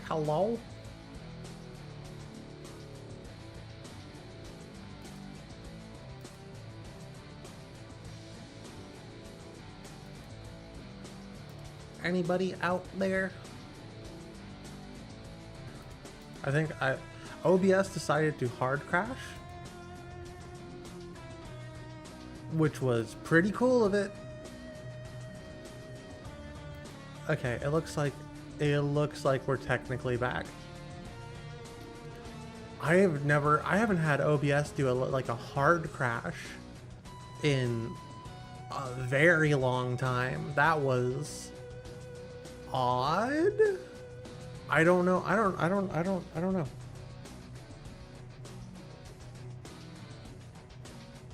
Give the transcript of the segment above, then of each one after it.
Hello? Anybody out there? I think OBS decided to hard crash, which was pretty cool of it. Okay, it looks like we're technically back. I haven't had OBS do like a hard crash in a very long time. That was odd. I don't know. I don't know.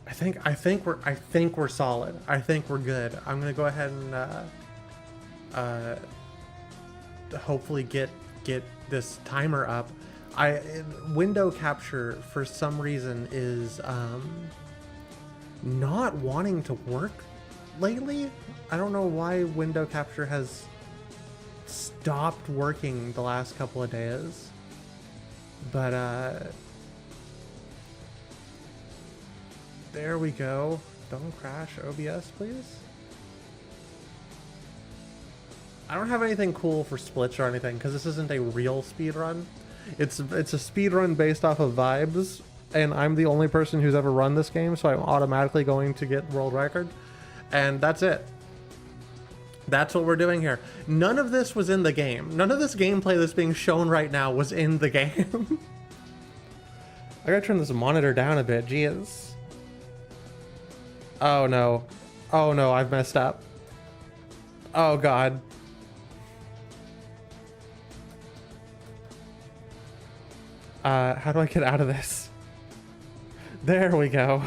I think we're solid. I think we're good. I'm gonna go ahead and hopefully get this timer up. Window capture for some reason is not wanting to work lately. I don't know why window capture has stopped working the last couple of days, but there we go. Don't crash OBS, please. I don't have anything cool for splits or anything because this isn't a real speedrun. It's a speedrun based off of vibes, and I'm the only person who's ever run this game, so I'm automatically going to get world record, and that's it. That's what we're doing here. None of this was in the game. None of this gameplay that's being shown right now was in the game. I gotta turn this monitor down a bit, jeez. Oh no. Oh no, I've messed up. Oh god. How do I get out of this? There we go.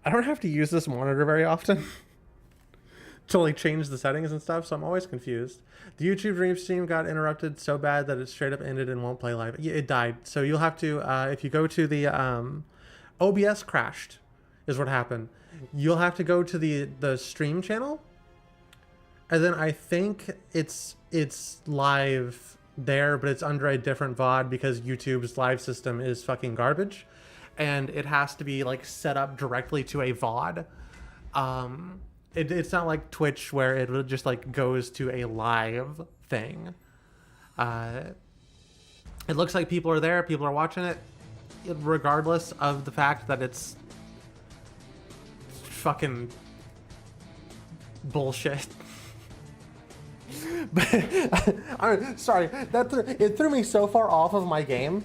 I don't have to use this monitor very often to like change the settings and stuff, so I'm always confused. The YouTube Dream stream got interrupted so bad that it straight up ended and won't play live. It died. So you'll have to, if you go to the OBS crashed is what happened. You'll have to go to the stream channel, and then I think it's live there, but it's under a different VOD because YouTube's live system is fucking garbage, and it has to be like set up directly to a VOD. It's not like Twitch where it just like goes to a live thing. It looks like people are there, people are watching it, regardless of the fact that it's fucking bullshit. But I'm sorry, it threw me so far off of my game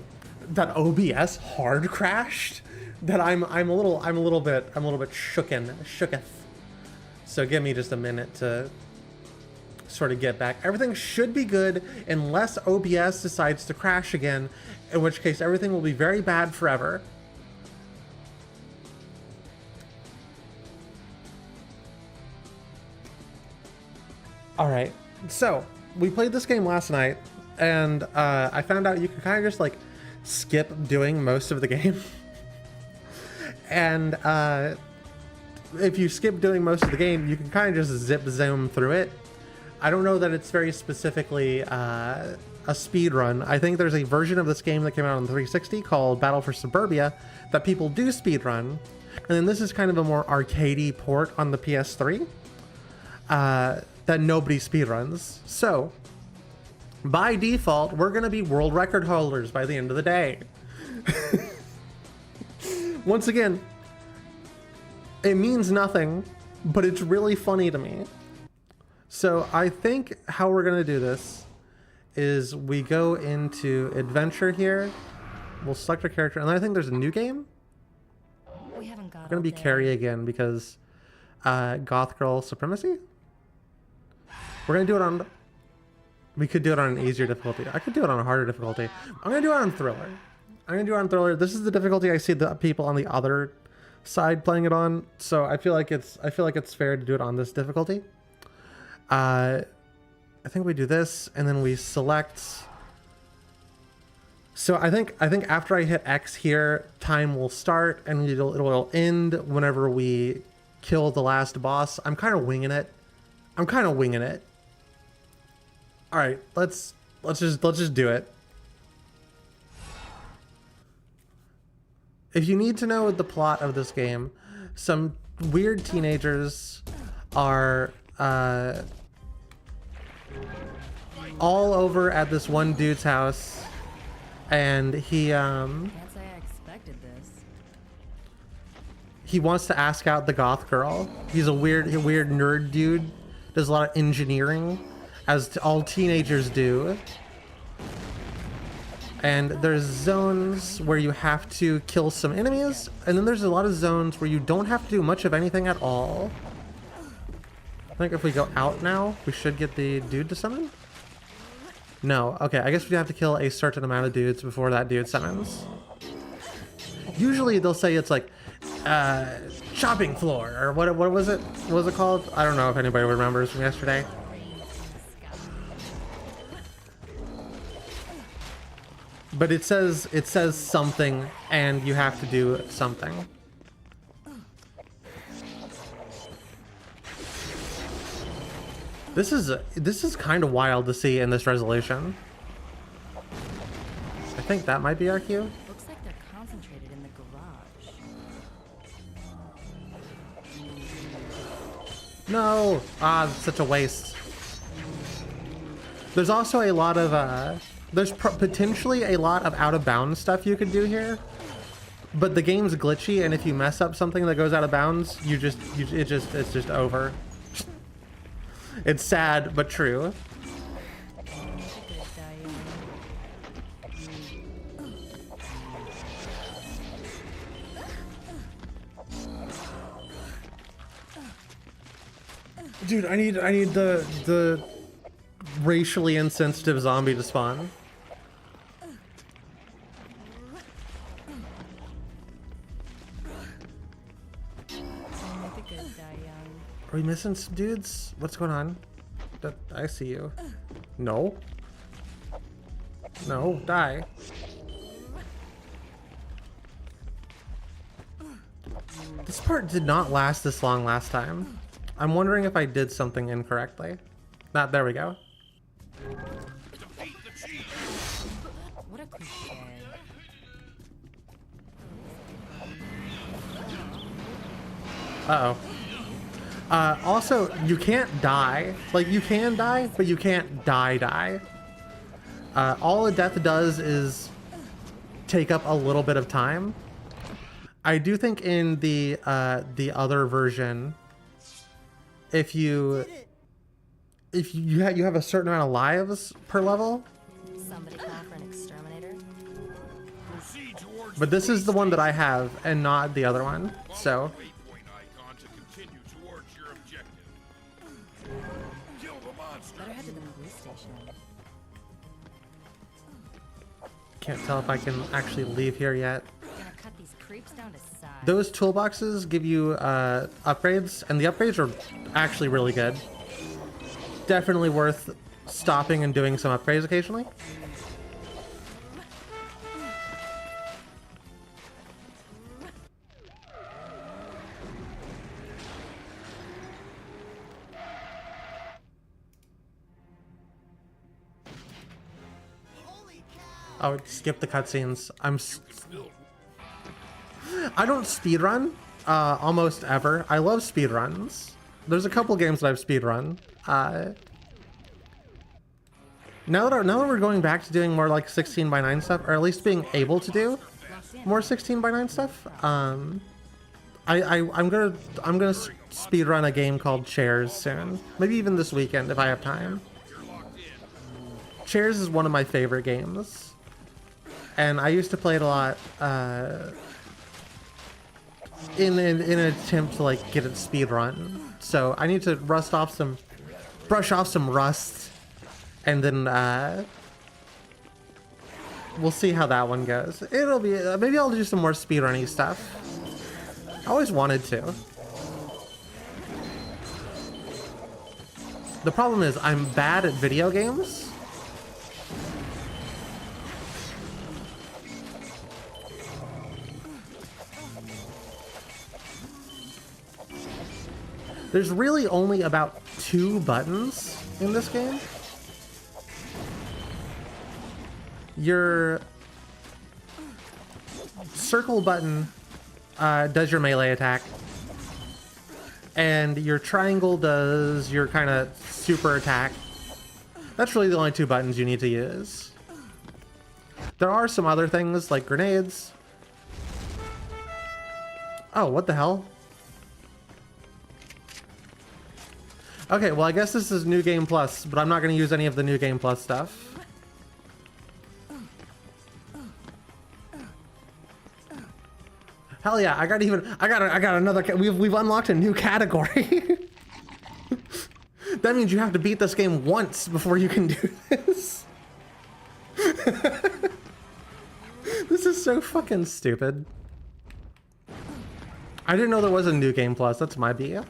that OBS hard crashed that I'm a little bit shooketh. So give me just a minute to sort of get back. Everything should be good unless OBS decides to crash again, in which case everything will be very bad forever. All right, so we played this game last night, and I found out you can kind of just like skip doing most of the game. And if you skip doing most of the game, you can kind of just zip zoom through it. I don't know that it's very specifically a speed run. I think there's a version of this game that came out on 360 called Battle for Suburbia that people do speed run, and then this is kind of a more arcadey port on the PS3 that nobody speed runs. So by default, we're gonna be world record holders by the end of the day. Once again, it means nothing, but it's really funny to me. So I think how we're gonna do this is we go into adventure here. We'll select our character, and then I think there's a new game. We haven't got. We're gonna be Carrie again because Goth Girl Supremacy. We're gonna do it on. We could do it on an easier difficulty. I could do it on a harder difficulty. I'm gonna do it on Thriller. I'm gonna do it on Thriller. This is the difficulty I see the people on the other side playing it on, so I feel like it's fair to do it on this difficulty. I think we do this, and then we select. So I think after I hit X here, time will start, and it'll end whenever we kill the last boss. I'm kind of winging it. I'm kind of winging it. All right, let's just do it. If you need to know the plot of this game, some weird teenagers are all over at this one dude's house, and he Can't say I expected this. he wants to ask out the goth girl. He's a weird nerd dude. Does a lot of engineering, as all teenagers do. And there's zones where you have to kill some enemies, and then there's a lot of zones where you don't have to do much of anything at all. I think if we go out now, we should get the dude to summon? No, okay, I guess we have to kill a certain amount of dudes before that dude summons. Usually they'll say it's like, shopping floor, or what was it? What was it called? I don't know if anybody remembers from yesterday. But it says something, and you have to do something. This is kind of wild to see in this resolution. I think that might be our cue. Looks like they're concentrated in the garage. No! Ah, it's such a waste. There's also a lot of, there's potentially a lot of out-of-bounds stuff you could do here. But the game's glitchy, and if you mess up something that goes out of bounds, it's just over. It's sad, but true. Dude, I need the racially insensitive zombie to spawn. Are we missing some dudes? What's going on? I see you. No. No, die. This part did not last this long last time. I'm wondering if I did something incorrectly. There we go. What a cliche. Uh-oh. Also, you can't die. Like, you can die, but you can't die. All a death does is take up a little bit of time. I do think in the other version, if you have a certain amount of lives per level. Somebody call for an exterminator. But this is the one that I have, and not the other one. So. Better head to the police station. Can't tell if I can actually leave here yet. Gonna cut these creeps down to size. Those toolboxes give you upgrades, and the upgrades are actually really good. Definitely worth stopping and doing some upgrades occasionally. Oh, skip the cutscenes. I don't speedrun almost ever. I love speedruns. There's a couple games that I've speedrun. Now that we're going back to doing more like 16:9 stuff, or at least being able to do more 16:9 stuff, I'm gonna speedrun a game called Chairs soon. Maybe even this weekend if I have time. Chairs is one of my favorite games. And I used to play it a lot in an attempt to like get it speed run. So I need to brush off some rust, and then we'll see how that one goes. It'll be maybe I'll do some more speedrunning stuff. I always wanted to. The problem is I'm bad at video games. There's really only about 2 buttons in this game. Your circle button does your melee attack, and your triangle does your kind of super attack. That's really the only 2 buttons you need to use. There are some other things like grenades. Oh, what the hell? Okay, well, I guess this is New Game Plus, but I'm not going to use any of the New Game Plus stuff. Hell yeah, I got another, we've unlocked a new category. That means you have to beat this game once before you can do this. This is so fucking stupid. I didn't know there was a New Game Plus, that's my BF.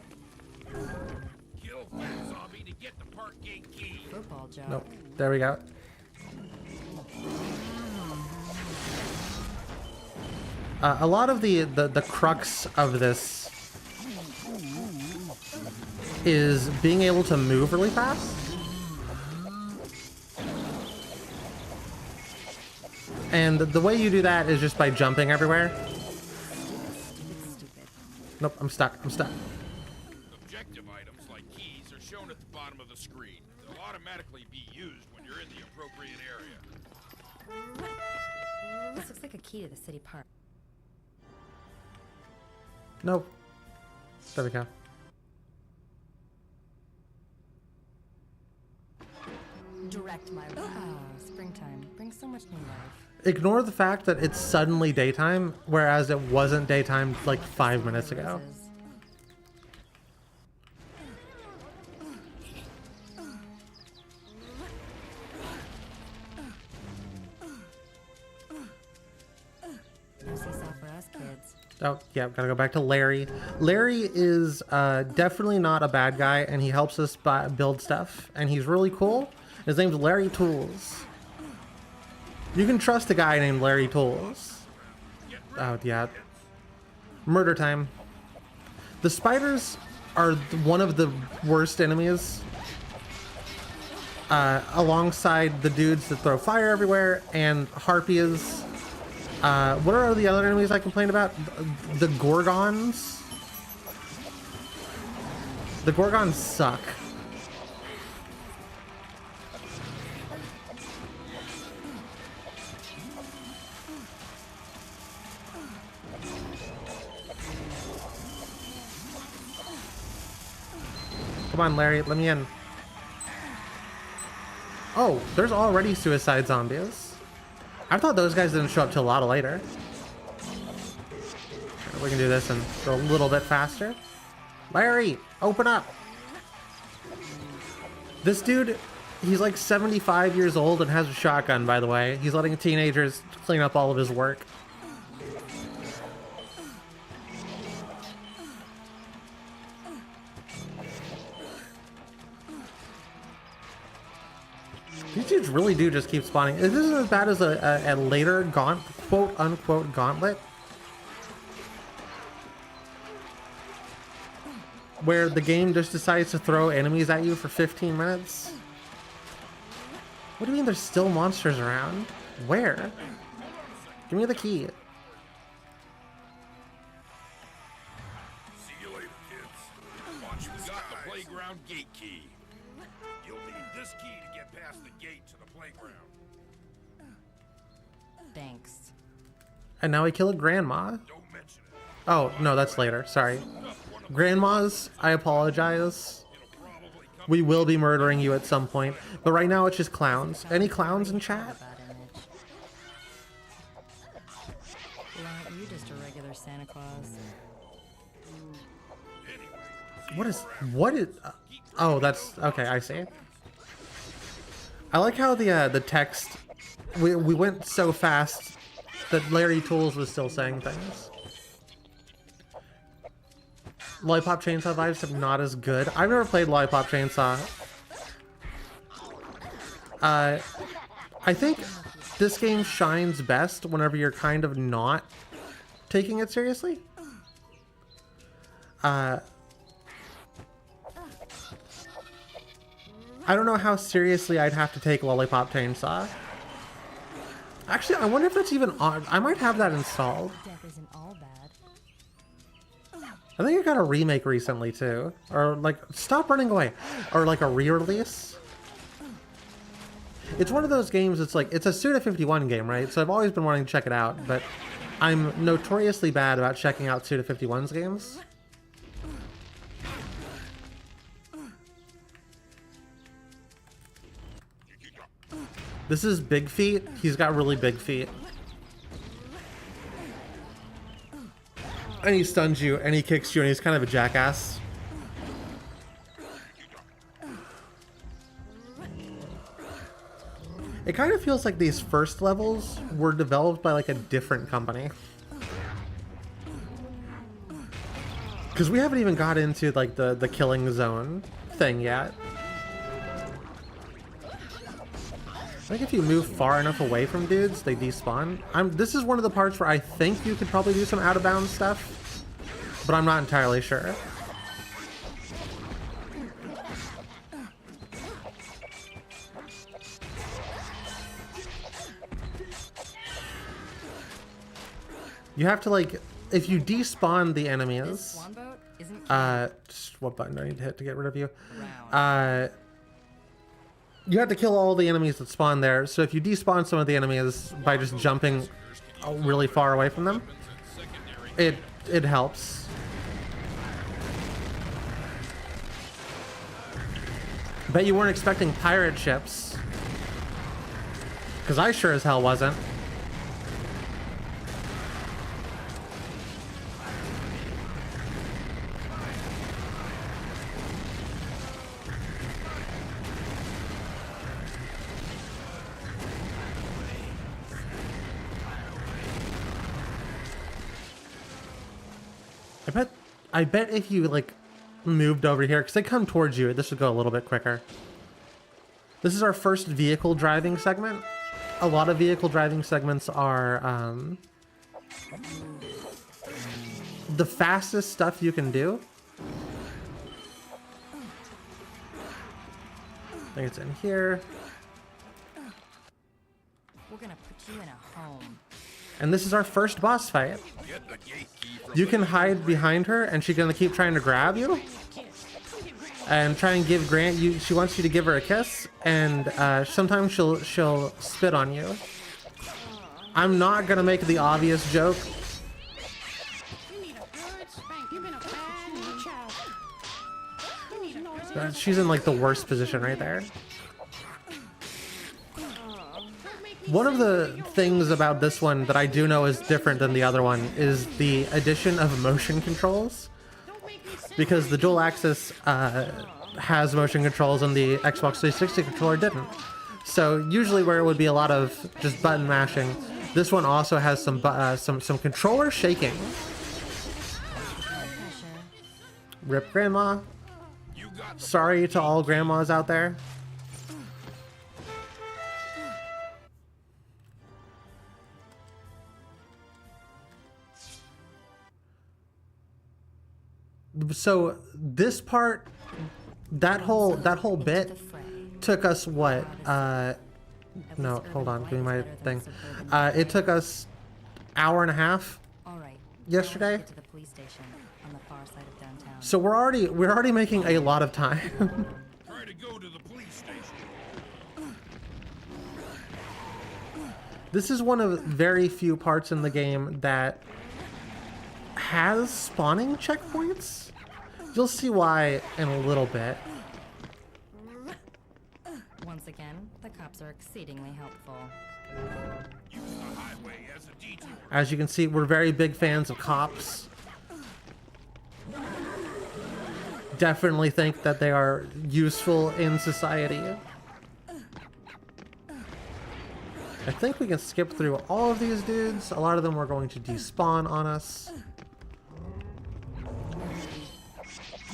Football job. Nope, there we go. A lot of the crux of this is being able to move really fast. And the way you do that is just by jumping everywhere. Nope, I'm stuck. Objective items like keys are shown at the bottom of the screen. They'll automatically be used when you're in the appropriate area. This looks like a key to the city park. Nope. There we go. Direct my way. Oh, springtime brings so much new life. Ignore the fact that it's suddenly daytime, whereas it wasn't daytime like 5 minutes ago. No seesaw for us kids. Oh, yeah, gotta go back to Larry. Larry is definitely not a bad guy, and he helps us build stuff, and he's really cool. His name's Larry Tools. You can trust a guy named Larry Tools. Oh, yeah. Murder time. The spiders are one of the worst enemies. Alongside the dudes that throw fire everywhere, and harpies. What are the other enemies I complained about? The Gorgons? The Gorgons suck. Come on, Larry, let me in. Oh, there's already suicide zombies. I thought those guys didn't show up till a lot later. We can do this and go a little bit faster. Larry, open up. This dude, he's like 75 years old and has a shotgun, by the way. He's letting teenagers clean up all of his work. These dudes really do just keep spawning. This isn't as bad as a later quote-unquote gauntlet, where the game just decides to throw enemies at you for 15 minutes. What do you mean there's still monsters around? Where? Give me the key. See you later, kids. Once you got the playground gate key, you'll need this key to get past the gate to the playground. Thanks. And now we kill a grandma. Don't mention it. Oh, no, that's later. Sorry. Grandmas, I apologize. We will be murdering you at some point. But right now it's just clowns. Any clowns in chat? Bad image. Why aren't you just a regular Santa Claus? What is, oh, that's, okay, I see. I like how the text, we went so fast that Larry Tools was still saying things. Lollipop Chainsaw vibes are not as good. I've never played Lollipop Chainsaw. I think this game shines best whenever you're kind of not taking it seriously. I don't know how seriously I'd have to take Lollipop Chainsaw. Actually, I wonder if that's even on. I might have that installed. Death isn't all bad. I think I got a remake recently too. Or like, stop running away. Or like a re-release. It's one of those games, it's like, it's a Suda51 game, right? So I've always been wanting to check it out, but I'm notoriously bad about checking out Suda51's games. This is Big Feet. He's got really big feet. And he stuns you, and he kicks you, and he's kind of a jackass. It kind of feels like these first levels were developed by like a different company. Because we haven't even got into like the killing zone thing yet. I think if you move far enough away from dudes, they despawn. This is one of the parts where I think you could probably do some out of bounds stuff, but I'm not entirely sure. You have to like, if you despawn the enemies, what button do I need to hit to get rid of you? You have to kill all the enemies that spawn there. So if you despawn some of the enemies by just jumping really far away from them, it helps. Bet you weren't expecting pirate ships, because I sure as hell wasn't. I bet if you like moved over here, because they come towards you, this would go a little bit quicker. This is our first vehicle driving segment. A lot of vehicle driving segments are the fastest stuff you can do. I think it's in here. We're gonna put you in a home. And this is our first boss fight. You can hide behind her, and she's gonna keep trying to grab you and try and give Grant you. She wants you to give her a kiss, and sometimes she'll spit on you. I'm not gonna make the obvious joke. She's in like the worst position right there. One of the things about this one that I do know is different than the other one is the addition of motion controls. Because the dual axis has motion controls and the Xbox 360 controller didn't. So usually where it would be a lot of just button mashing, this one also has some controller shaking. Rip Grandma. Sorry to all grandmas out there. So this part, that whole bit took us what? No, hold on, give me my thing. It took us hour and a half yesterday. So we're already making a lot of time. Try to go to the police station. This is one of very few parts in the game that has spawning checkpoints. You'll see why in a little bit. Once again, the cops are exceedingly helpful. Use the highway as a detour. As you can see, we're very big fans of cops. Definitely think that they are useful in society. I think we can skip through all of these dudes. A lot of them are going to despawn on us.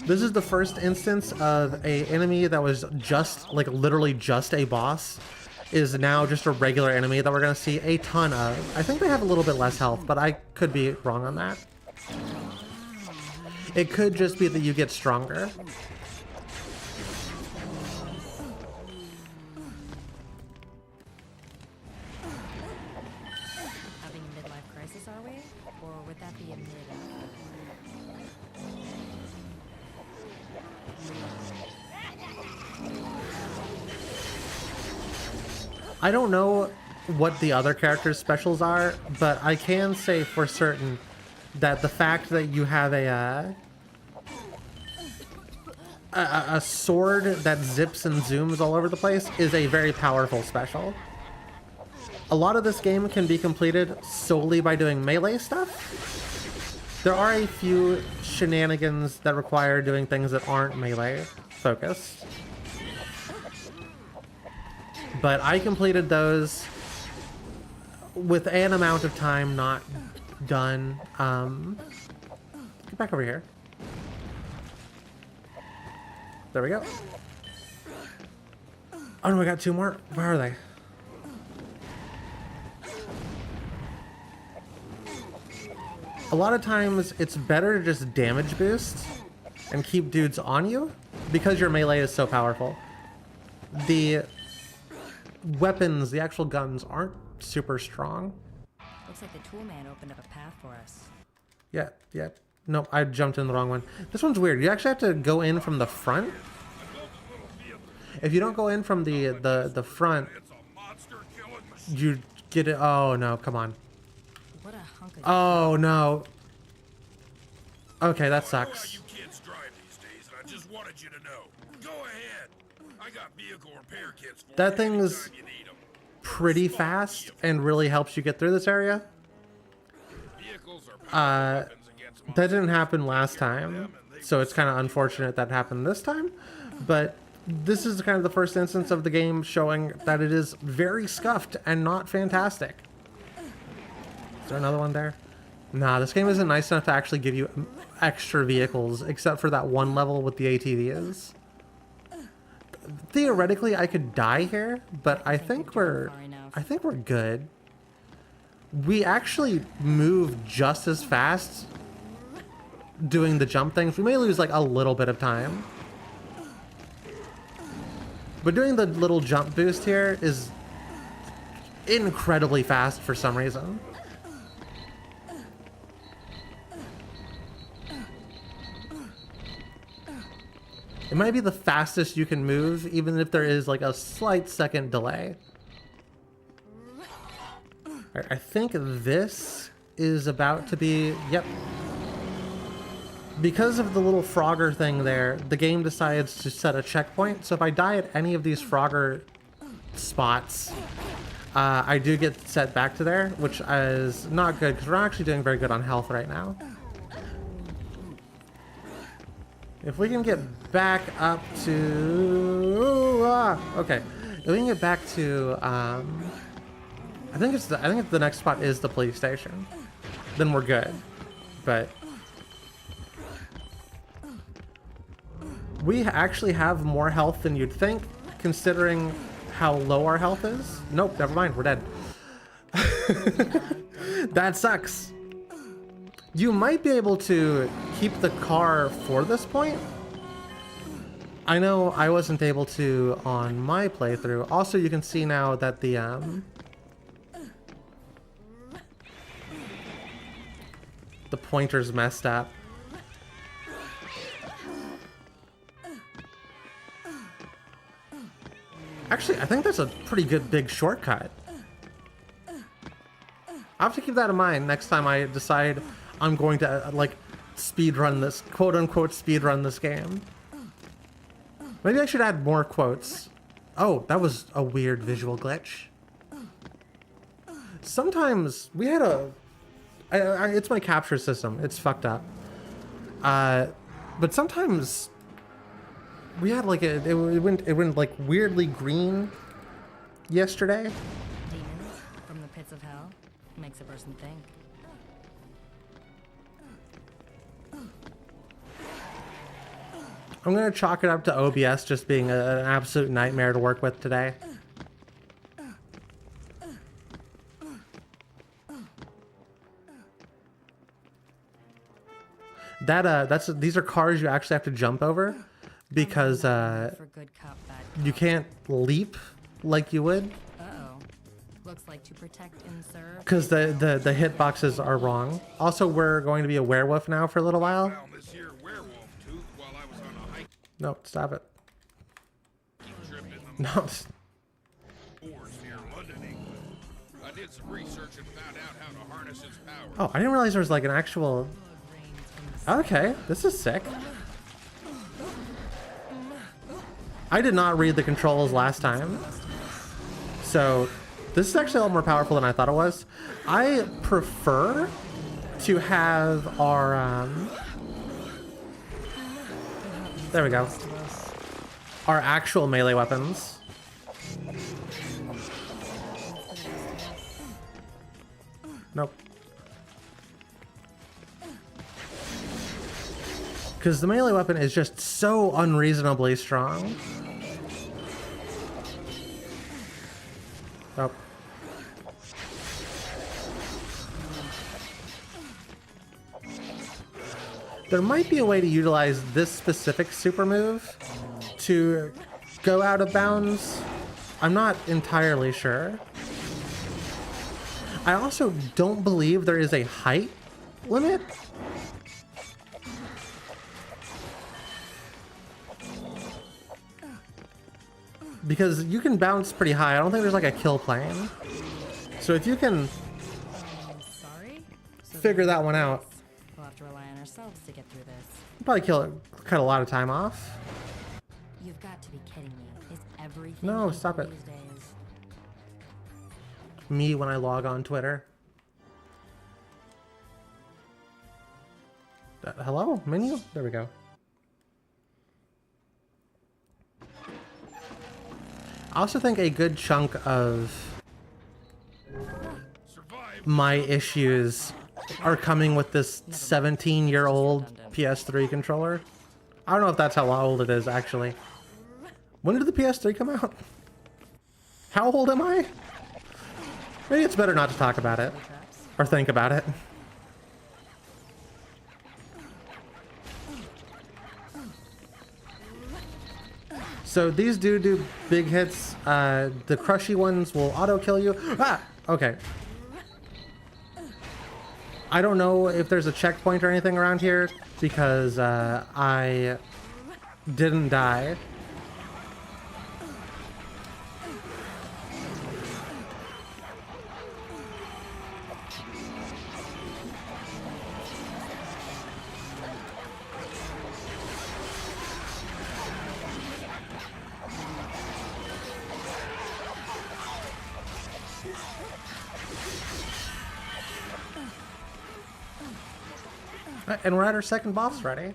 This is the first instance of a enemy that was just, like, literally just a boss, is now just a regular enemy that we're going to see a ton of. I think they have a little bit less health, but I could be wrong on that. It could just be that you get stronger. I don't know what the other characters' specials are, but I can say for certain that the fact that you have a sword that zips and zooms all over the place is a very powerful special. A lot of this game can be completed solely by doing melee stuff. There are a few shenanigans that require doing things that aren't melee focused. But I completed those with an amount of time not done. Get back over here. There we go. Oh no, I got two more. Where are they? A lot of times it's better to just damage boost and keep dudes on you because your melee is so powerful. The weapons, the actual guns, aren't super strong. Looks like the tool man opened up a path for us. Yeah. Nope, I jumped in the wrong one. This one's weird. You actually have to go in from the front. If you don't go in from the front, you get it. Oh no, come on. What a hunk of Oh no. Okay, that sucks. You kids drive these days, and I just wanted you to know. Go ahead. I got vehicle repair kits for That you thing's anytime you need 'em. pretty fast and really helps you get through this area. Vehicles are weapons against That didn't happen last time, so it's kind of unfortunate that happened this time. But this is kind of the first instance of the game showing that it is very scuffed and not fantastic. Is there another one there? Nah, this game isn't nice enough to actually give you extra vehicles, except for that one level with the ATVs. Theoretically, I could die here, but I think we're good. We actually move just as fast doing the jump things. We may lose like a little bit of time, but doing the little jump boost here is incredibly fast for some reason. It might be the fastest you can move, even if there is like a slight second delay. Alright, I think this is about to be, yep. Because of the little Frogger thing there, the game decides to set a checkpoint. So if I die at any of these Frogger spots, I do get set back to there, which is not good because we're not actually doing very good on health right now. If we can get back up to, okay, if we can get back to, I think the next spot is the police station. Then we're good. But we actually have more health than you'd think, considering how low our health is. Nope, never mind, we're dead. That sucks. You might be able to keep the car for this point. I know I wasn't able to on my playthrough. Also, you can see now that the pointer's messed up. Actually, I think that's a pretty good big shortcut. I'll have to keep that in mind next time I decide I'm going to, like, speedrun this, quote-unquote speedrun this game. Maybe I should add more quotes. Oh, that was a weird visual glitch. Sometimes we had it's my capture system. It's fucked up. But sometimes we had like it went like weirdly green yesterday. Demons from the pits of hell makes a person think. I'm gonna chalk it up to OBS just being an absolute nightmare to work with today. These are cars you actually have to jump over because For good cop, bad cop. you can't leap like you would Uh-oh. Looks like to protect and serve. because the hitboxes are wrong. Also, we're going to be a werewolf now for a little while. Found this here werewolf tooth while I was on a hiking No, stop it. trip in the No. forest near did some research and found out how to harness its power. Oh, I didn't realize there was like an actual... Okay, this is sick. I did not read the controls last time. So this is actually a lot more powerful than I thought it was. I prefer to have our... there we go. Our actual melee weapons. Nope. Because the melee weapon is just so unreasonably strong. Oh. There might be a way to utilize this specific super move to go out of bounds. I'm not entirely sure. I also don't believe there is a height limit. Because you can bounce pretty high. I don't think there's like a kill plane. So if you can figure that one out, we'll have to rely on ourselves to get through this. probably cut a lot of time off. You've got to be kidding me. Is everything No, stop it. these days? Me when I log on Twitter. Hello? Menu? There we go. I also think a good chunk of my issues are coming with this 17-year-old PS3 controller. I don't know if that's how old it is, actually. When did the PS3 come out? How old am I? Maybe it's better not to talk about it. Or think about it. So these do big hits. The crushy ones will auto kill you. Ah! Okay. I don't know if there's a checkpoint or anything around here because I didn't die. And we're at our second boss ready.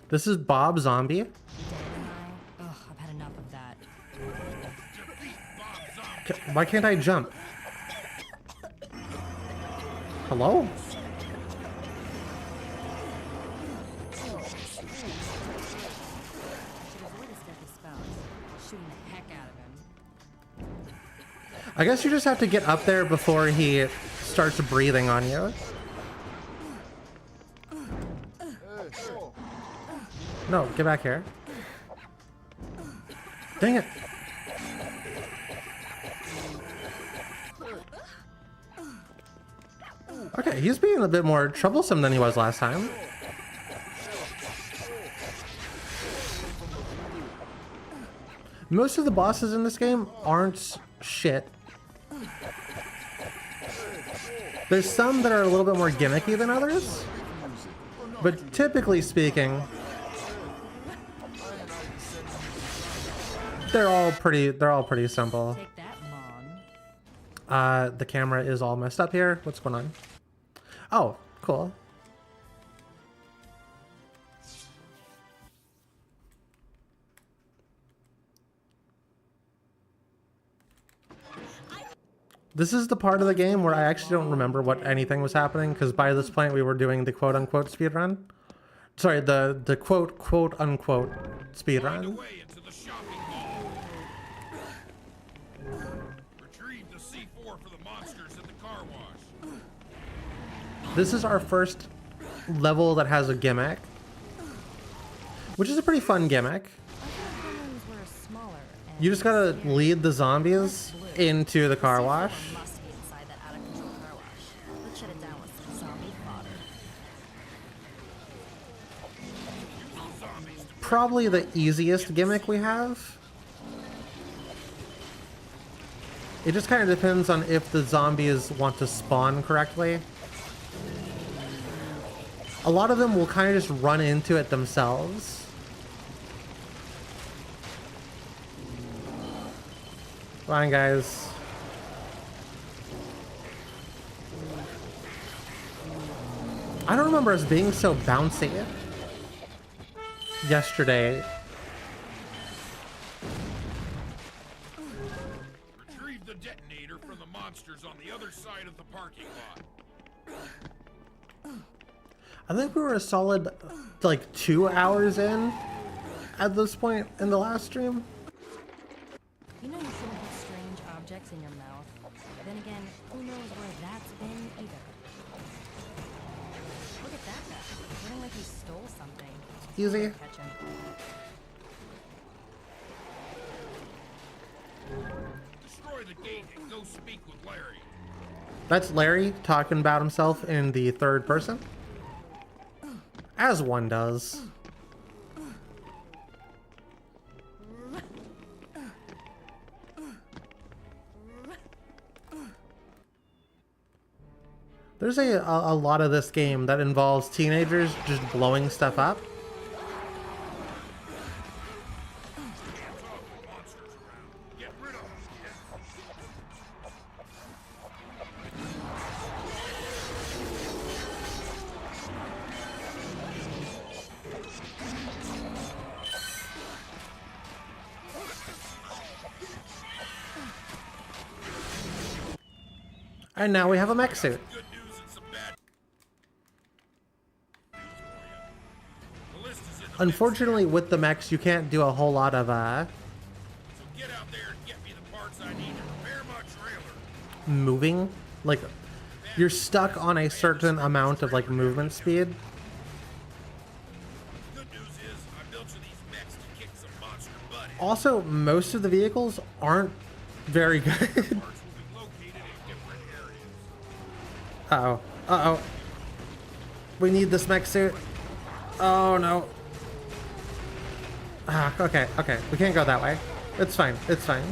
This is Bob Zombie. Ugh, I've had enough of that. Why can't I jump? Hello? I guess you just have to get up there before he starts breathing on you. No, get back here. Dang it. Okay, he's being a bit more troublesome than he was last time. Most of the bosses in this game aren't shit. There's some that are a little bit more gimmicky than others, but typically speaking, they're all pretty simple. Take that, Mom. The camera is all messed up here. What's going on? Oh, cool. This is the part of the game where I actually don't remember what anything was happening, because by this point we were doing the quote-unquote speedrun. Sorry, the quote-unquote speedrun. Retrieve the C4 for the monsters at the car wash. This is our first level that has a gimmick, which is a pretty fun gimmick. You just gotta lead the zombies into the car wash. Probably the easiest gimmick we have It just kind of depends on if the zombies want to spawn correctly. A lot of them will kind of just run into it themselves. Come on, guys. I don't remember us being so bouncy yesterday. Retrieve the detonator from the monsters on the other side of the parking lot. I think we were a solid, like, 2 hours in at this point in the last stream. You know you shouldn't put strange objects in your mouth. Then again, who knows where that's been either. Look at that guy. Running like he stole something. Easy. Catch him. Destroy the gate and go speak with Larry. That's Larry talking about himself in the third person. As one does. There's a lot of this game that involves teenagers just blowing stuff up. Get rid of them. And now we have a mech suit. Good news and some bad news for you. The list is in the Unfortunately, with the mechs, you can't do a whole lot of So get out there and get me the parts I need to repair my trailer. moving. Like, you're stuck on a certain amount of, like, movement speed. Good news is I built you these mechs to kick some monster butt in. Also, most of the vehicles aren't very good. Parts will be located in different areas. Uh-oh. Uh-oh. We need this mech suit. Oh, no. Ah, okay, okay. We can't go that way. It's fine. It's fine.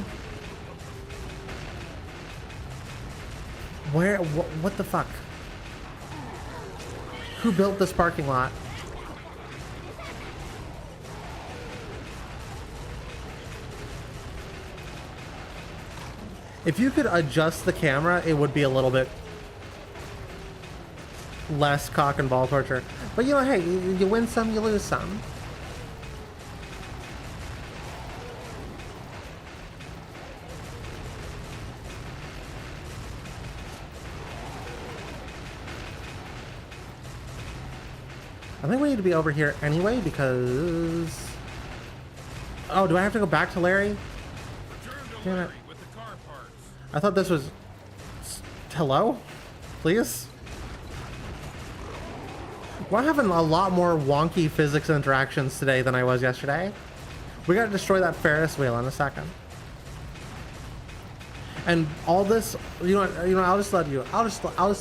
Where? What the fuck? Who built this parking lot? If you could adjust the camera, it would be a little bit less cock and ball torture. But you know, hey, you win some, you lose some. I think we need to be over here anyway because... Oh, do I have to go back to Larry? Return to Damn it. Larry with the car parts. I thought this was... Hello? Please? We're having a lot more wonky physics interactions today than I was yesterday. We gotta destroy that Ferris wheel in a second. And all this, you know, I'll just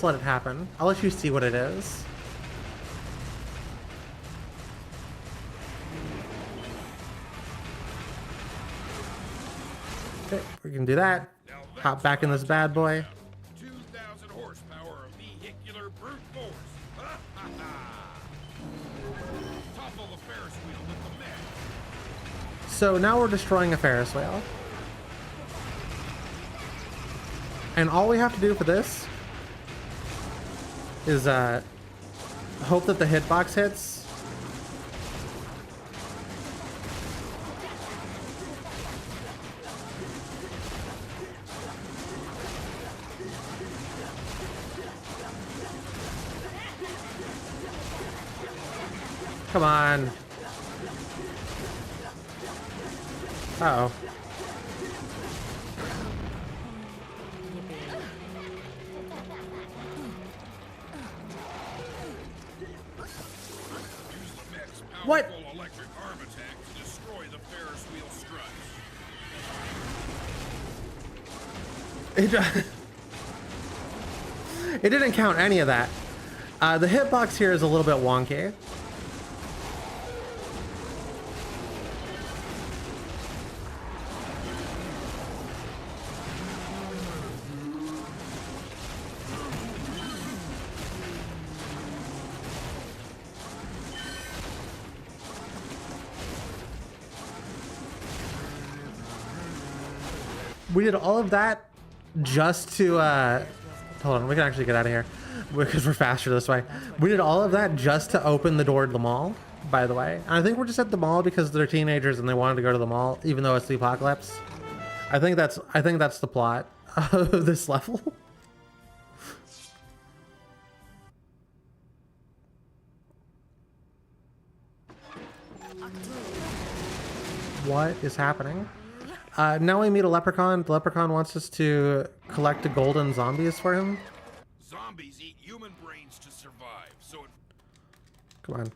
let it happen. I'll let you see what it is. Okay, we can do that. Now that's Hop back in this bad boy. 2,000 horsepower of vehicular brute force. Ha ha ha! Topple the Ferris wheel with the mech. So now we're destroying a Ferris wheel. And all we have to do for this is hope that the hitbox hits. Come on. Uh-oh. Use the mech's What? powerful electric arm attack to destroy the Ferris wheel struts. It didn't count any of that. The hitbox here is a little bit wonky. We did all of that just to, hold on, we can actually get out of here because we're faster this way. We did all of that just to open the door to the mall, by the way. And I think we're just at the mall because they're teenagers and they wanted to go to the mall, even though it's the apocalypse. I think that's the plot of this level. What is happening? Now we meet a leprechaun. The leprechaun wants us to collect the golden zombies for him. Zombies eat human brains to survive, so it Come on.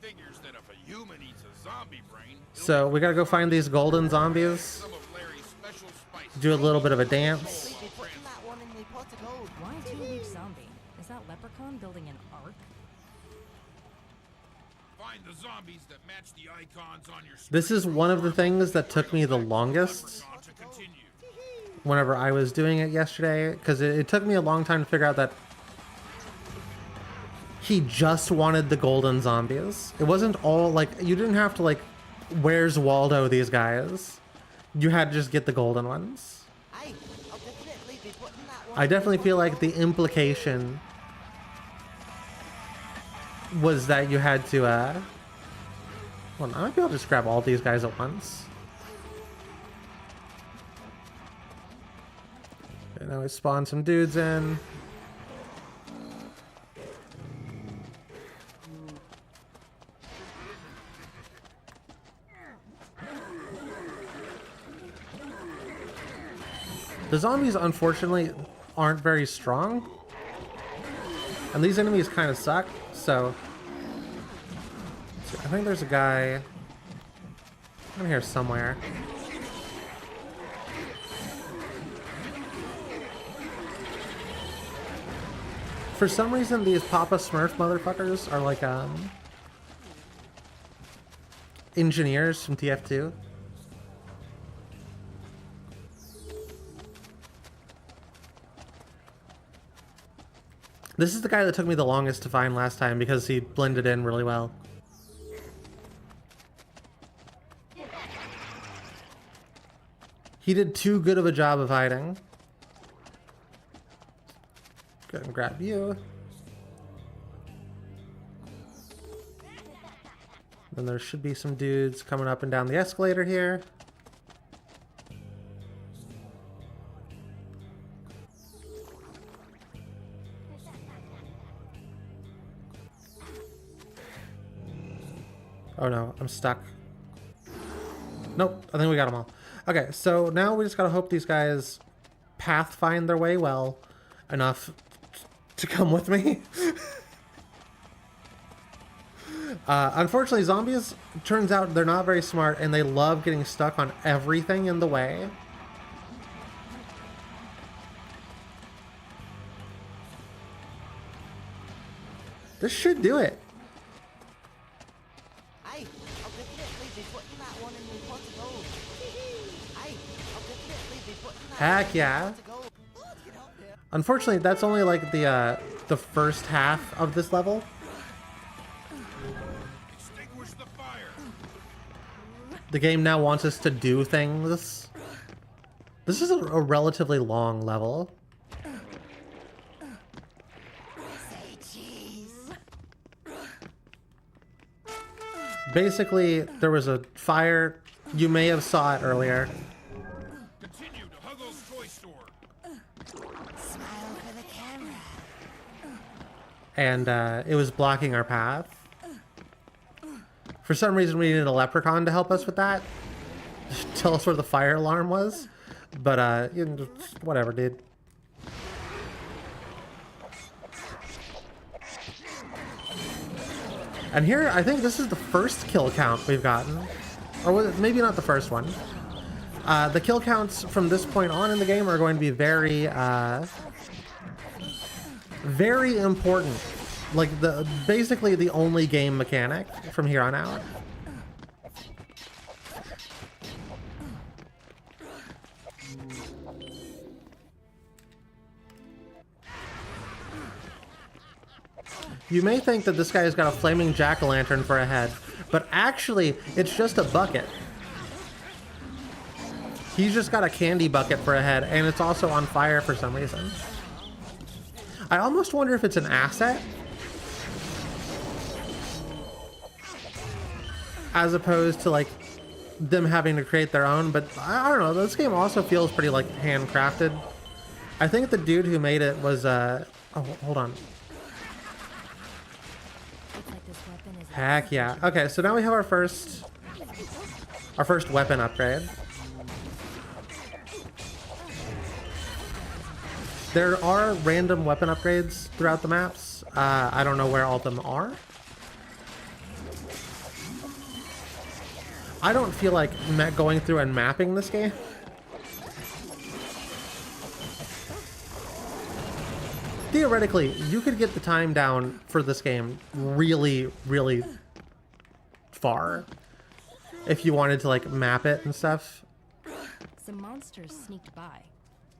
figures that if a human eats a zombie brain, So we gotta go find these golden zombies. some of Larry's special spices. Do a little bit of a dance. Why 2-week zombie? Is that leprechaun building an ark? Find the zombies that match the icons on your screen. This is one of the things that took me the longest To continue. whenever I was doing it yesterday, because it took me a long time to figure out that he just wanted the golden zombies. It wasn't all like, you didn't have to like, where's Waldo these guys? You had to just get the golden ones. I definitely feel like the implication was that you had to, well, I might be able to just grab all these guys at once. Okay, now we spawn some dudes in. The zombies, unfortunately, aren't very strong. And these enemies kind of suck, so... I think there's a guy in here somewhere. For some reason, these Papa Smurf motherfuckers are like, engineers from TF2. This is the guy that took me the longest to find last time because he blended in really well. He did too good of a job of hiding. Go ahead and grab you. Then there should be some dudes coming up and down the escalator here. Oh no, I'm stuck. Nope, I think we got them all. Okay, so now we just gotta hope these guys pathfind their way well enough to come with me. Unfortunately, zombies, turns out they're not very smart and they love getting stuck on everything in the way. This should do it. Heck yeah. Unfortunately, that's only like the first half of this level. Extinguish the fire. The game now wants us to do things. This is a relatively long level. Basically, there was a fire. You may have saw it earlier. Continue to Huggle's toy store. Smile for the camera. And it was blocking our path. For some reason, we needed a leprechaun to help us with that. Tell us where the fire alarm was. But, you know, whatever, dude. And here, I think this is the first kill count we've gotten. Or was it, maybe not the first one. The kill counts from this point on in the game are going to be very, very important. Like, basically the only game mechanic from here on out. You may think that this guy's got a flaming jack-o'-lantern for a head, but actually, it's just a bucket. He's just got a candy bucket for a head, and it's also on fire for some reason. I almost wonder if it's an asset, as opposed to like them having to create their own, but I don't know, this game also feels pretty like handcrafted. I think the dude who made it was oh, hold on. Heck yeah. Okay, so now we have our first weapon upgrade. There are random weapon upgrades throughout the maps. I don't know where all of them are. I don't feel like going through and mapping this game. Theoretically, you could get the time down for this game really, really far if you wanted to like map it and stuff. Some monsters sneaked by.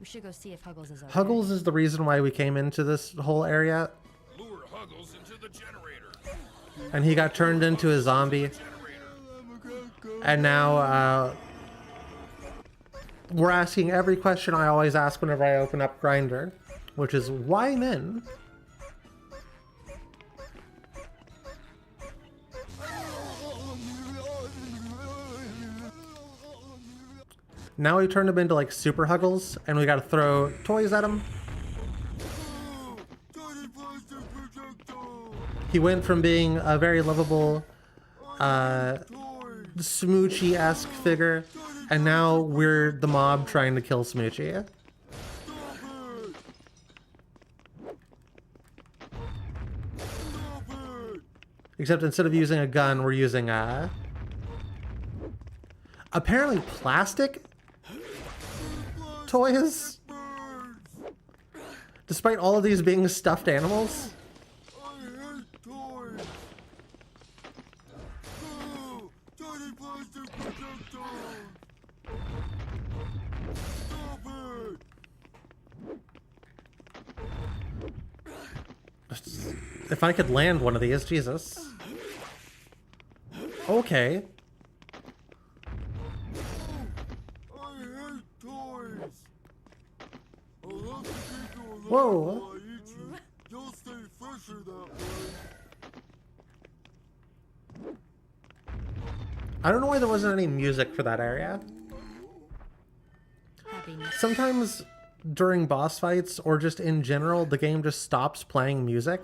We should go see if Huggles is okay. Huggles is the reason why we came into this whole area. Lure Huggles into the generator. And he got turned into a zombie. And now we're asking every question I always ask whenever I open up Grindr, which is, why men? Now we turned him into like super Huggles, and we gotta throw toys at him. He went from being a very lovable, Smoochy-esque figure, and now we're the mob trying to kill Smoochy. Except instead of using a gun, we're using apparently plastic toys? Despite all of these being stuffed animals? If I could land one of these, Jesus. Okay. Whoa. I don't know why there wasn't any music for that area. Sometimes during boss fights or just in general, the game just stops playing music.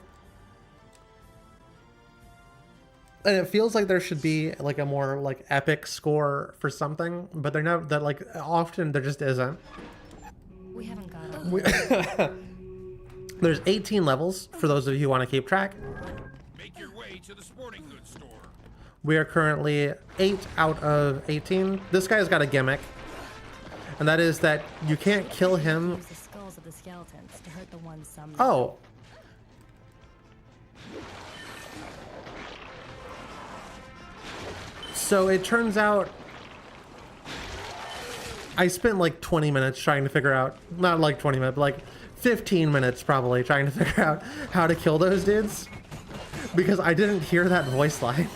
And it feels like there should be like a more like epic score for something, but they're not, that like often there just isn't. We haven't got it. There's 18 levels for those of you who want to keep track. Make your way to the sporting goods store. We are currently 8 out of 18. This guy's got a gimmick, and that is that you can't kill him. Use the skulls of the skeletons to hurt the ones some. Oh. So it turns out I spent like 20 minutes trying to figure out, not like 20 minutes, but like 15 minutes probably trying to figure out how to kill those dudes because I didn't hear that voice line.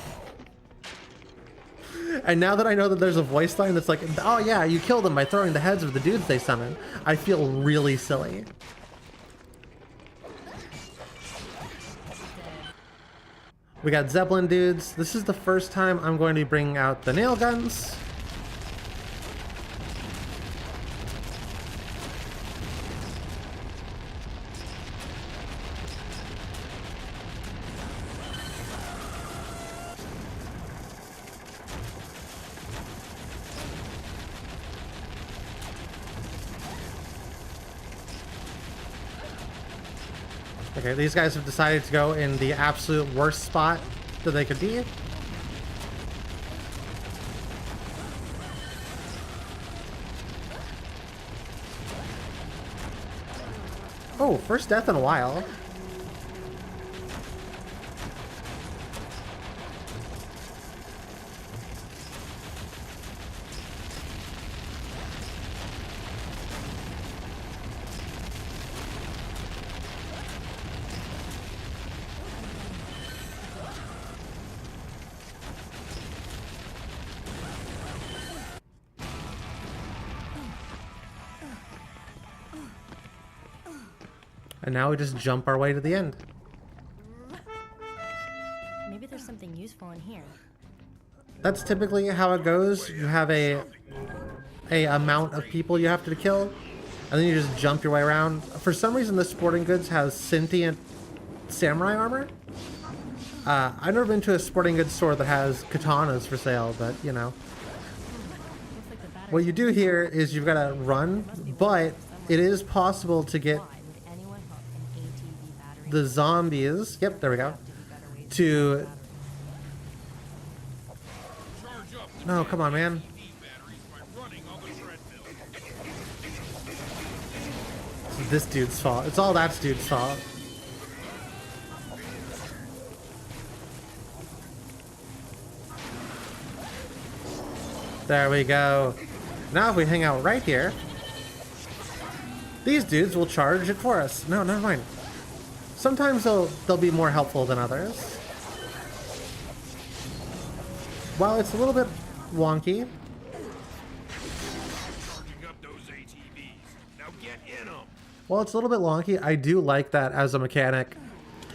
And now that I know that there's a voice line that's like, oh yeah, you kill them by throwing the heads of the dudes they summon, I feel really silly. We got Zeppelin dudes. This is the first time I'm going to be bringing out the nail guns. Okay, these guys have decided to go in the absolute worst spot that they could be. Oh, first death in a while. And now we just jump our way to the end. Maybe there's something useful in here. That's typically how it goes. You have a amount of people you have to kill, and then you just jump your way around. For some reason, this sporting goods has sentient samurai armor. I've never been to a sporting goods store that has katanas for sale, but you know. Looks like the battery What you do here is you've got to run, but it is possible to get would anyone hook an ATV battery the zombies. Yep, there we go. To Charge up the no, come on, man. EV batteries by running on the treadmill. It's this dude's fault. It's all that dude's fault. There we go. Now if we hang out right here, these dudes will charge it for us. No, never mind. Sometimes they'll be more helpful than others. While it's a little bit wonky, Charging up those ATVs. Now get in them. while it's a little bit wonky, I do like that as a mechanic.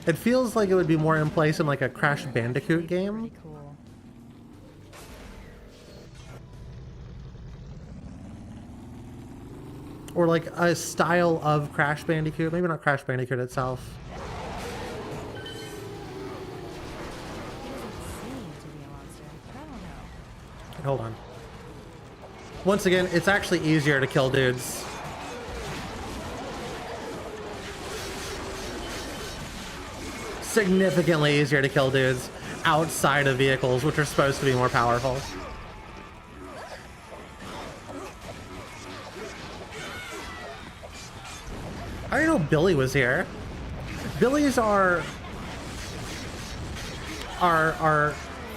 It feels like it would be more in place in like a Crash Bandicoot game. pretty cool. Or like a style of Crash Bandicoot. Maybe not Crash Bandicoot itself. He doesn't seem to be a monster, but I don't know. Hold on. Once again, it's actually easier to kill dudes. Significantly easier to kill dudes outside of vehicles, which are supposed to be more powerful. I didn't know Billy was here. Billies are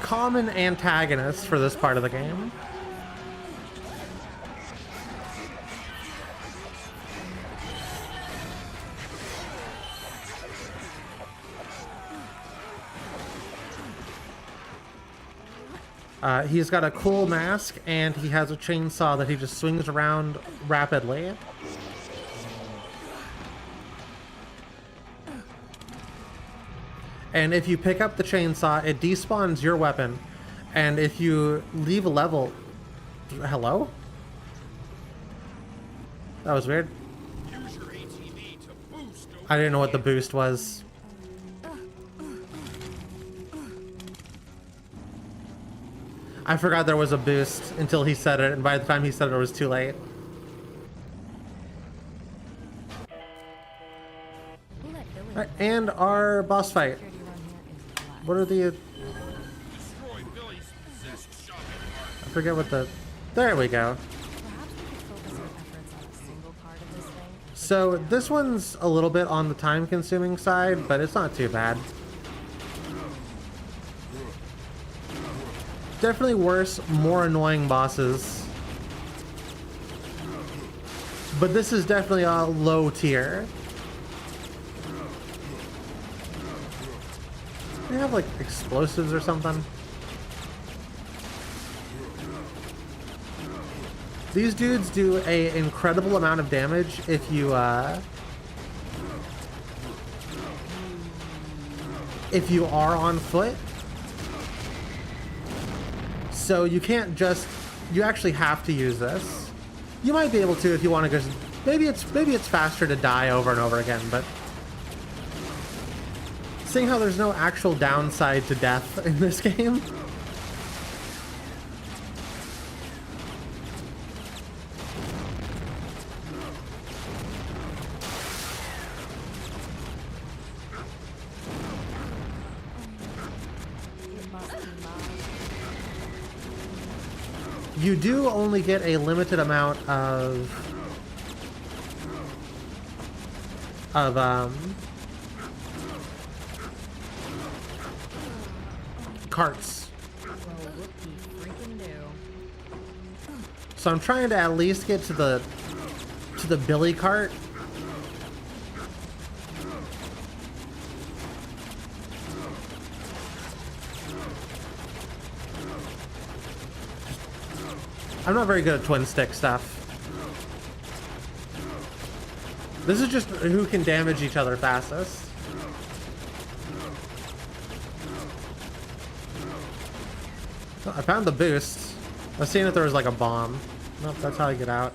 common antagonists for this part of the game. He's got a cool mask, and he has a chainsaw that he just swings around rapidly. And if you pick up the chainsaw, it despawns your weapon. And if you leave a level... Hello? That was weird. Use your ATV to boost those I didn't know what the boost was. I forgot there was a boost until he said it, and by the time he said it, it was too late. Who let Billy Alright, and our boss fight. security run here is black. What are the... Destroy Billy's possessed shopping cart. I forget what the... There we go. Perhaps we could focus our efforts on a single part of this thing. So this one's a little bit on the time-consuming side, but it's not too bad. Definitely worse, more annoying bosses. But this is definitely a low tier. They have like explosives or something. These dudes do an incredible amount of damage if you are on foot. So you can't just, you actually have to use this. You might be able to if you want to just, maybe it's faster to die over and over again, but seeing how there's no actual downside to death in this game. It must be mine. You do only get a limited amount of carts. Well, whoopie freaking do. So I'm trying to at least get to the Billy cart. I'm not very good at twin stick stuff. This is just who can damage each other fastest. Oh, I found the boost. I was seeing if there was like a bomb. Nope, that's how I get out.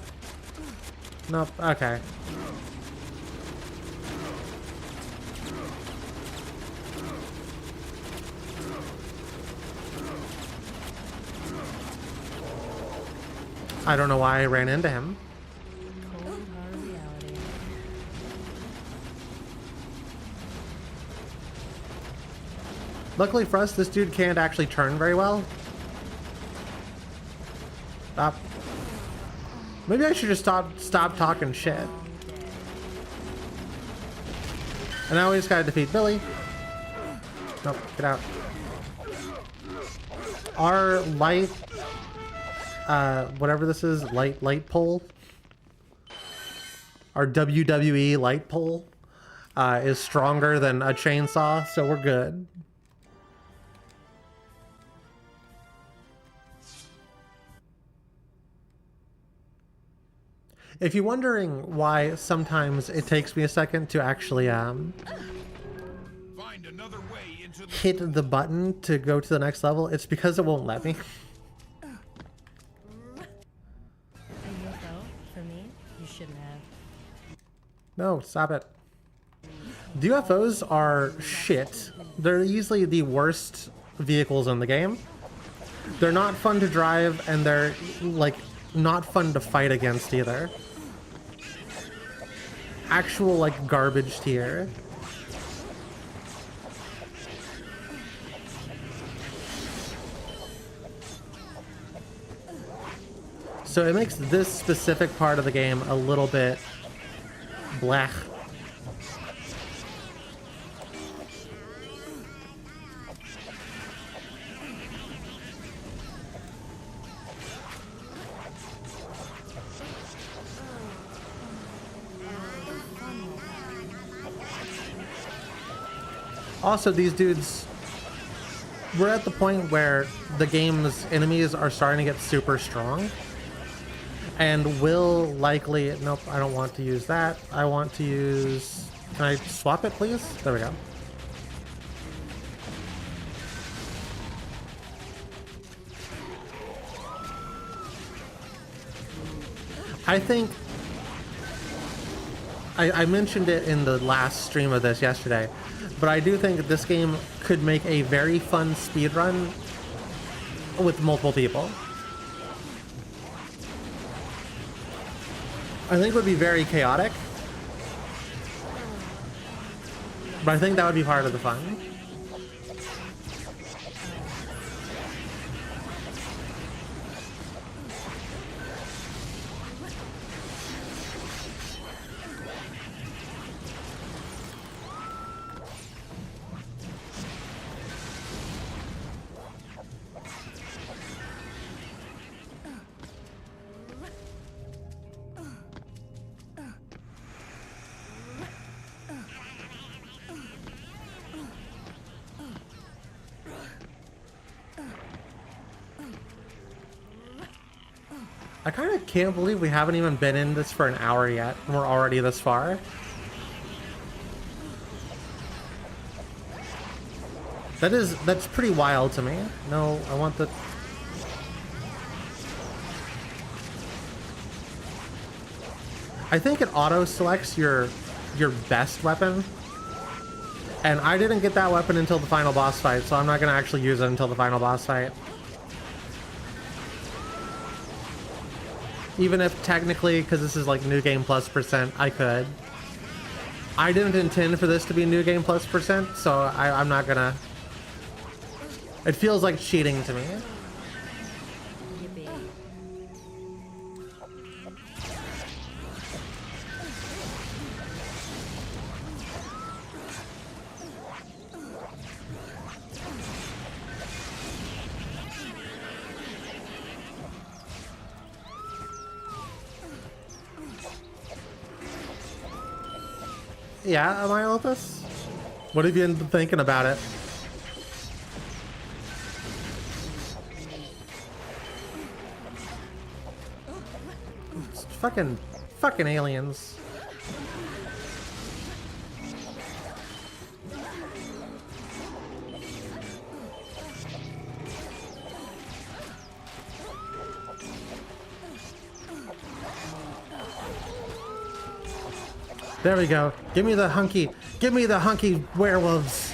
Nope, okay. I don't know why I ran into him. Cold hard reality. Luckily for us, this dude can't actually turn very well. Stop. Maybe I should just stop talking shit. And now we just gotta defeat Billy. Nope, get out. Our light, whatever this is, light pole. Our WWE light pole is stronger than a chainsaw, so we're good. If you're wondering why sometimes it takes me a second to actually Find another way into the hit the button to go to the next level, it's because it won't let me. A UFO? For me? You shouldn't have. No, stop it. The UFOs are shit. They're easily the worst vehicles in the game. They're not fun to drive, and they're, like, not fun to fight against either. Actual, like, garbage tier. So it makes this specific part of the game a little bit blech. Also, these dudes, we're at the point where the game's enemies are starting to get super strong and will likely, nope, I don't want to use that. I want to use, can I swap it, please? There we go. I think, I mentioned it in the last stream of this yesterday, but I do think this game could make a very fun speedrun with multiple people. I think it would be very chaotic, but I think that would be part of the fun. I kind of can't believe we haven't even been in this for an hour yet, and we're already this far. That's pretty wild to me. No, I want the... I think it auto-selects your best weapon. And I didn't get that weapon until the final boss fight, so I'm not going to actually use it until the final boss fight. Even if technically, because this is like New Game Plus %, I could. I didn't intend for this to be New Game Plus %, so I'm not gonna... It feels like cheating to me. Yippee. Yeah, am I Opus? What have you been thinking about it? It's fucking aliens. There we go. Give me the hunky werewolves.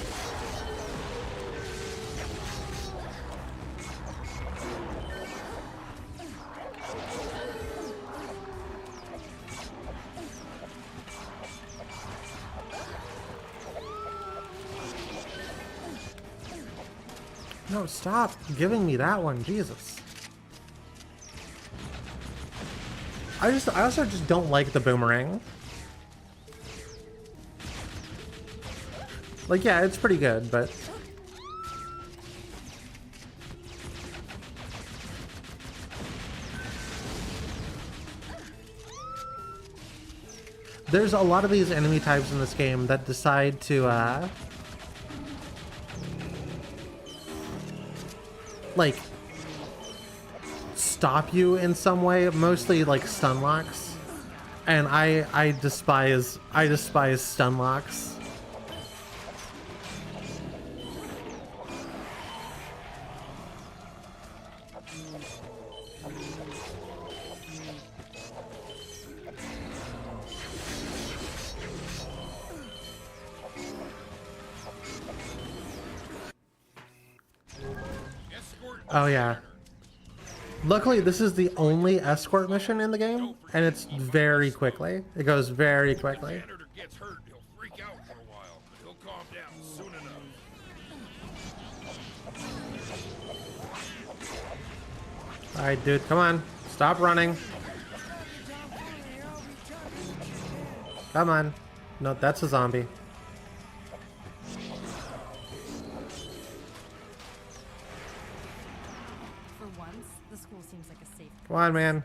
No, stop giving me that one, Jesus. I also just don't like the boomerang. Like, yeah, it's pretty good, but there's a lot of these enemy types in this game that decide to like stop you in some way, mostly like stun locks, and I despise stun locks. Oh yeah. Luckily, this is the only escort mission in the game, and it's very quickly. It goes very quickly. If the janitor gets hurt, he'll freak out for a while, but he'll calm down soon enough. Alright, dude, come on. Stop running. Come on. No, that's a zombie. For once, the school seems like a safe Come on, man.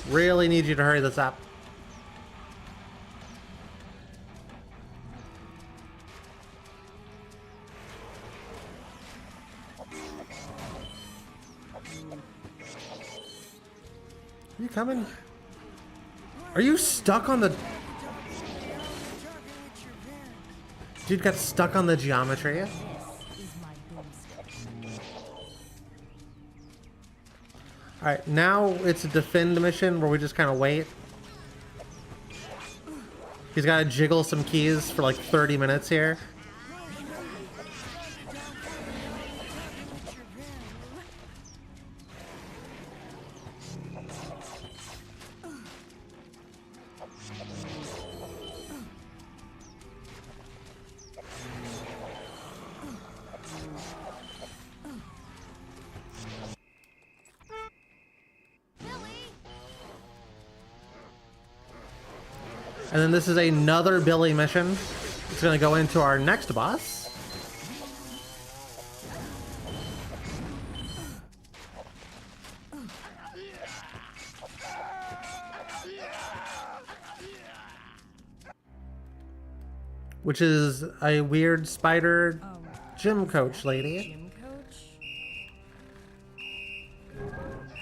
Really need you to hurry this up. Are you coming? Are you stuck on the... Dude got stuck on the geometry. is my boomstick. Alright, now it's a defend mission where we just kind of wait. He's got to jiggle some keys for like 30 minutes here. And then this is another Billy mission. It's going to go into our next boss. Which is a weird spider gym coach lady. Gym coach?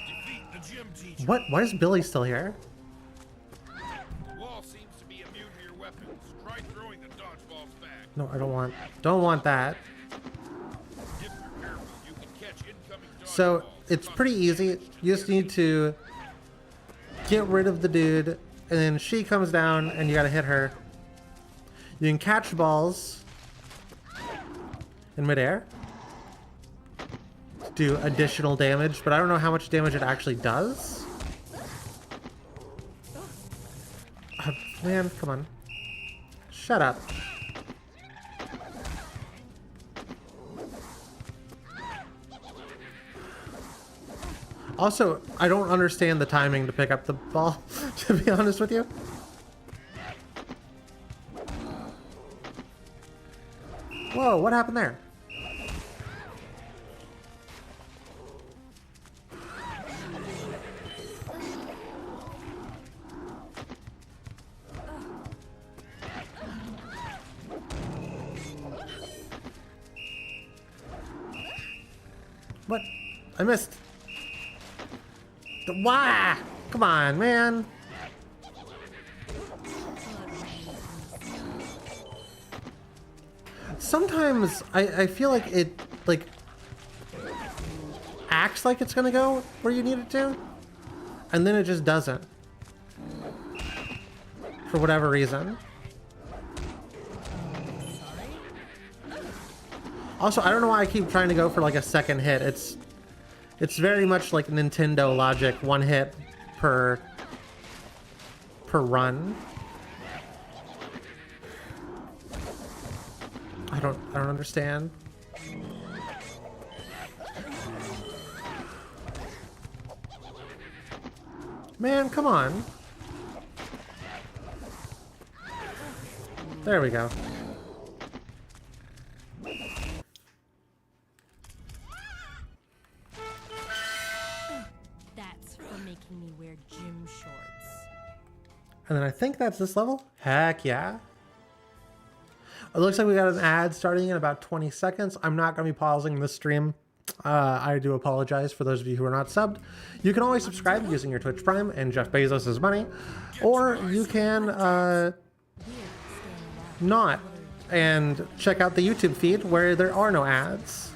Defeat the gym teacher. What? Why is Billy still here? The wall seems to be immune to your weapons. Try throwing the dodgeballs back. No, I don't want that. If you're careful, you can catch incoming dodgeballs. So it's pretty easy. You just need to get rid of the dude, and then she comes down, and you gotta hit her. You can catch balls in midair to do additional damage, but I don't know how much damage it actually does. Man, come on. Shut up. Also, I don't understand the timing to pick up the ball, to be honest with you. Whoa, what happened there? What? I missed. Why? Come on, man. Sometimes I feel like it like acts like it's gonna go where you need it to, and then it just doesn't. for whatever reason. Also, I don't know why I keep trying to go for like a second hit. It's very much like Nintendo logic, one hit per run. I don't understand. Man, come on. There we go. That's for making me wear gym shorts. And then I think that's this level. Heck yeah. It looks like we got an ad starting in about 20 seconds. I'm not going to be pausing this stream. I do apologize for those of you who are not subbed. You can always subscribe using your Twitch Prime and Jeff Bezos' money. Or you can not and check out the YouTube feed where there are no ads.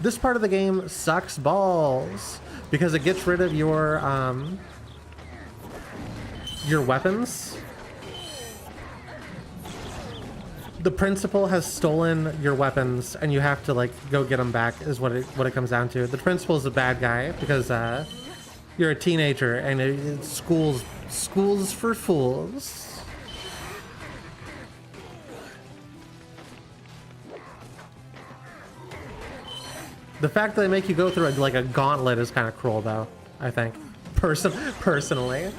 This part of the game sucks balls because it gets rid of your weapons. The principal has stolen your weapons and you have to like go get them back is what it comes down to. The principal is a bad guy because you're a teenager and it's schools for fools. The fact that they make you go through like a gauntlet is kind of cruel though, I think. Personally.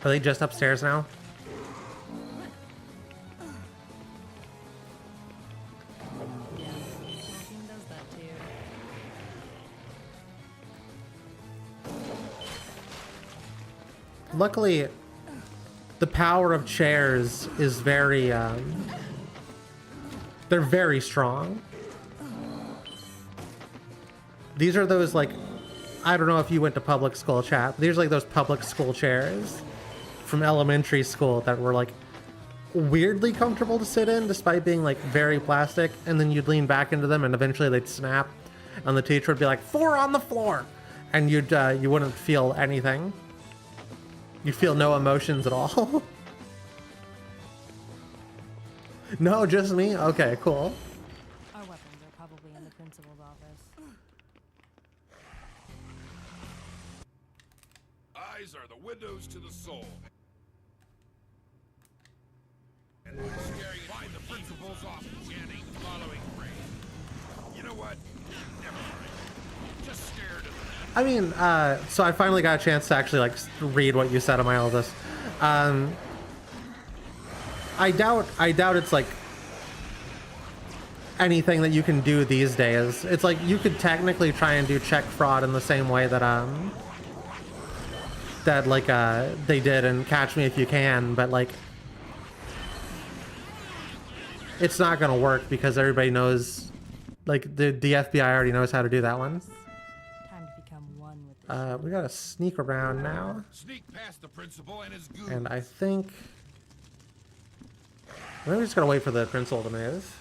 Are they just upstairs now? Yeah, Smoking does that too. Luckily, the power of chairs is very, they're very strong. These are those, like, I don't know if you went to public school, chat. These are like those public school chairs from elementary school that were like weirdly comfortable to sit in despite being like very plastic, and then you'd lean back into them and eventually they'd snap and the teacher would be like 4 on the floor and you wouldn't feel anything. You'd feel no emotions at all. No, just me? Okay, cool. Our weapons are probably in the principal's office. Eyes are the windows to the soul. And by scaring find the principal's office, chanting the following phrase. You know what? Never mind. Just scared of the I mean, so I finally got a chance to actually like read what you said on my all this. I doubt it's like anything that you can do these days. It's like you could technically try and do check fraud in the same way that they did in Catch Me If You Can, but like it's not gonna work because everybody knows, like the FBI already knows how to do that one. Time to become one with the We gotta sneak around now, sneak past the principal and his goons. and I think maybe we just gotta wait for the principal to move.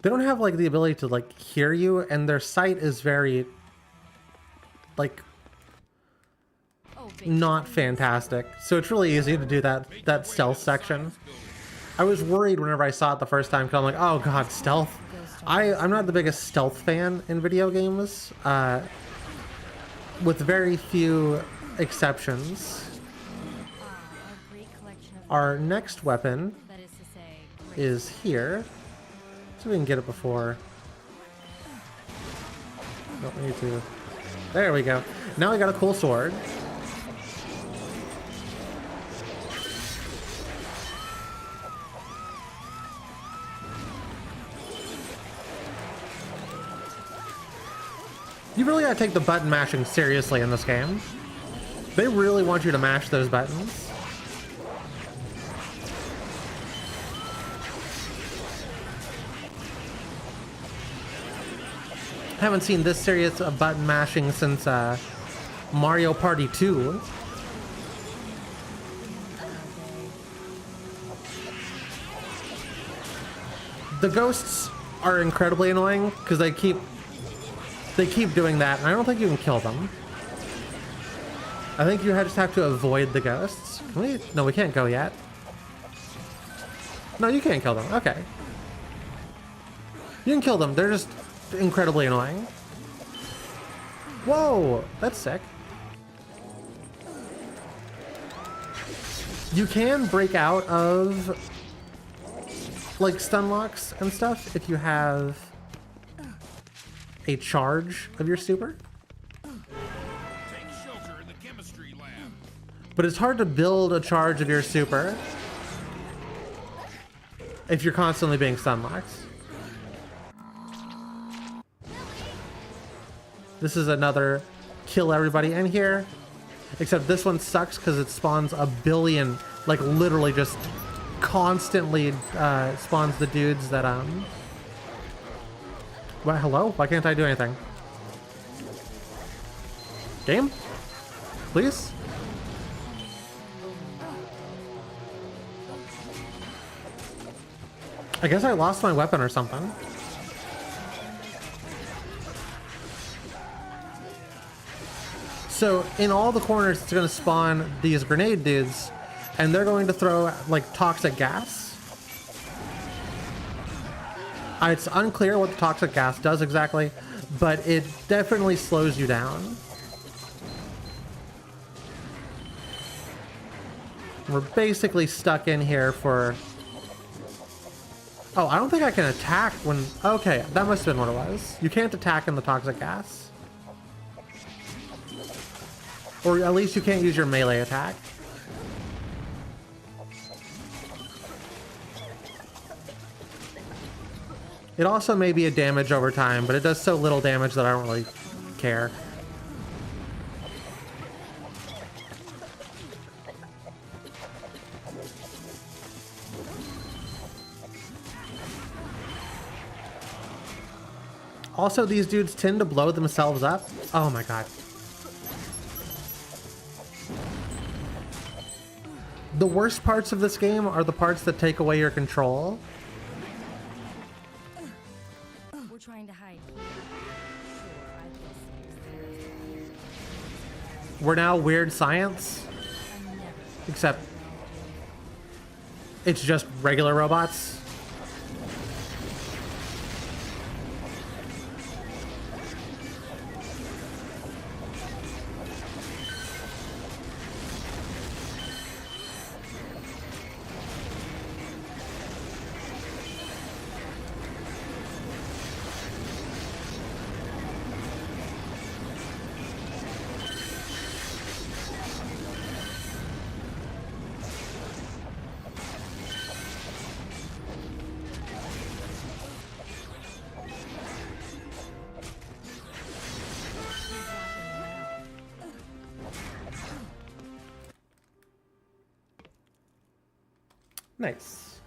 They don't have like the ability to like hear you, and their sight is very like not fantastic. So it's really easy to do that stealth section. I was worried whenever I saw it the first time because I'm like, oh god, stealth. I'm not the biggest stealth fan in video games, with very few exceptions. a great collection of Our next weapon that is to say, is here, so we can get it before. Don't need to. There we go. Now we got a cool sword. You really gotta take the button mashing seriously in this game. They really want you to mash those buttons. Haven't seen this serious of button mashing since Mario Party 2. The ghosts are incredibly annoying because they keep doing that, and I don't think you can kill them. I think you just have to avoid the ghosts. Can we? No, we can't go yet. No, you can't kill them. Okay. You can kill them. They're just incredibly annoying. Whoa, that's sick. You can break out of like stun locks and stuff if you have a charge of your super. Take shelter in the chemistry lab. But it's hard to build a charge of your super if you're constantly being stun locked. This is another kill everybody in here. Except this one sucks because it spawns a billion, like literally just constantly spawns the dudes that, What, hello? Why can't I do anything? Game? Please? I guess I lost my weapon or something. So in all the corners, it's going to spawn these grenade dudes, and they're going to throw like toxic gas. It's unclear what the toxic gas does exactly, but it definitely slows you down. We're basically stuck in here for... Oh, I don't think I can attack when... Okay, that must have been what it was. You can't attack in the toxic gas. Or at least you can't use your melee attack. It also may be a damage over time, but it does so little damage that I don't really care. Also, these dudes tend to blow themselves up. Oh my god. The worst parts of this game are the parts that take away your control. We're trying to hide here. We're now weird science. Except it's just regular robots. Nice.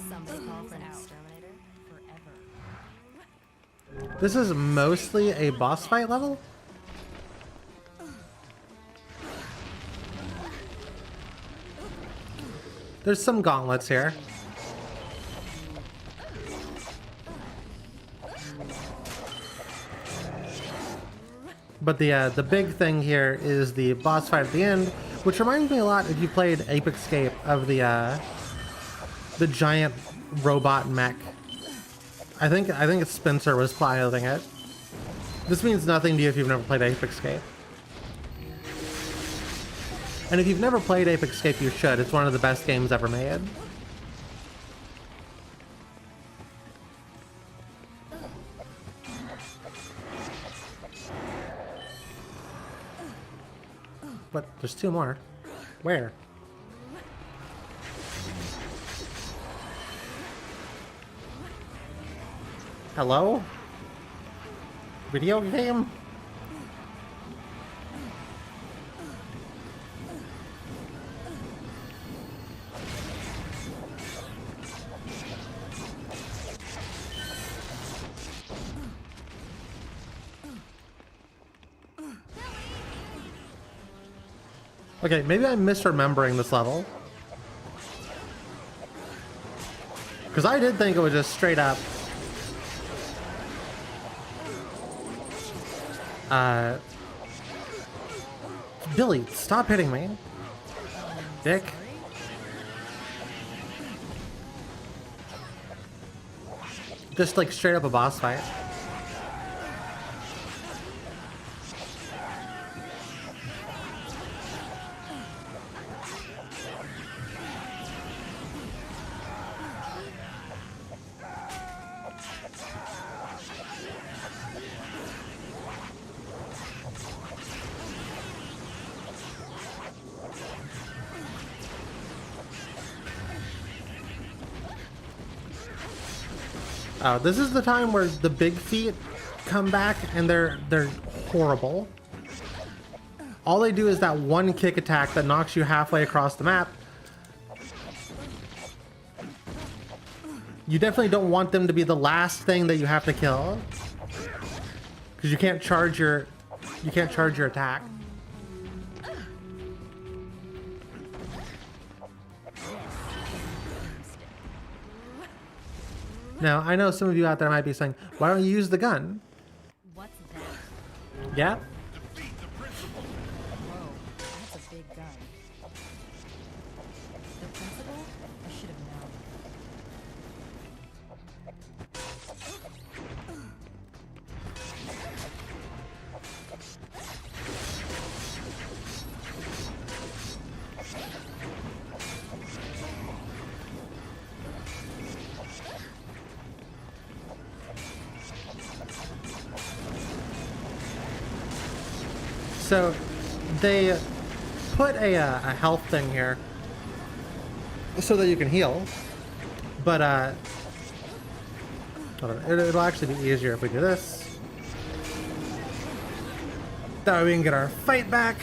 Somebody call for an exterminator forever. This is mostly a boss fight level? There's some gauntlets here. But the big thing here is the boss fight at the end, which reminds me a lot if you played Ape Escape of the giant robot mech. I think it's Spencer was piloting it. This means nothing to you if you've never played Ape Escape. And if you've never played Ape Escape, you should. It's one of the best games ever made. But there's two more. Where? Hello? Video game? Okay, maybe I'm misremembering this level. Because I did think it was just straight up... Billy, stop hitting me. Dick. Just like straight up a boss fight. Oh, this is the time where the big feet come back and they're horrible. All they do is that one kick attack that knocks you halfway across the map. You definitely don't want them to be the last thing that you have to kill, because you can't charge your attack. Now, I know some of you out there might be saying, why don't you use the gun? What's that? Yeah? Defeat the principal. Whoa, that's a big gun. The principal? I should have known. So, they put a health thing here so that you can heal, but hold on. It'll actually be easier if we do this. That way we can get our fight back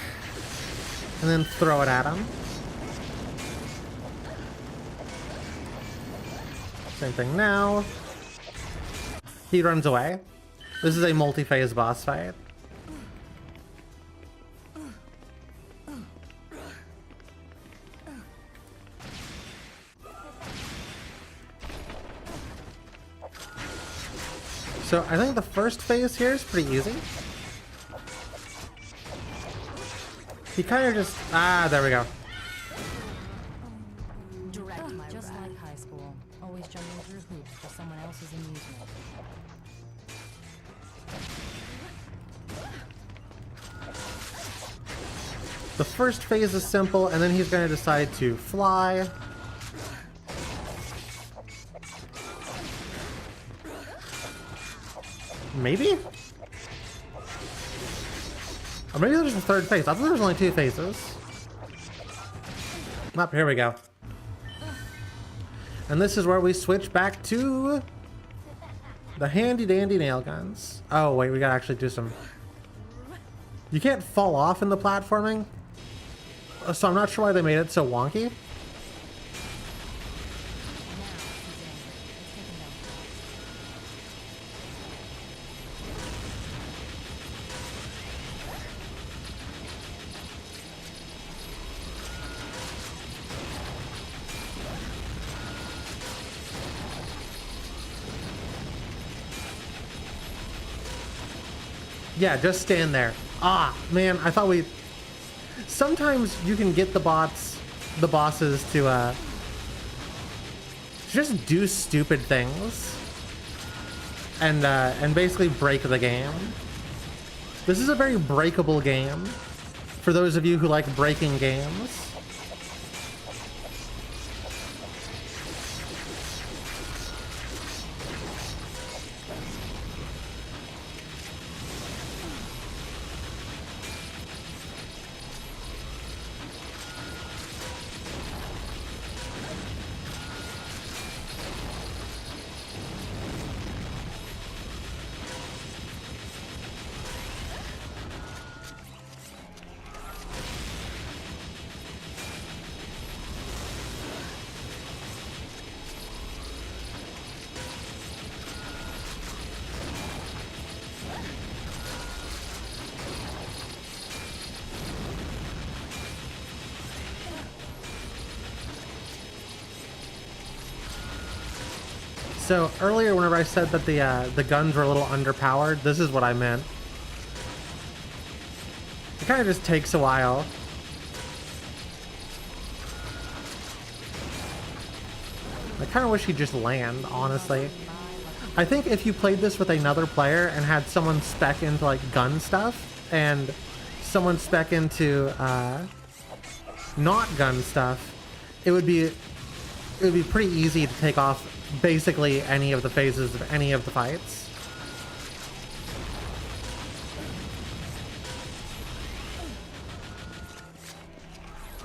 and then throw it at him. Same thing now. He runs away. This is a multi-phase boss fight. So I think the first phase here is pretty easy. He kind of just... Ah, there we go. Direct my just like high school. Always jumping through hoops for someone else's amusement. The first phase is simple, and then he's going to decide to fly. Maybe? Or maybe there's a third phase. I thought there was only two phases. Up, here we go. And this is where we switch back to the handy dandy nail guns. Oh wait, we gotta actually do some... You can't fall off in the platforming, so I'm not sure why they made it so wonky. Yeah, just stand there. Ah, man, I thought we... Sometimes you can get the bosses to just do stupid things and basically break the game. This is a very breakable game for those of you who like breaking games. So earlier, whenever I said that the guns were a little underpowered, this is what I meant. It kind of just takes a while. I kind of wish he'd just land, honestly. I think if you played this with another player and had someone spec into like gun stuff and someone spec into not gun stuff, it would be pretty easy to take off basically any of the phases of any of the fights.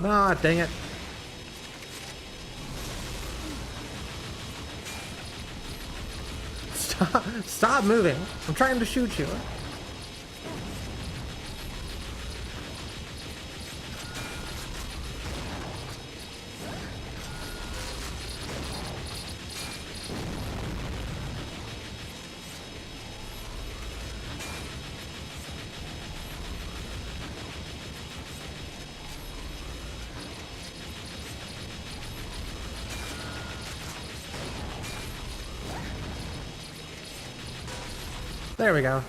Ah, dang it. Stop moving. I'm trying to shoot you. There we go.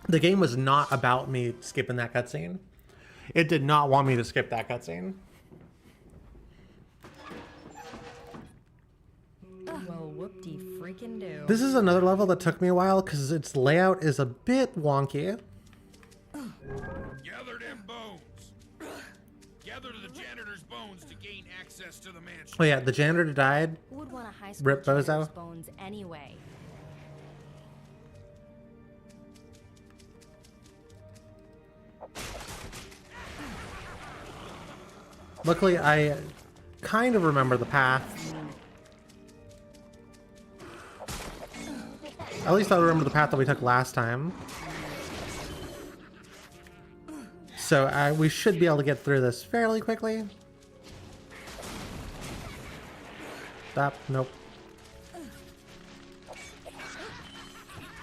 The game was not about me skipping that cutscene. It did not want me to skip that cutscene. Well, whoop-de freaking do. This is another level that took me a while because its layout is a bit wonky. Gather them bones. Gather the janitor's bones to gain access to the mansion. Oh yeah, the janitor died. Who would want a high school Rip Bozo. janitor's bones anyway? Luckily, I kind of remember the path. At least I remember the path that we took last time. So we should be able to get through this fairly quickly. Nope.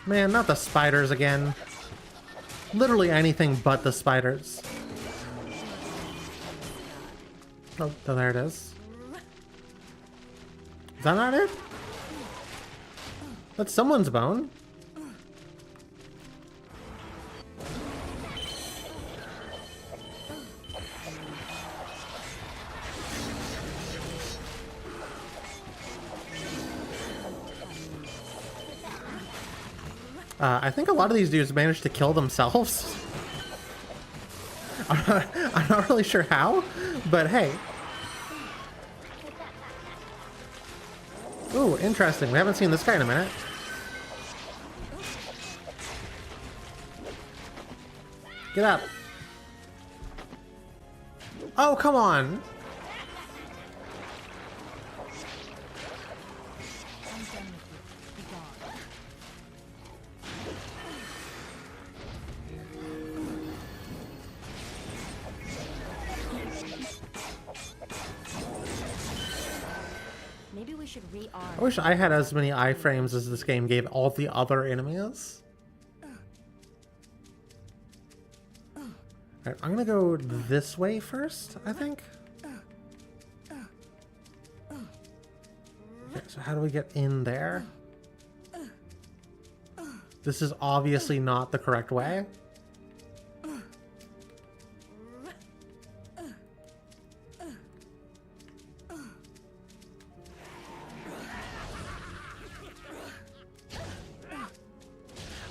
Man, not the spiders again. Literally anything but the spiders. Oh, there it is. Is that not it? That's someone's bone. I think a lot of these dudes managed to kill themselves. I'm not really sure how, but hey. Ooh, interesting. We haven't seen this guy in a minute. Get up. Oh, come on. I'm done with you. Be gone. Maybe we should rearm. I wish I had as many iframes as this game gave all the other enemies. Alright, I'm gonna go this way first, I think. Okay, so how do we get in there? This is obviously not the correct way.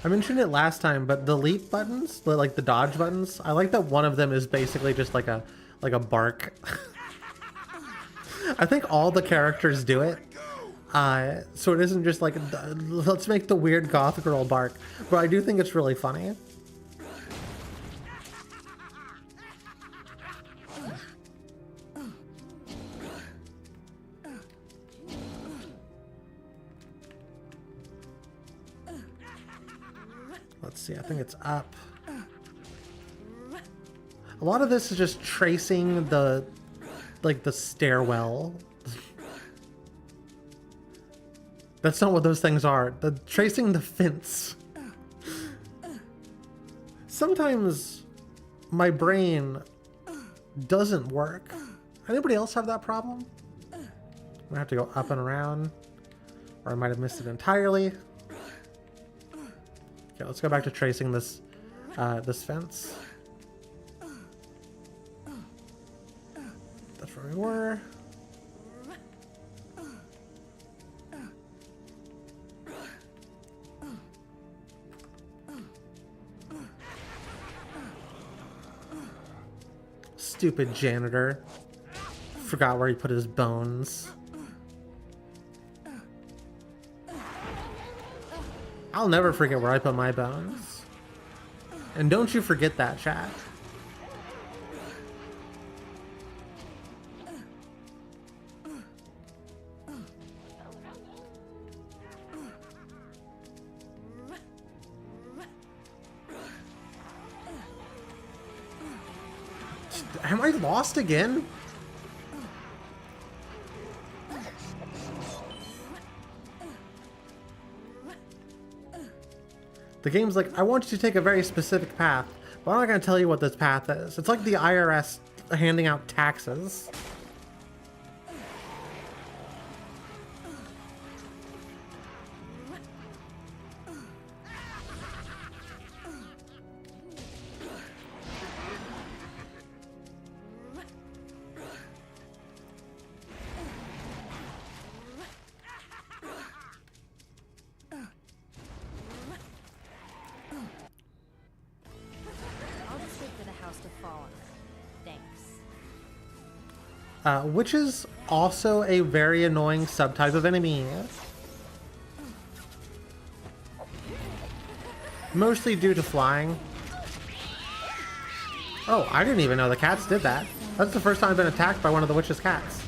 I mentioned it last time, but the leap buttons, like the dodge buttons, I like that one of them is basically just like a bark. I think all the characters do it. So it isn't just like, let's make the weird goth girl bark. But I do think it's really funny. Let's see, I think it's up. A lot of this is just tracing the stairwell. That's not what those things are. Tracing the fence. sometimes my brain doesn't work. Anybody else have that problem? I'm gonna have to go up and around, or I might have missed it entirely. Okay, let's go back to tracing this this fence. That's where we were. Stupid janitor. Forgot where he put his bones. I'll never forget where I put my bones. And don't you forget that, chat. Am I lost again? The game's like, I want you to take a very specific path, but I'm not going to tell you what this path is. It's like the IRS handing out taxes. Which is also a very annoying subtype of enemy. Mostly due to flying. Oh, I didn't even know the cats did that. That's the first time I've been attacked by one of the witch's cats.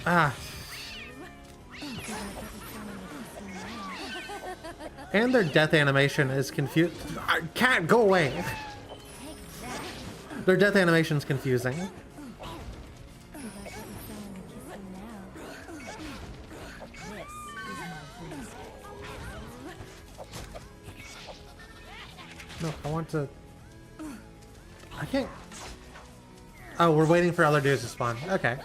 Ah. And their death animation is confused. Cat, go away! Their death animation is confusing. No, I want to... I can't... Oh, we're waiting for other dudes to spawn. Okay.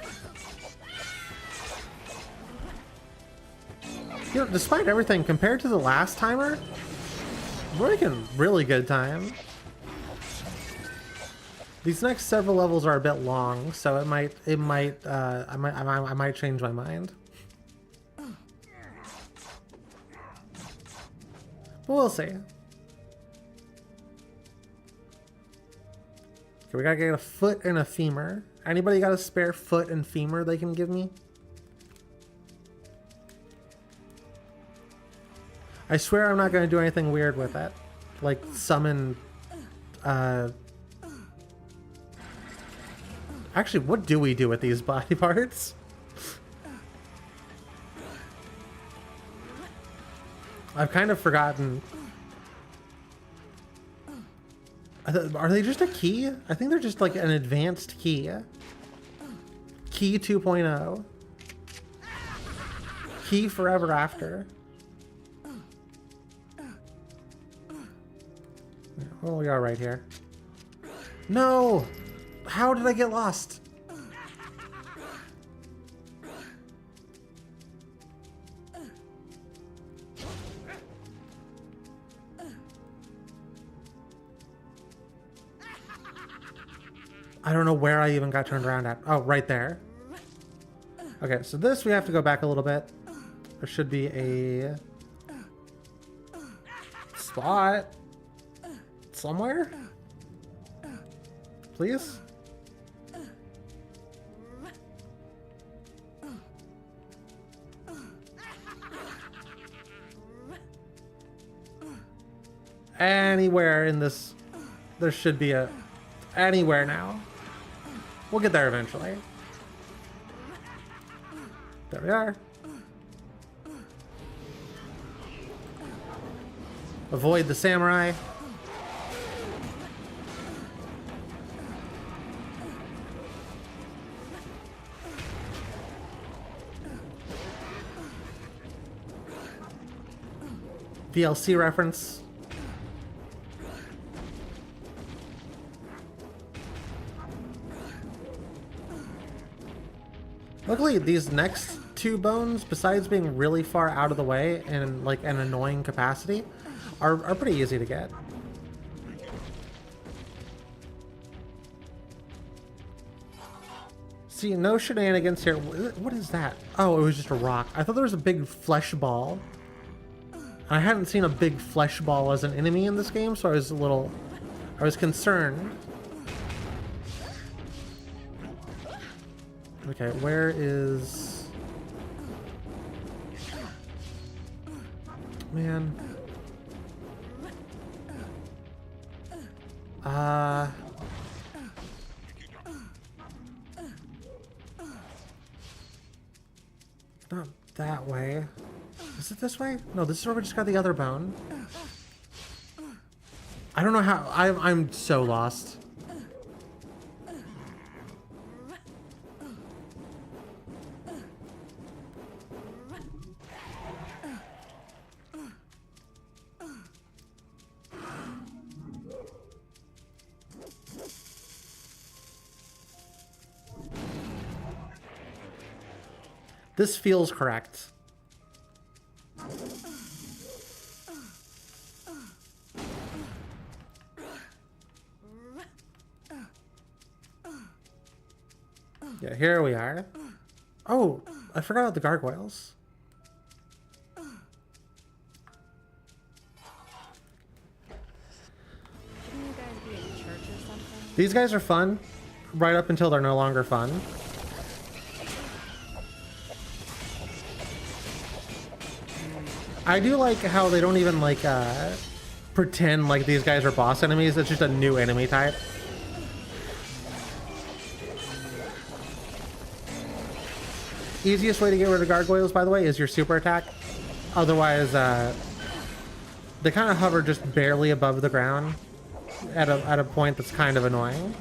You know, despite everything, compared to the last timer, we're making really good time. These next several levels are a bit long, so I might change my mind. But we'll see. Okay, we gotta get a foot and a femur. Anybody got a spare foot and femur they can give me? I swear I'm not going to do anything weird with it. Like summon... Actually, what do we do with these body parts? I've kind of forgotten. Are they just a key? I think they're just like an advanced key. Key 2.0. Key forever after. What do we got right here? No! How did I get lost? I don't know where I even got turned around at. Oh, right there. Okay, so this we have to go back a little bit. There should be a spot somewhere. Please? Anywhere in this, there should be a anywhere now. We'll get there eventually. There we are. Avoid the samurai. DLC reference. Luckily, these next two bones, besides being really far out of the way and like an annoying capacity, are pretty easy to get. See, no shenanigans here. What is that? Oh, it was just a rock. I thought there was a big flesh ball. I hadn't seen a big flesh ball as an enemy in this game, so I was concerned. Okay, where is... Man. Not that way. Is it this way? No, this is where we just got the other bone. I don't know how... I'm so lost. This feels correct. Yeah, here we are. Oh, I forgot about the gargoyles. Shouldn't you guys be at church or something? These guys are fun, right up until they're no longer fun. I do like how they don't even like pretend like these guys are boss enemies. It's just a new enemy type. Easiest way to get rid of gargoyles, by the way, is your super attack. Otherwise, they kind of hover just barely above the ground at a point that's kind of annoying.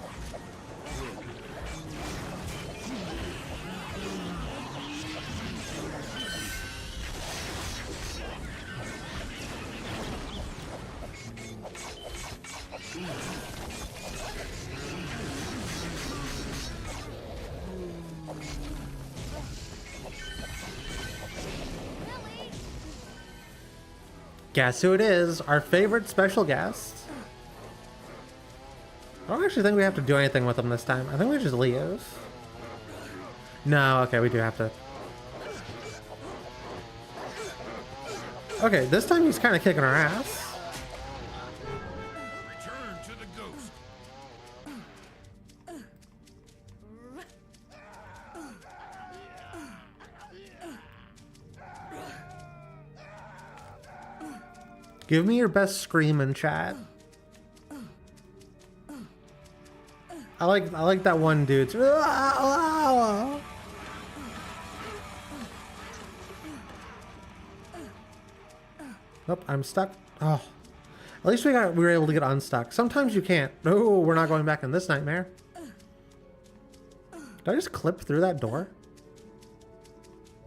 Guess who it is? Our favorite special guest. I don't actually think we have to do anything with him this time. I think we just leave. No, okay, we do have to. Okay, this time he's kind of kicking our ass. Return to the ghost. Give me your best scream in chat. I like that one dude's. Nope, I'm stuck. Oh, at least we were able to get unstuck. Sometimes you can't. Oh, we're not going back in this nightmare. Did I just clip through that door?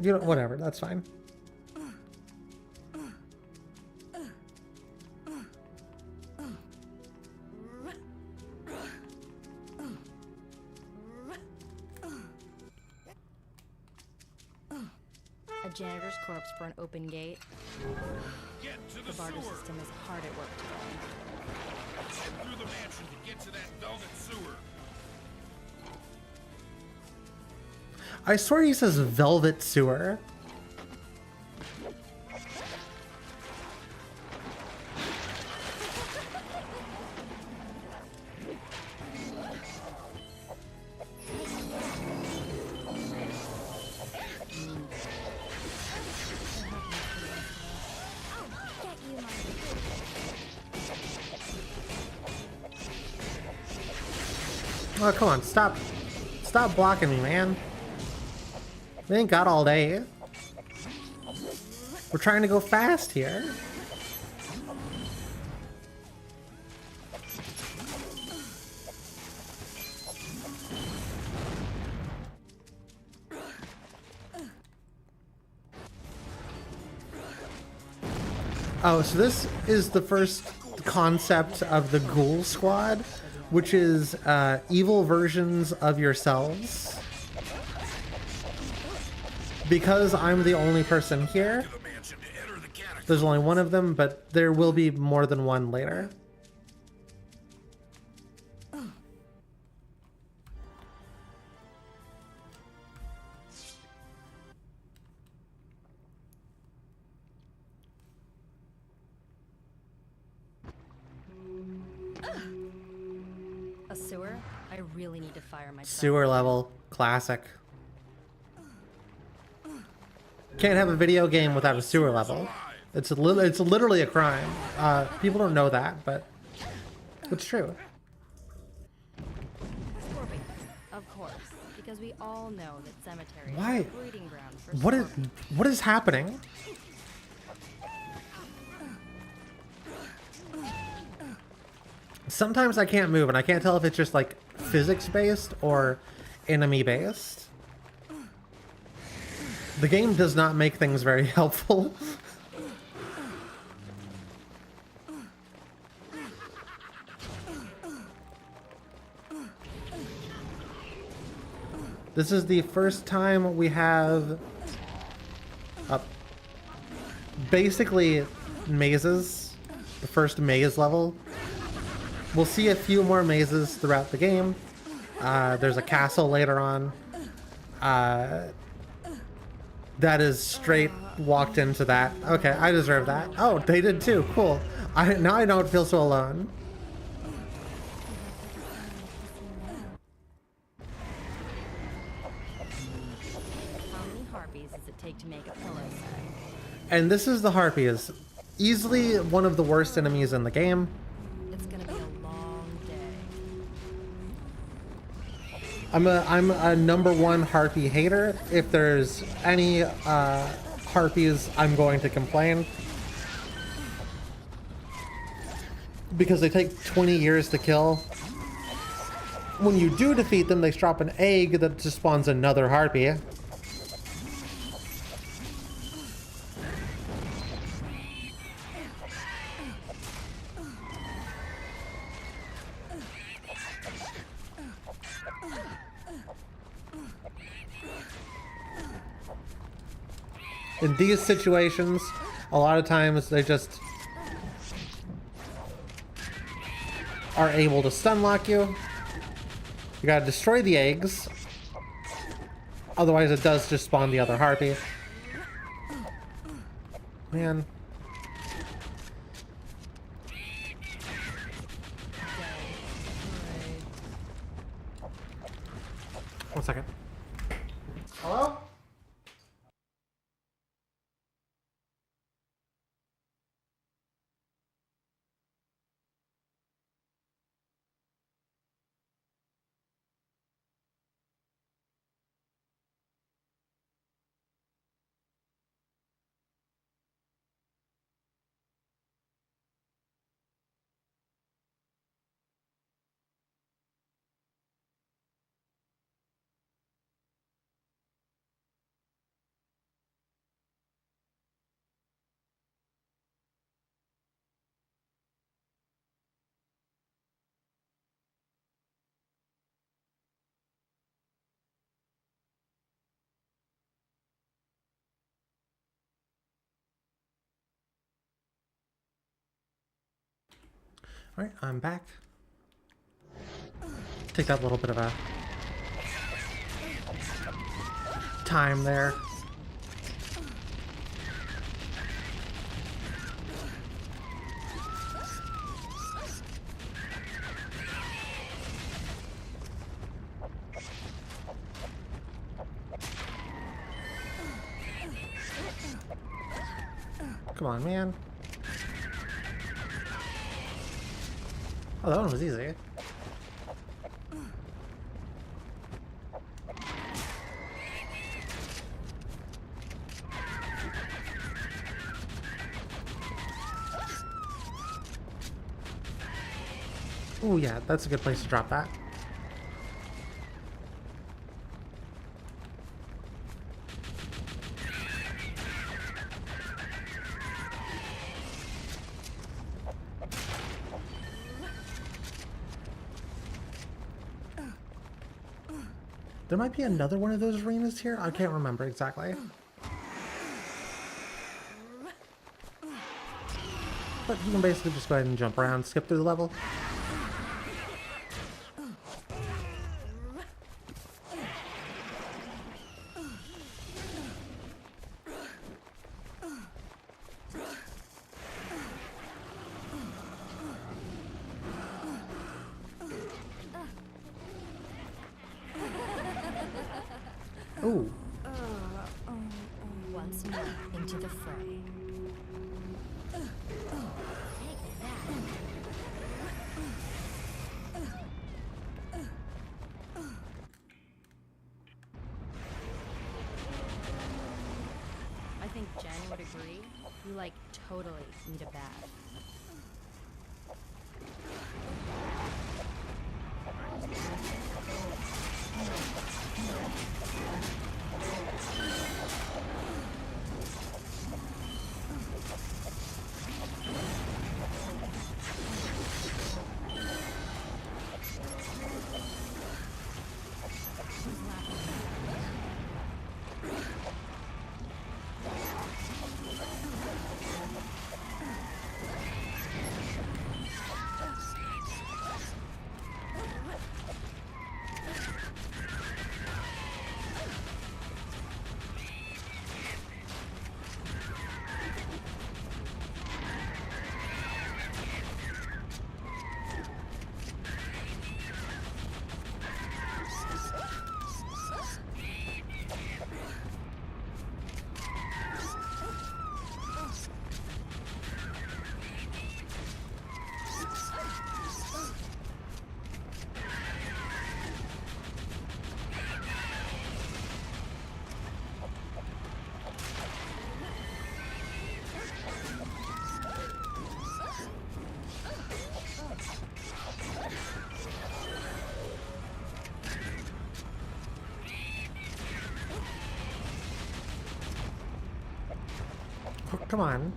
You know, whatever. That's fine. A janitor's corpse for an open gate. Get to The the barter sewer. system is hard at work today. Get through the mansion to get to that velvet sewer. I swear he says velvet sewer. Oh, come on, stop blocking me, man. We ain't got all day. We're trying to go fast here. Oh, so this is the first concept of the Ghoul Squad, which is evil versions of yourselves. Because I'm the only person here, there's only one of them, but there will be more than one later. A sewer? I really need to fire my Sewer level, classic. Can't have a video game without a sewer level. It's literally a crime. People don't know that, but it's true. Scorpion, of course, because we all know that cemeteries Why? are a breeding ground for What is happening? Sometimes I can't move, and I can't tell if it's just like physics-based or enemy-based. The game does not make things very helpful. This is the first time we have basically mazes, the first maze level. We'll see a few more mazes throughout the game. There's a castle later on. That is straight walked into that. Okay, I deserve that. Oh, they did too. Cool. Now I don't feel so alone. How many harpies does it take to make a pillow set? And this is the Harpies. Easily one of the worst enemies in the game. It's gonna be a long day. I'm a number one Harpy hater. If there's any Harpies, I'm going to complain. Because they take 20 years to kill. When you do defeat them, they drop an egg that just spawns another Harpy. In these situations, a lot of times they just are able to stun lock you. You gotta destroy the eggs. Otherwise it does just spawn the other Harpy. Man. One second. Hello? Alright, I'm back. Take that little bit of a time there. Come on, man. Oh, that one was easy. Oh yeah, that's a good place to drop that. There might be another one of those arenas here. I can't remember exactly. But you can basically just go ahead and jump around, skip through the level. Ooh. Once more into the fray. I think Jen would agree. You like totally need a bath. Oh, come on.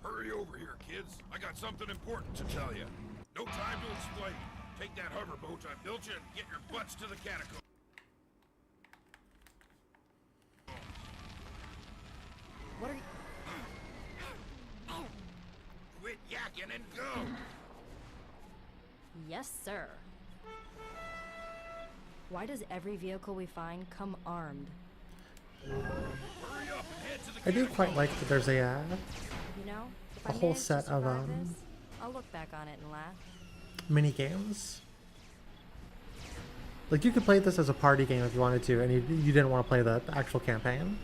Hurry over here, kids. I got something important to tell you. No time to explain. Take that hoverboat I built you and get your butts to the catacombs. What are you... Quit yakking and go! Yes, sir. Why does every vehicle we find come armed? Hurry up and head to the I do catacombs. quite like that there's You know, if A I whole manage to set of, survive this, I'll look back on it and laugh. mini games. Like, you could play this as a party game if you wanted to, and you didn't want to play the actual campaign.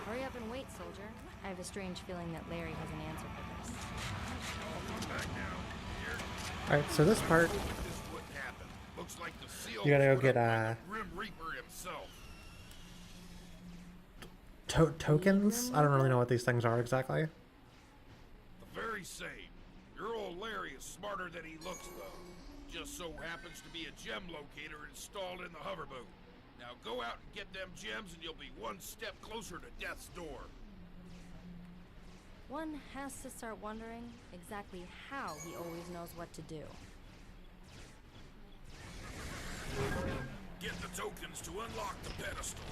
Hurry up and wait, soldier. I have a strange feeling that Larry has an answer for this. Back now. Alright, so this part, This wouldn't happen. Looks like the seal you gotta go was get put up by the Grim Reaper himself. tokens? I don't really know what these things are exactly. The very same. Your old Larry is smarter than he looks, though. Just so happens to be a gem locator installed in the hoverboat. Now go out and get them gems and you'll be one step closer to death's door. One has to start wondering exactly how he always knows what to do. Get the tokens to unlock the pedestal.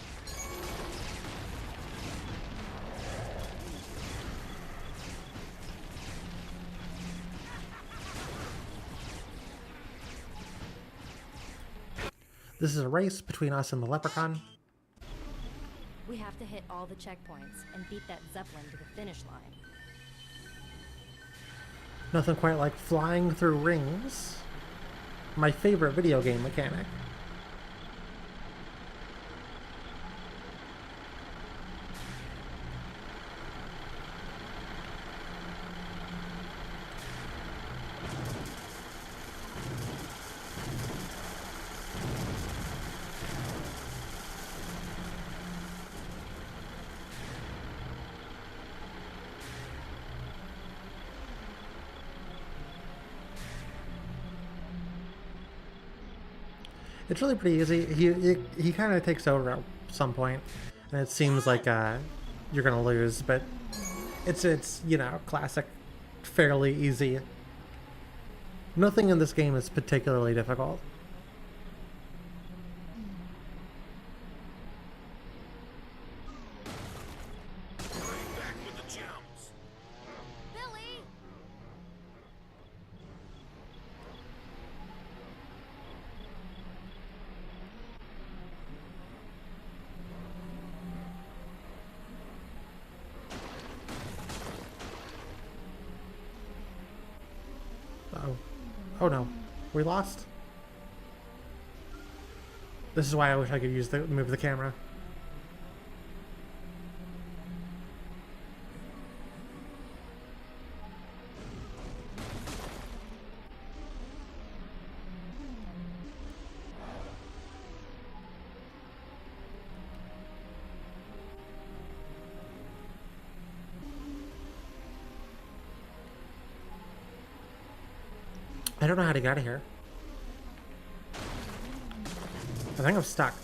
This is a race between us and the leprechaun. We have to hit all the checkpoints and beat that Zeppelin to the finish line. Nothing quite like flying through rings. My favorite video game mechanic. It's really pretty easy. He kind of takes over at some point, and it seems like you're gonna lose, but it's you know, classic, fairly easy. Nothing in this game is particularly difficult. Right back with the gems. Billy! Uh-oh. Oh no. We lost? This is why I wish I could move the camera. I don't know how to get out of here. I think I'm stuck.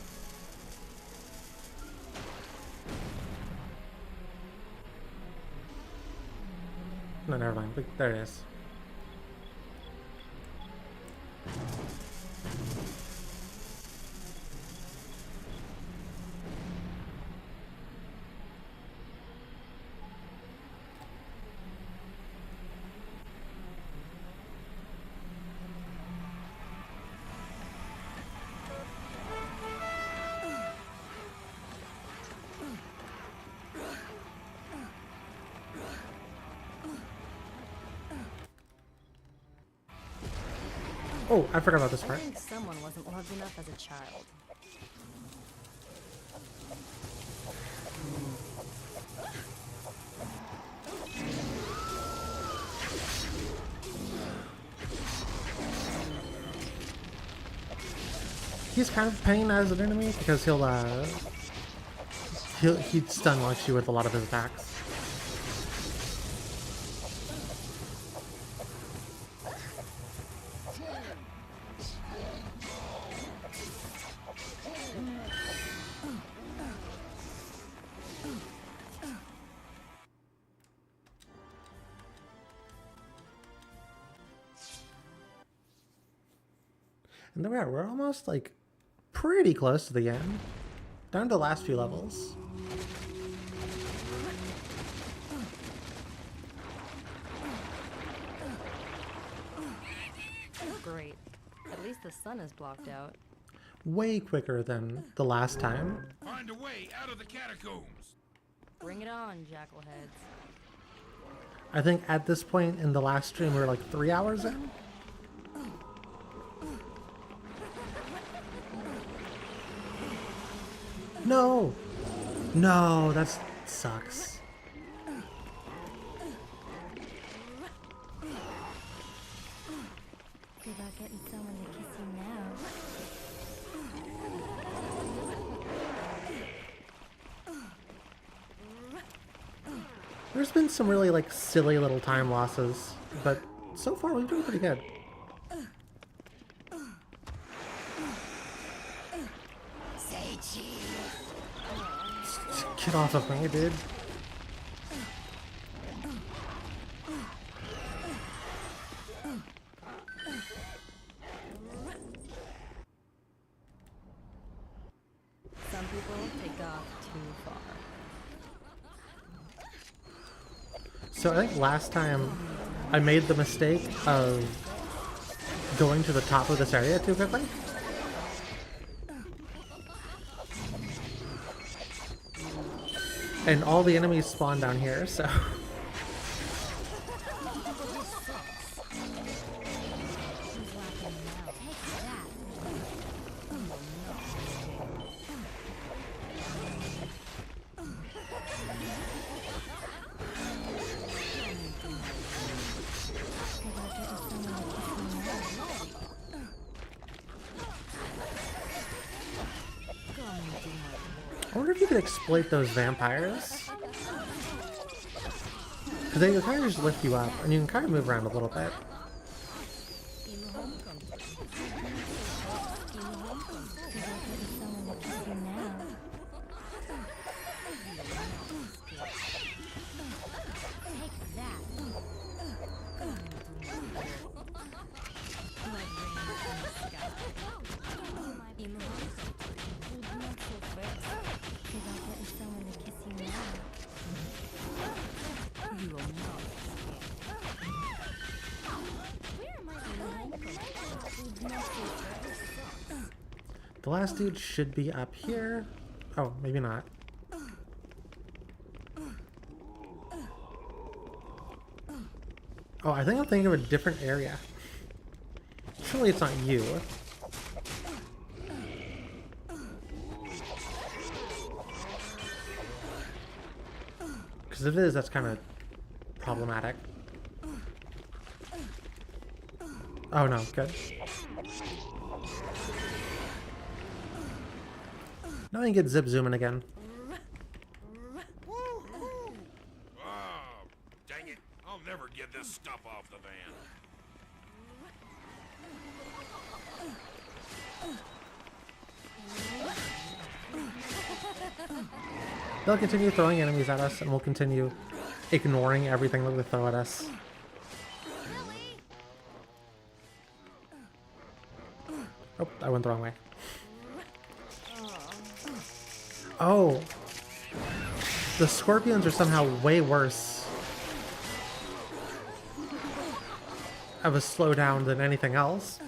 No, never mind. There it is. Oh, I forgot about this I part. think someone wasn't loved enough as a child. He's kind of a pain as an enemy because he'd stun like you with a lot of his attacks. And then we're almost like pretty close to the end. Down to the last few levels. Great. At least the sun is blocked out. Way quicker than the last time. Find a way out of the catacombs. Bring it on, jackalheads. I think at this point in the last stream we were like 3 hours in. No! No, that sucks. Good about getting someone to kiss you now. There's been some really like silly little time losses, but so far we've done pretty good. Say cheese. Get off of me, dude. Some people take off too far. So I think last time I made the mistake of going to the top of this area too quickly. And all the enemies spawn down here, so... I wonder if you could exploit those vampires. Because they kind of just lift you up, and you can kind of move around a little bit. that. Blood rain from the sky. In the house. Not so fast. Without getting someone to kiss you now. You will not. Where am I going? The last dude should be up here. Oh, maybe not. Oh, I think I'm thinking of a different area. Surely it's not you. Because if it is, that's kind of problematic. Oh no, good. Now I can get zip zooming again. Oh, dang it. I'll never get this stuff off the van. They'll continue throwing enemies at us, and we'll continue ignoring everything that they throw at us. Oh, I went the wrong way. Oh. The scorpions are somehow way worse of a slowdown than anything else.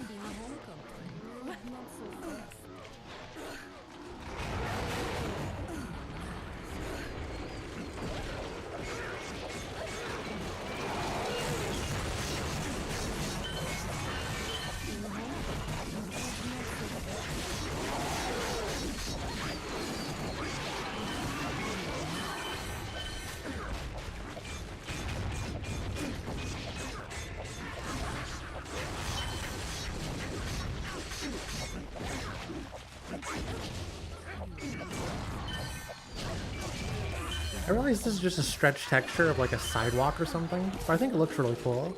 I realize this is just a stretch texture of like a sidewalk or something, but I think it looks really cool.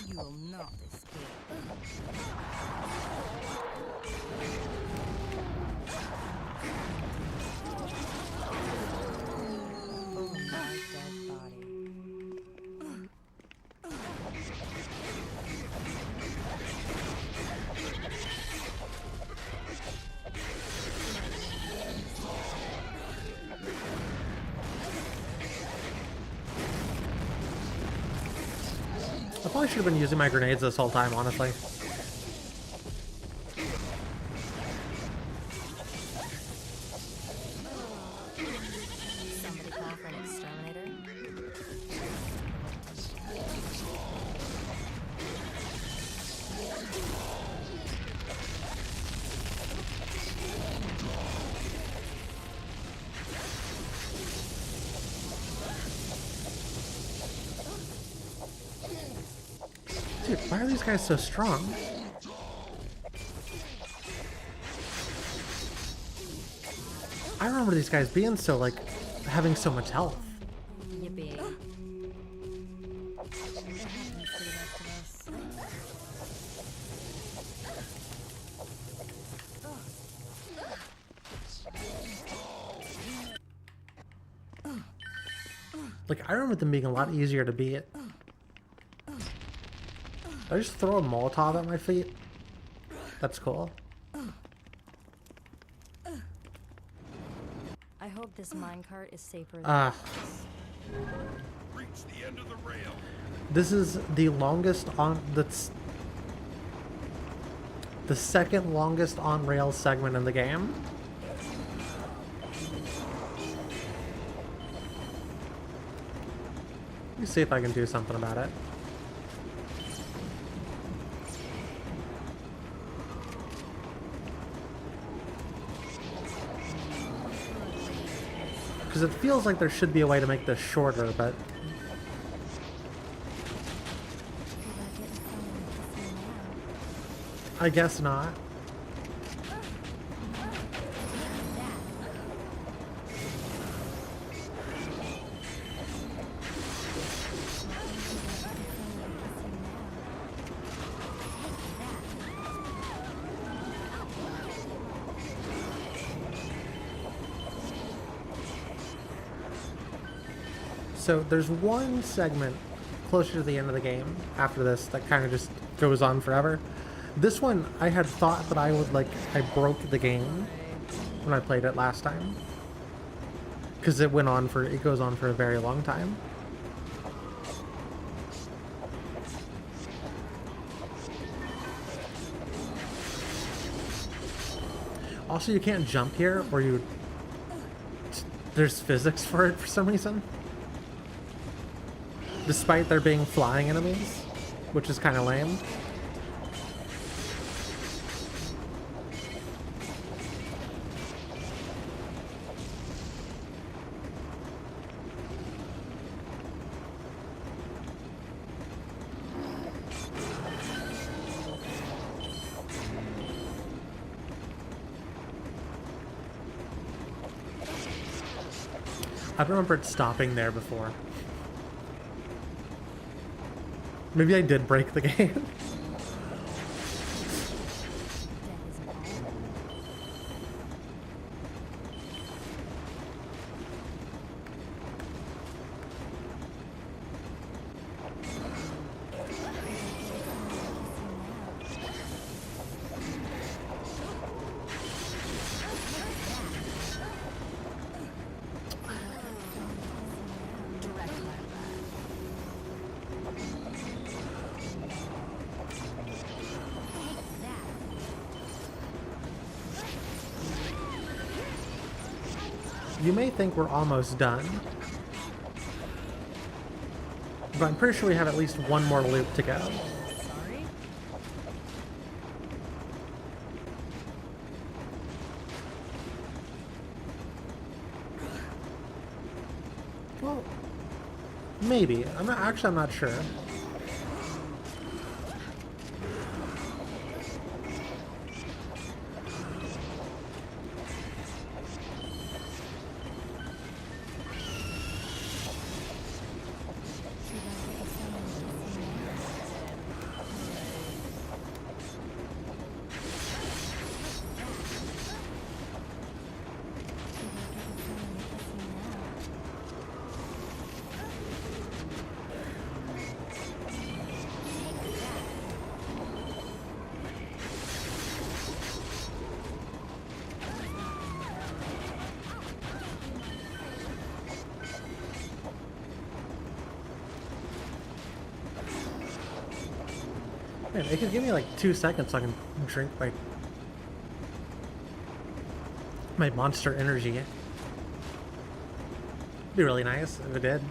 You will not escape. I probably should have been using my grenades this whole time, honestly. Somebody call for an exterminator? Dude, why are these guys so strong? I remember these guys being so, like, having so much health. Yippee. What happened to the rest of us? Like, I remember them being a lot easier to beat. Did I just throw a Molotov at my feet? That's cool. I hope this minecart is safer than Ah. Reach the end of the rail. This is the longest on... That's the second longest on-rail segment in the game. Let me see if I can do something about it. Because it feels like there should be a way to make this shorter, but... I guess not. So there's one segment closer to the end of the game after this that kind of just goes on forever. This one, I had thought that I broke the game when I played it last time. Because it goes on for a very long time. Also, you can't jump here, or there's physics for it for some reason. Despite there being flying enemies, which is kind of lame. I've remembered stopping there before. Maybe I did break the game. You may think we're almost done, but I'm pretty sure we have at least one more loop to go. Sorry? Well, maybe. I'm not sure. Man, it could give me like 2 seconds so I can drink my monster energy. It'd be really nice if it did.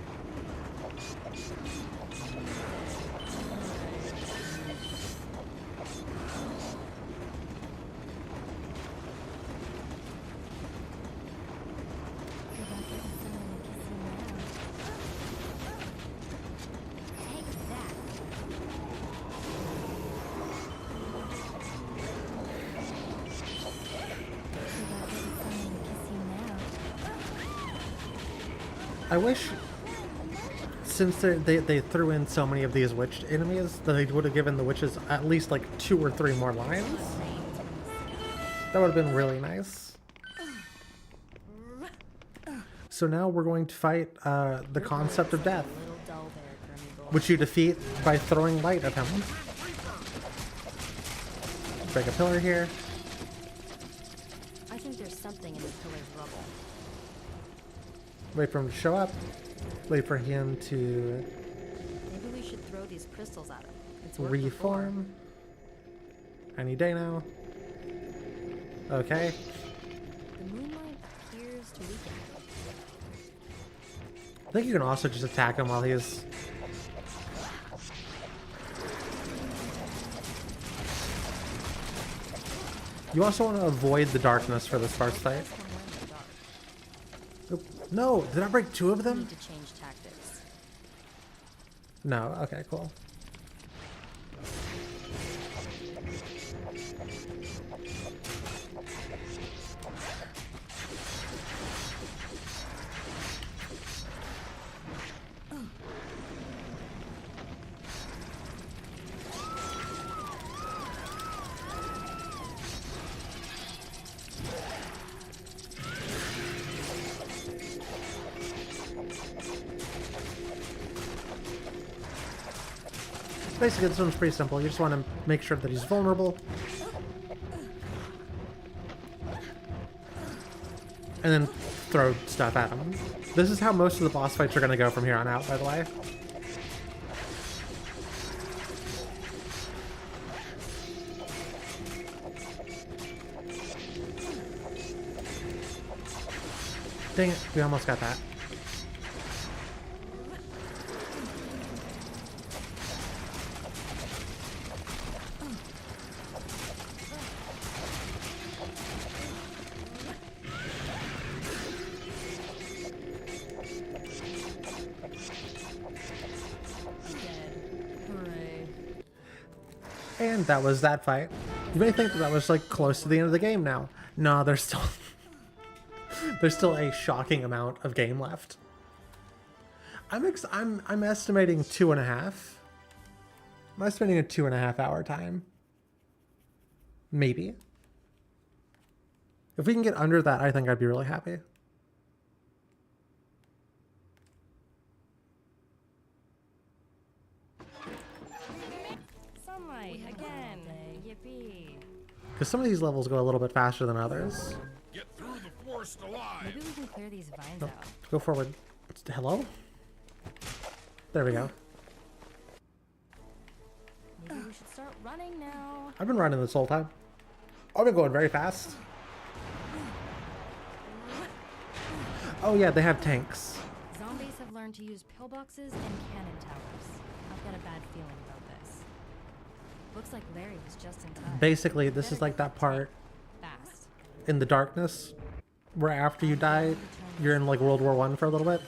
I wish, since they threw in so many of these witch enemies, that they would have given the witches at least like 2 or 3 more lines. That would have been really nice. So now we're going to fight the concept of death, which you defeat by throwing light at him. Break a pillar here. I think there's something in the pillar's rubble. Wait for him to show up. Wait for him to Maybe we should throw these crystals at him. It's reform. Any day now. Okay. The moonlight appears to weaken. I think you can also just attack him while he's... You also want to avoid the darkness for this first fight. Oop. No, did I break 2 of We them? need to change tactics. No, okay, cool. Basically, this one's pretty simple. You just want to make sure that he's vulnerable. And then throw stuff at him. This is how most of the boss fights are going to go from here on out, by the way. Dang it, we almost got that. And that was that fight. You may think that that was like close to the end of the game now. No, there's still there's still a shocking amount of game left. I'm estimating 2.5. I'm estimating a 2.5 hour time. Maybe. If we can get under that, I think I'd be really happy. Again, yippee. Because some of these levels go a little bit faster than others. Get through the forest alive. Maybe we can clear these vines Oh, out. go forward. Hello? There we go. Maybe we should start running now. I've been running this whole time. I've been going very fast. Oh yeah, they have tanks. Zombies have learned to use pillboxes and cannon towers. I've got a bad feeling about this. Looks like Larry was just in time. Basically, this is like that part Fast. in the darkness where after you die, you're in like World War I for a little bit.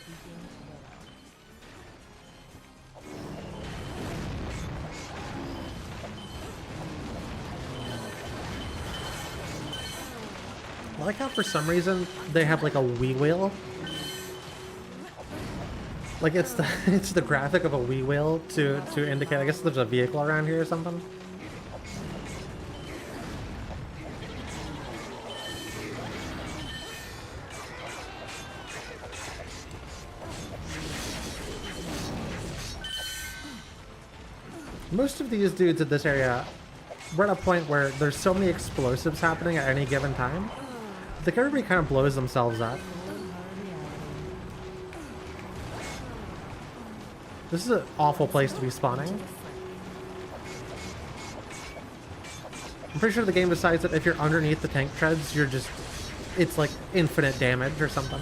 I like how for some reason they have like a Wii wheel. Like it's the graphic of a Wii wheel to indicate, I guess there's a vehicle around here or something. Most of these dudes at this area, we're at a point where there's so many explosives happening at any given time. I think everybody kind of blows themselves up. This is an awful place to be spawning. I'm pretty sure the game decides that if you're underneath the tank treads, you're just... it's like infinite damage or something.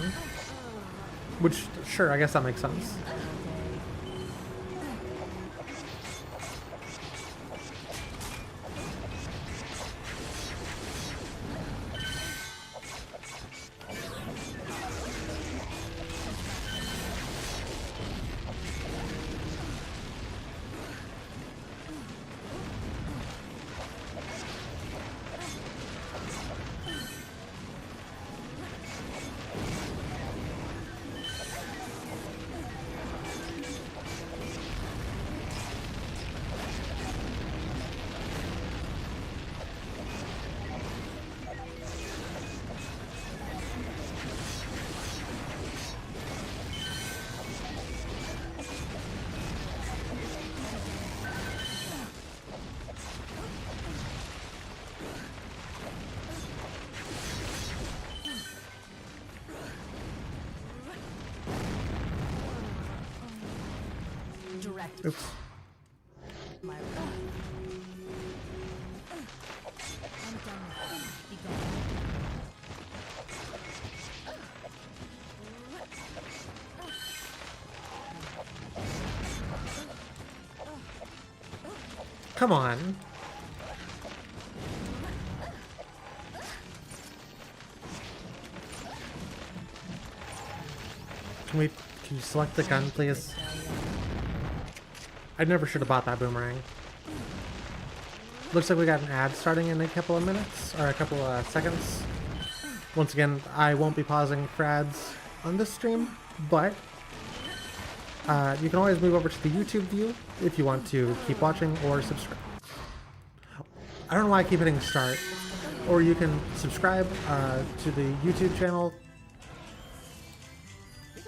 Which, sure, I guess that makes sense. Direct. Oops. My I'm done with it. Be gone. Come on. Can you select the gun, please? I never should have bought that boomerang. Looks like we got an ad starting in a couple of minutes, or a couple of seconds. Once again, I won't be pausing for ads on this stream, but you can always move over to the YouTube view if you want to keep watching or subscribe. I don't know why I keep hitting start. Or you can subscribe to the YouTube channel. Sure,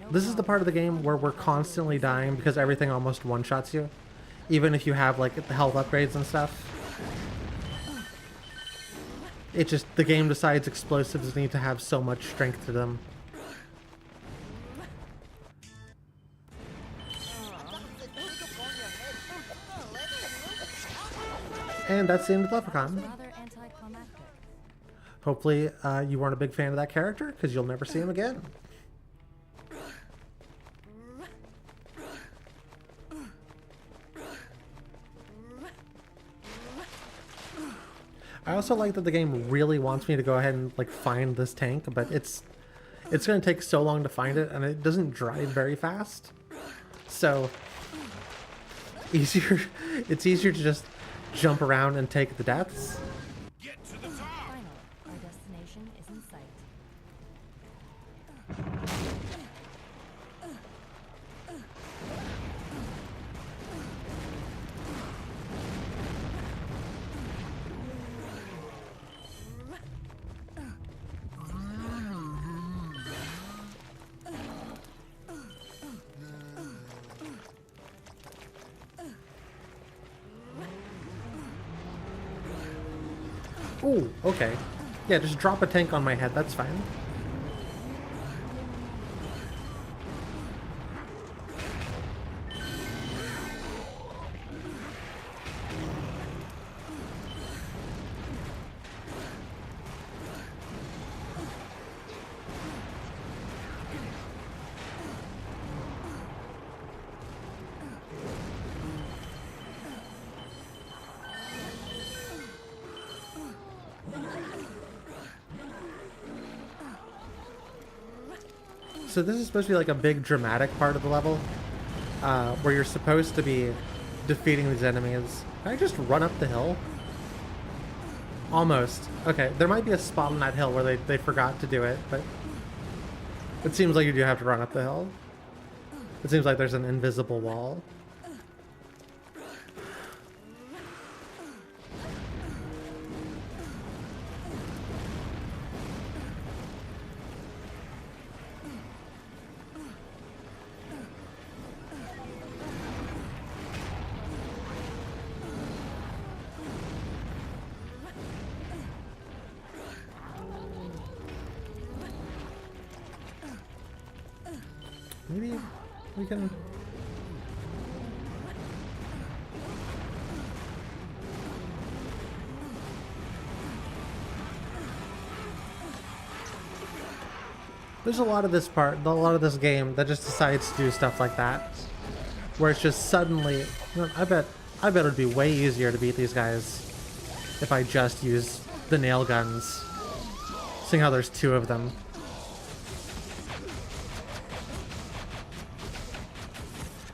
no This is the part of the game where we're constantly dying because everything almost one-shots you. Even if you have, like, the health upgrades and stuff. It just, the game decides explosives need to have so much strength to them. And that's the end of Leprechaun. Rather anticlimactic. Hopefully you weren't a big fan of that character, because you'll never see him again. I also like that the game really wants me to go ahead and like find this tank, but it's going to take so long to find it, and it doesn't drive very fast. So it's easier to just jump around and take the deaths. Get to the top! Finally, our destination is in sight. Ooh, okay. Yeah, just drop a tank on my head, that's fine. So this is supposed to be like a big dramatic part of the level, where you're supposed to be defeating these enemies. Can I just run up the hill? Almost. Okay, there might be a spot on that hill where they forgot to do it, but it seems like you do have to run up the hill. It seems like there's an invisible wall. Maybe we can... There's a lot of this part, a lot of this game that just decides to do stuff like that. Where it's just suddenly... You know, I bet it'd be way easier to beat these guys if I just use the nail guns. Seeing how there's two of them.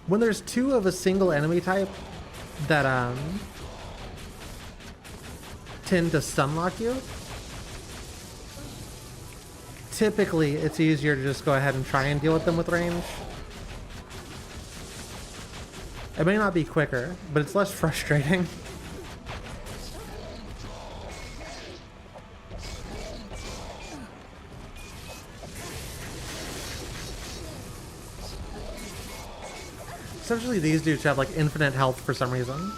When there's two of a single enemy type that tend to stunlock you, typically it's easier to just go ahead and try and deal with them with range. It may not be quicker, but it's less frustrating. Essentially, these dudes have like infinite health for some reason.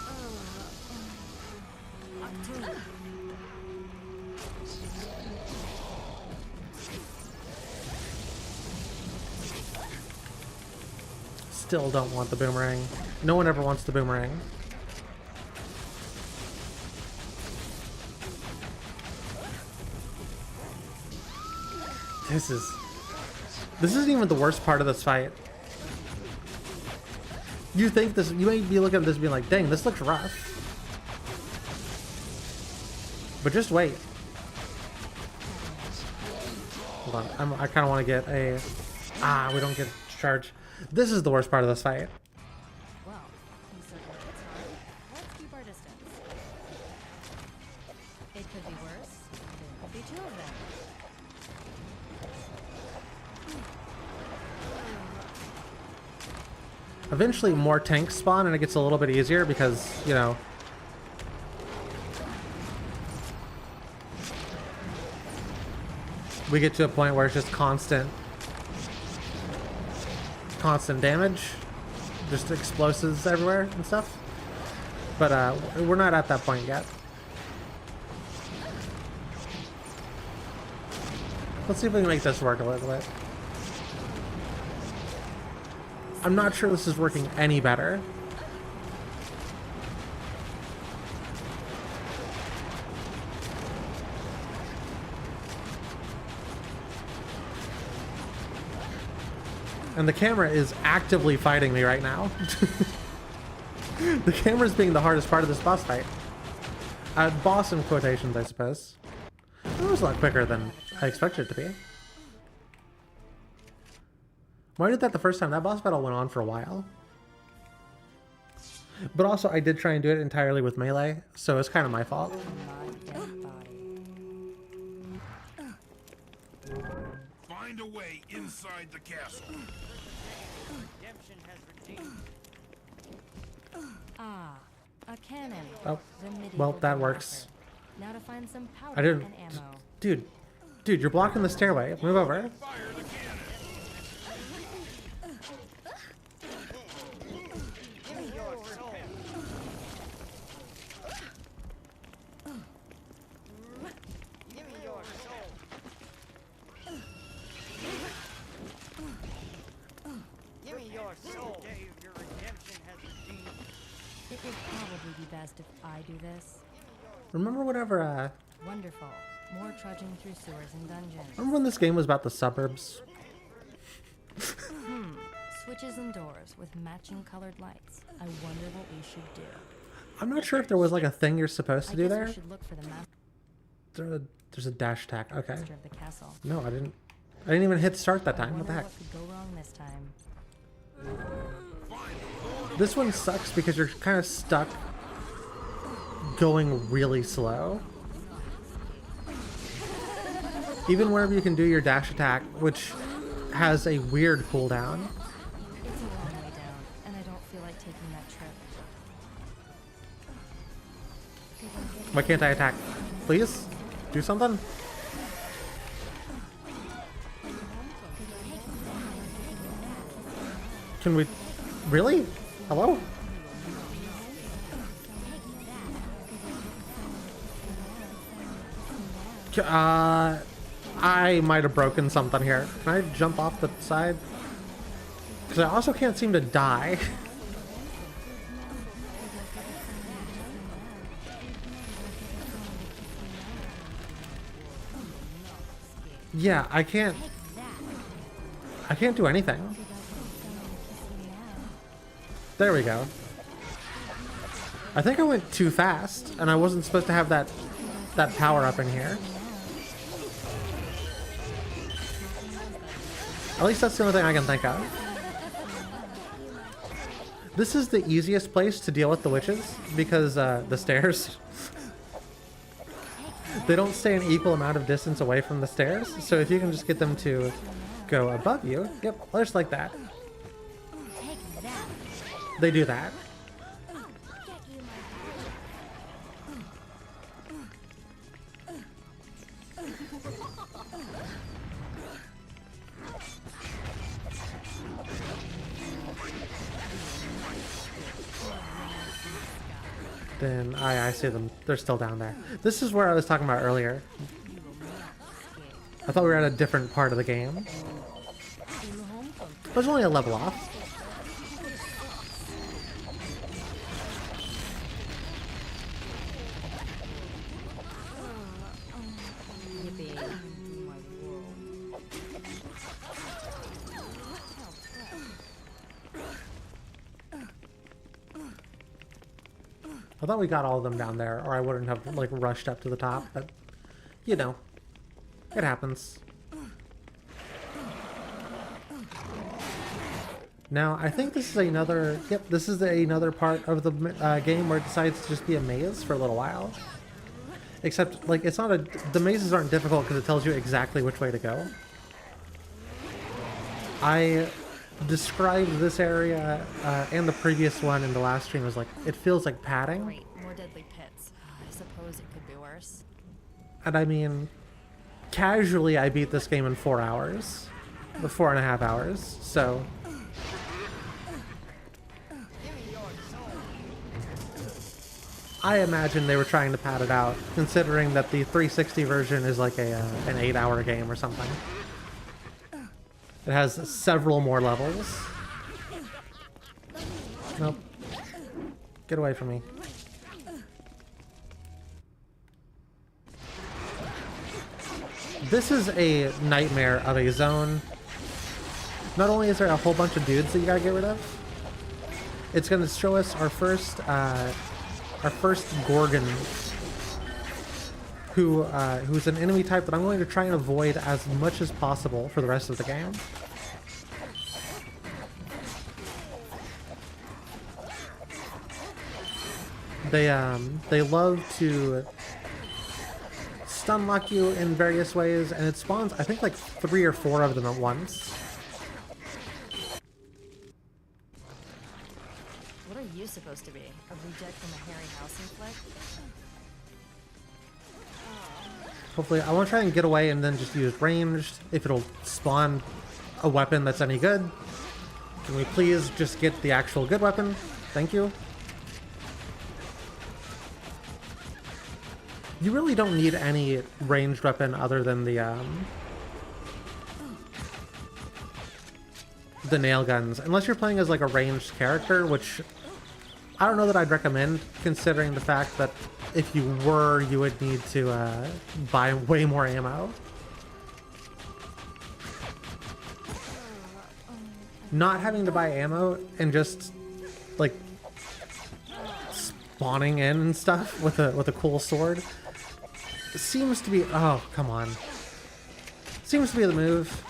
Still don't want the boomerang. No one ever wants the boomerang. This isn't even the worst part of this fight. You think this, you may be looking at this and being like, dang, this looks rough. But just wait. Hold on, I kind of want to get a... we don't get charge. This is the worst part of this fight. Well, you circled its heart. Let's keep our distance. It could be worse. There could be two of them. Eventually more tanks spawn and it gets a little bit easier because, you know, we get to a point where it's just constant constant damage, just explosives everywhere and stuff. But we're not at that point yet. Let's see if we can make this work a little bit. I'm not sure this is working any better. And the camera is actively fighting me right now. The camera's being the hardest part of this boss fight. Boss in quotations, I suppose. It was a lot quicker than I expected it to be. Why did that the first time? That boss battle went on for a while. But also, I did try and do it entirely with melee, so it's kind of my fault. Find a way inside the castle. Ah, a cannon. Oh, The medieval well, that gun works. locker. Now to find some powder I didn't... and ammo. Dude, you're blocking the stairway. Move over. Fire the cannon. It would probably be best if I do this. Remember whenever, Wonderful. More trudging through sewers and dungeons. remember when this game was about the suburbs? Switches and doors with matching colored lights. I wonder what we should do. I'm not sure if there was like a thing you're supposed to I do guess there. we should look for the There's a dash attack. Okay. master of the castle. No, I didn't even hit start that I time. What the wonder heck? what could go wrong this time. This one sucks because you're kind of stuck going really slow. Even wherever you can do your dash attack, which has a weird cooldown. It's a long way down, and I don't feel like taking that trip. Why can't I attack? Please? Do something? Can we... Really? Hello? I might have broken something here. Can I jump off the side? Because I also can't seem to die. Yeah, I can't do anything. There we go. I think I went too fast, and I wasn't supposed to have that power up in here. At least that's the only thing I can think of. This is the easiest place to deal with the witches, because the stairs. They don't stay an equal amount of distance away from the stairs, so if you can just get them to go above you, yep, just like that. They do that. Then I see them. They're still down there. This is where I was talking about earlier. I thought we were at a different part of the game. There's only a level off. I thought we got all of them down there, or I wouldn't have like rushed up to the top, but you know, it happens. Now, I think this is another, yep, this is another part of the game where it decides to just be a maze for a little while. Except, like, it's not a, the mazes aren't difficult because it tells you exactly which way to go. I described this area and the previous one in the last stream as like, it feels like padding. Great, more deadly pits. I suppose it could be worse. And I mean, casually I beat this game in 4 hours. Or 4.5 hours, so I imagine they were trying to pad it out, considering that the 360 version is like an 8-hour game or something. It has several more levels. Nope. Get away from me. This is a nightmare of a zone. Not only is there a whole bunch of dudes that you gotta get rid of, it's gonna show us our first Gorgon, who's an enemy type that I'm going to try and avoid as much as possible for the rest of the game. They love to stun lock you in various ways, and it spawns, I think, like 3 or 4 of them at once. What are you supposed to be? A reject from a Harryhausen flick? Hopefully, I want to try and get away and then just use ranged if it'll spawn a weapon that's any good. Can we please just get the actual good weapon? Thank you. You really don't need any ranged weapon other than the nail guns, unless you're playing as like a ranged character, which I don't know that I'd recommend, considering the fact that if you were, you would need to buy way more ammo. Not having to buy ammo and just like spawning in and stuff with a cool sword seems to be, oh come on, seems to be the move.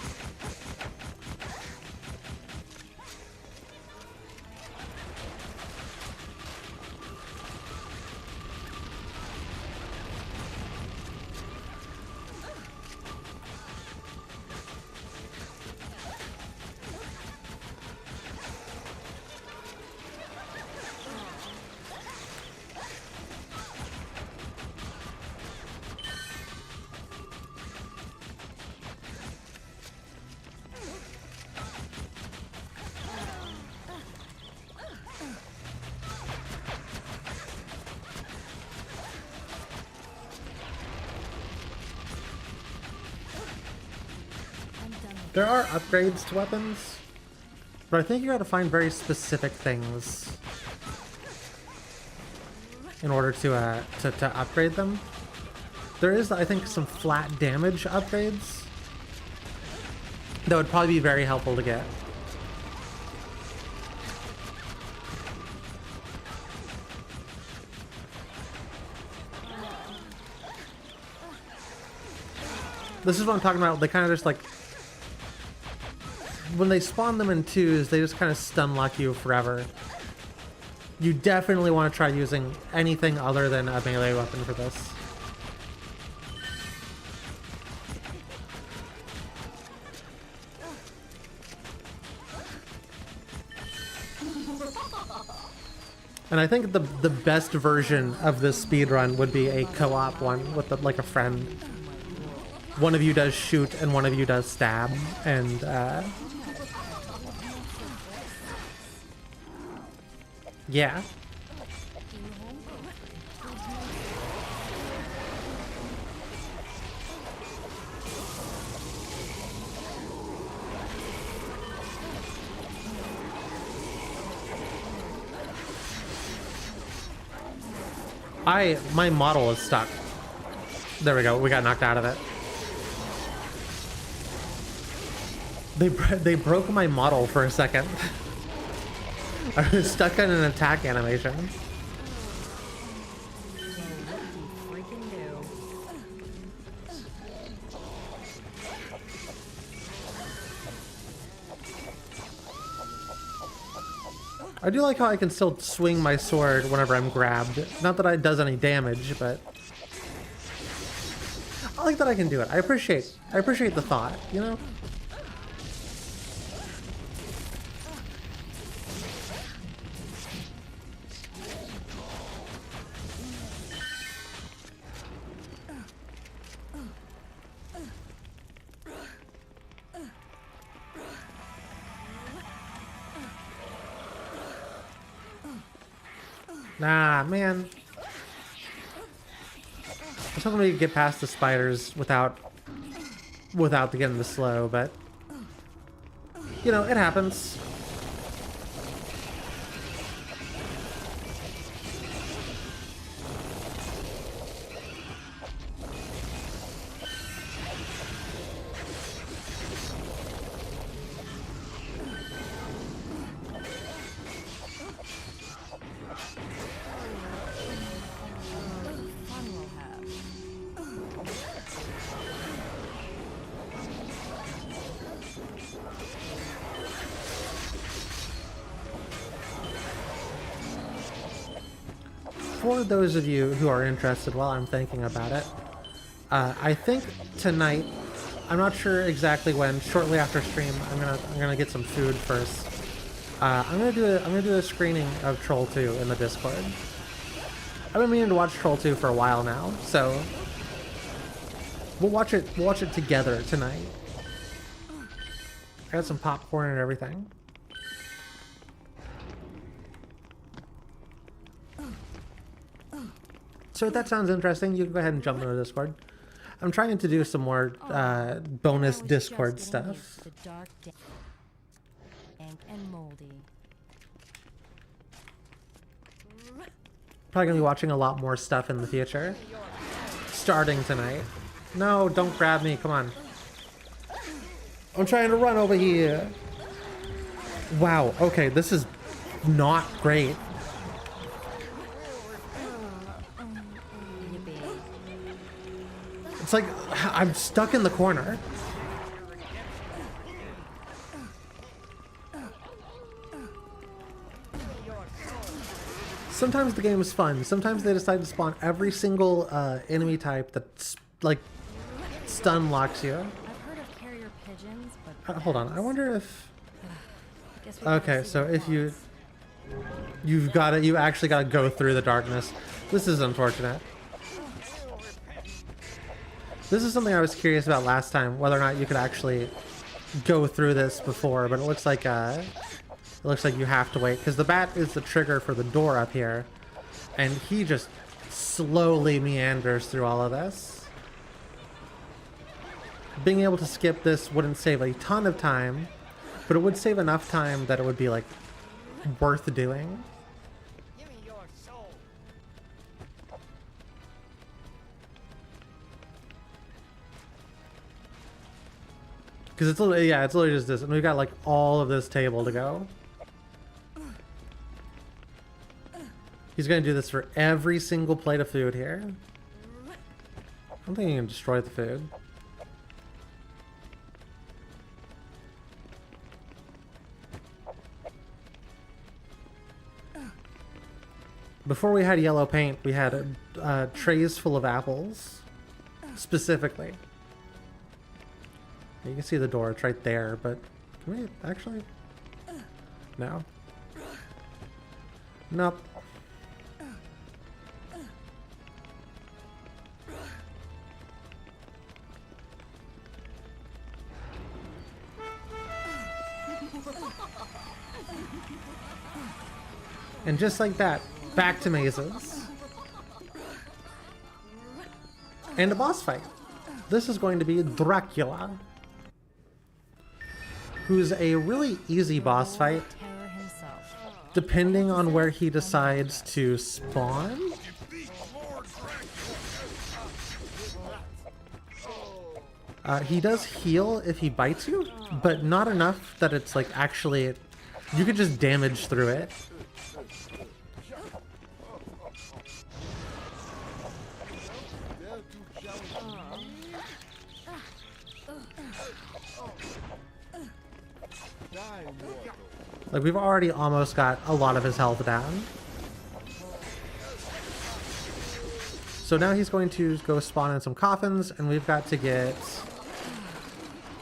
There are upgrades to weapons, but I think you gotta find very specific things in order to upgrade them. There is, I think, some flat damage upgrades that would probably be very helpful to get. This is what I'm talking about. They kind of just like, when they spawn them in twos, they just kind of stun lock you forever. You definitely want to try using anything other than a melee weapon for this. And I think the best version of this speedrun would be a co-op one with like a friend. One of you does shoot and one of you does stab, and yeah. My model is stuck. There we go. We got knocked out of it. They broke my model for a second. I was stuck in an attack animation. I do like how I can still swing my sword whenever I'm grabbed. Not that it does any damage, but I like that I can do it. I appreciate the thought, you know? Nah, man. hoping we could get past the spiders without getting the slow, but you know, it happens. Fun we'll have. For those of you who are interested while I'm thinking about it, I think tonight, I'm not sure exactly when, shortly after stream, I'm gonna get some food first. I'm gonna do a screening of Troll 2 in the Discord. I've been meaning to watch Troll 2 for a while now, so we'll watch it together tonight. I got some popcorn and everything. So if that sounds interesting, you can go ahead and jump into the Discord. I'm trying to do some more bonus Discord stuff. The dark, dank and moldy. Probably gonna be watching a lot more stuff in the future. Starting tonight. No, don't grab me, come on. I'm trying to run over here. Wow, okay, this is not great. It's like, I'm stuck in the corner. Sometimes the game is fun. Sometimes they decide to spawn every single enemy type that, like, stun locks you. I've heard of carrier pigeons, but Hold on, I wonder if... I guess we gotta Okay, see so what if it wants. you actually gotta go through the darkness. This is unfortunate. This is something I was curious about last time, whether or not you could actually go through this before, but it looks like you have to wait, because the bat is the trigger for the door up here, and he just slowly meanders through all of this. Being able to skip this wouldn't save a ton of time, but it would save enough time that it would be, like, worth doing. Give me your soul. Because it's literally, yeah, it's literally just this, and we've got, like, all of this table to go. He's gonna do this for every single plate of food here. I don't think he can destroy the food. Before we had yellow paint, we had trays full of apples, specifically. You can see the door, it's right there, but can we actually? No. Nope. And just like that, back to mazes. And a boss fight. This is going to be Dracula, who's a really easy boss fight, Terror himself. depending on where he decides to spawn. He does heal if he bites you, but not enough that it's like actually, you could just damage through it. Like, we've already almost got a lot of his health down. So now he's going to go spawn in some coffins, and we've got to get...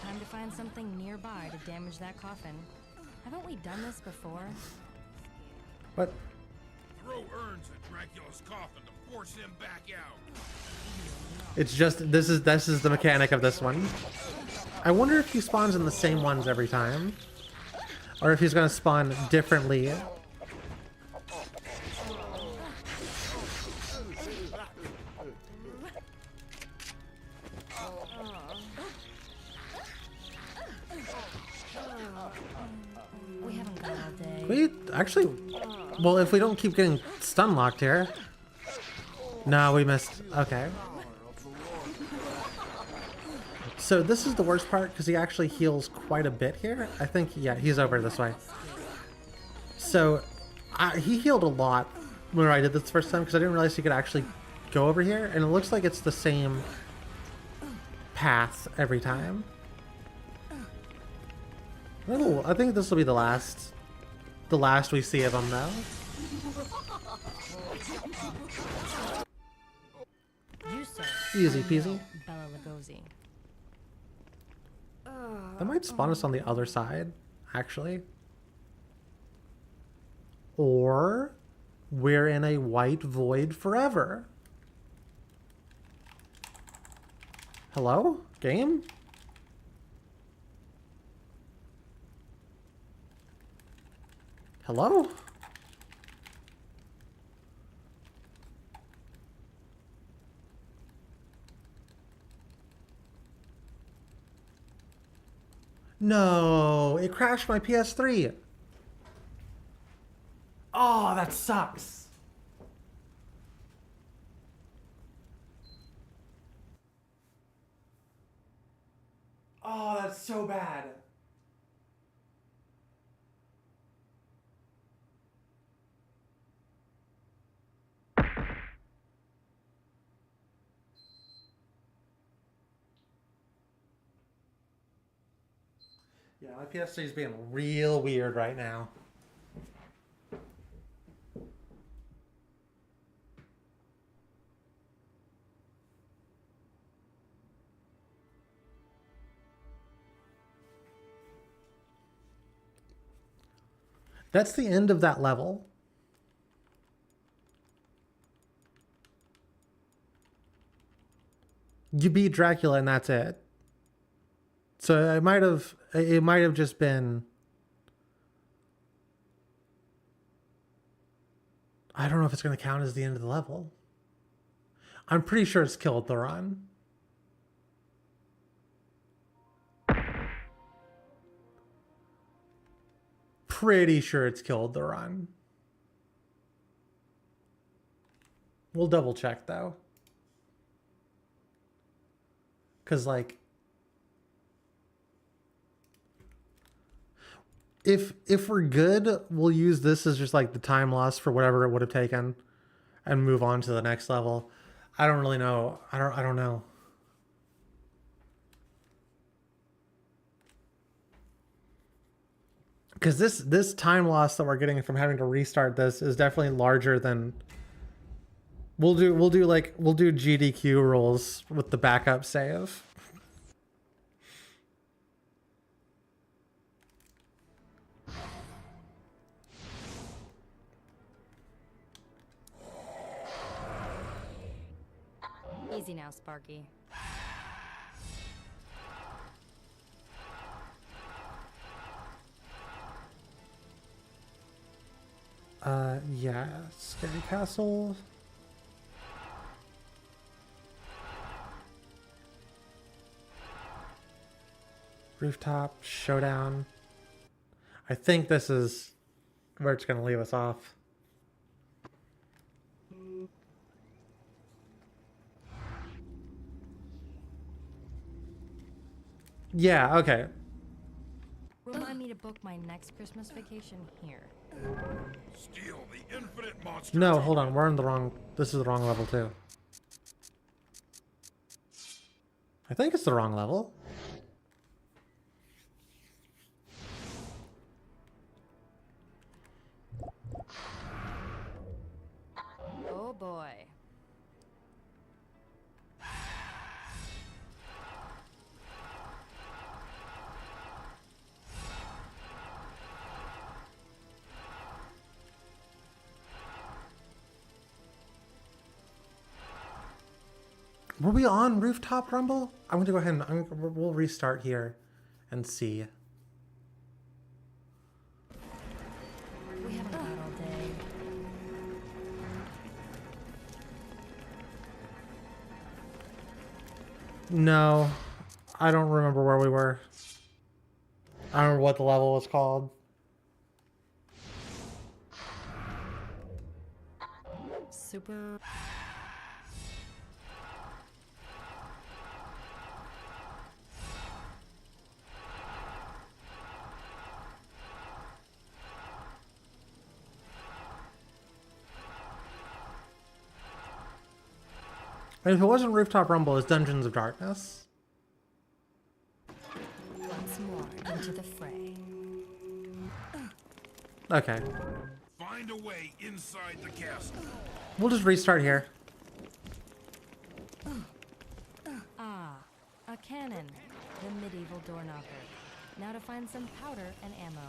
Time to find something nearby to damage that coffin. Haven't we done this before? What? Throw urns at Dracula's coffin to force him back out. It's just, this is the mechanic of this one. I wonder if he spawns in the same ones every time. Or if he's gonna spawn differently. We actually, well, if we don't keep getting stun locked here. No, we missed. Okay. So this is the worst part because he actually heals quite a bit here. I think, yeah, he's over this way. So he healed a lot when I did this first time because I didn't realize he could actually go over here. And it looks like it's the same path every time. Oh, I think this will be the last we see of him though. You, sir. Easy peasy. Bella Lugosi. That might spawn us on the other side, actually. Or we're in a white void forever. Hello? Game? Hello? No, it crashed my PS3. Oh, that sucks. Oh, that's so bad. Yeah, my PS3 is being real weird right now. That's the end of that level. You beat Dracula and that's it. So it might have just been, I don't know if it's going to count as the end of the level. I'm pretty sure it's killed the run. Pretty sure it's killed the run. We'll double check though. Cause like, if we're good, we'll use this as just like the time loss for whatever it would have taken and move on to the next level. I don't really know. I don't know. Because this time loss that we're getting from having to restart this is definitely larger than we'll do GDQ rules with the backup save. Easy now, Sparky. Yeah, Scary Castle. Rooftop Showdown. I think this is where it's going to leave us off. Yeah, okay. Remind me to book my next Christmas vacation here. Steal the infinite monster. No, hold on. We're in the wrong... This is the wrong level, too. I think it's the wrong level. Oh boy. Were we on Rooftop Rumble? I'm going to go ahead and we'll restart here and see. We haven't got all day. No, I don't remember where we were. I don't remember what the level was called. super. And if it wasn't Rooftop Rumble, it's Dungeons of Darkness. Once more into the fray. Okay. Find a way inside the castle. We'll just restart here. Ah, a cannon. The medieval door knocker. Now to find some powder and ammo.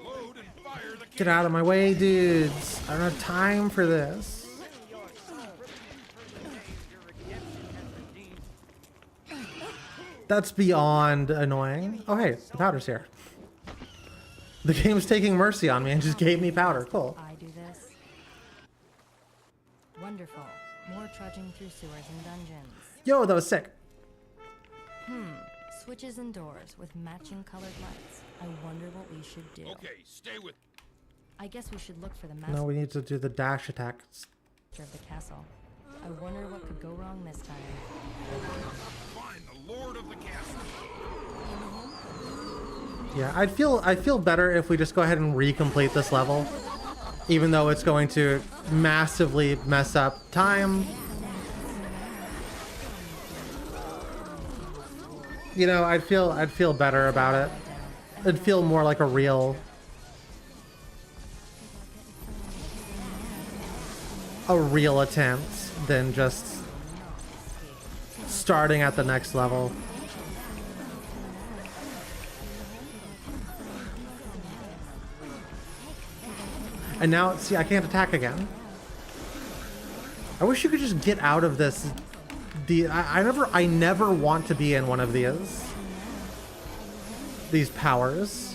Load and fire the Get out of my way, dudes. I don't have time for this. That's beyond annoying. Oh, hey, the powder's here. The game's taking mercy on me and just gave me powder. Cool. I do this. Wonderful. More trudging through sewers and dungeons. Yo, that was sick. Switches and doors with matching colored lights. I wonder what we should do. Okay, stay with. I guess we should look for the master No, we need to do the dash attack. of the castle. I wonder what could go wrong this time. Find the lord of the castle. Yeah, I feel better if we just go ahead and recomplete this level, even though it's going to massively mess up time. You know, I'd feel better about it. It'd feel more like a real attempt than just starting at the next level. And now, see, I can't attack again. I wish you could just get out of this. I never want to be in one of these powers.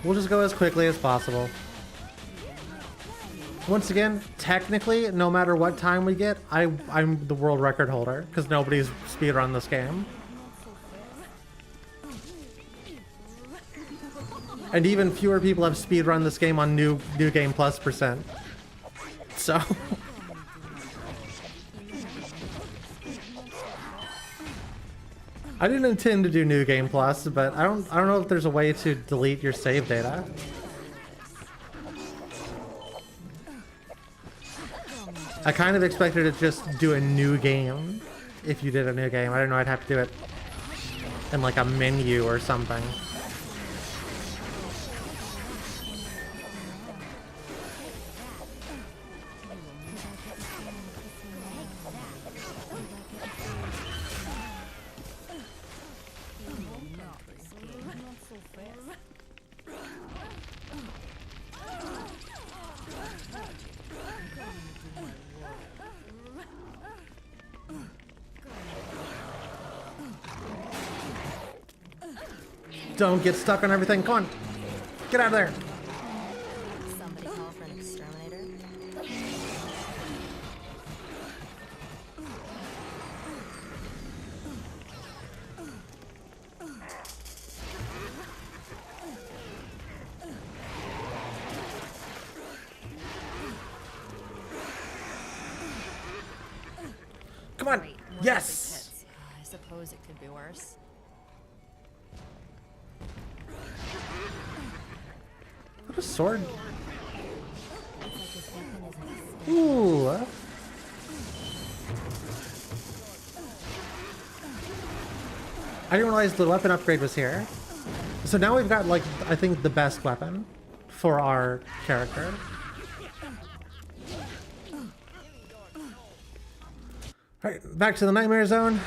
We'll just go as quickly as possible. Once again, technically, no matter what time we get, I'm the world record holder, because nobody's speedrun this game. And even fewer people have speedrun this game on New Game Plus %. So... I didn't intend to do New Game Plus, but I don't know if there's a way to delete your save data. I kind of expected to just do a new game if you did a new game. I didn't know I'd have to do it in like a menu or something. Don't get stuck on everything. Come on. Get out of there. Somebody call for an exterminator? Come on. Great, more Yes. epic hits. I suppose it could be worse. What a sword. Ooh. I didn't realize the weapon upgrade was here. So now we've got, like, I think the best weapon for our character. Alright, back to the Nightmare Zone.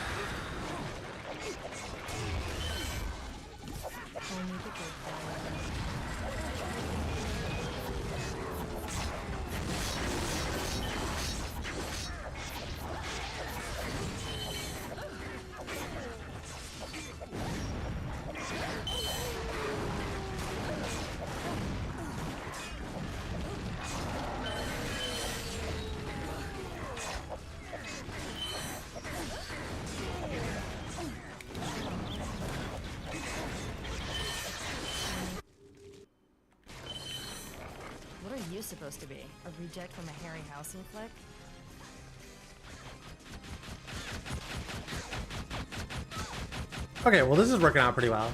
are you supposed to be? A reject from a Harryhausen flick? Okay, well this is working out pretty well.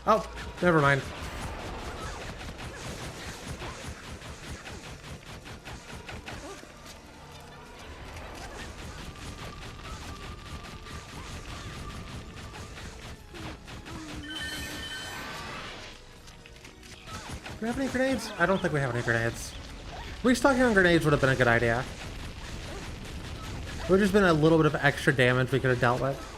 Oh, never mind. Do we have any grenades? I don't think we have any grenades. Restocking on grenades would have been a good idea. It would have just been a little bit of extra damage we could have dealt with.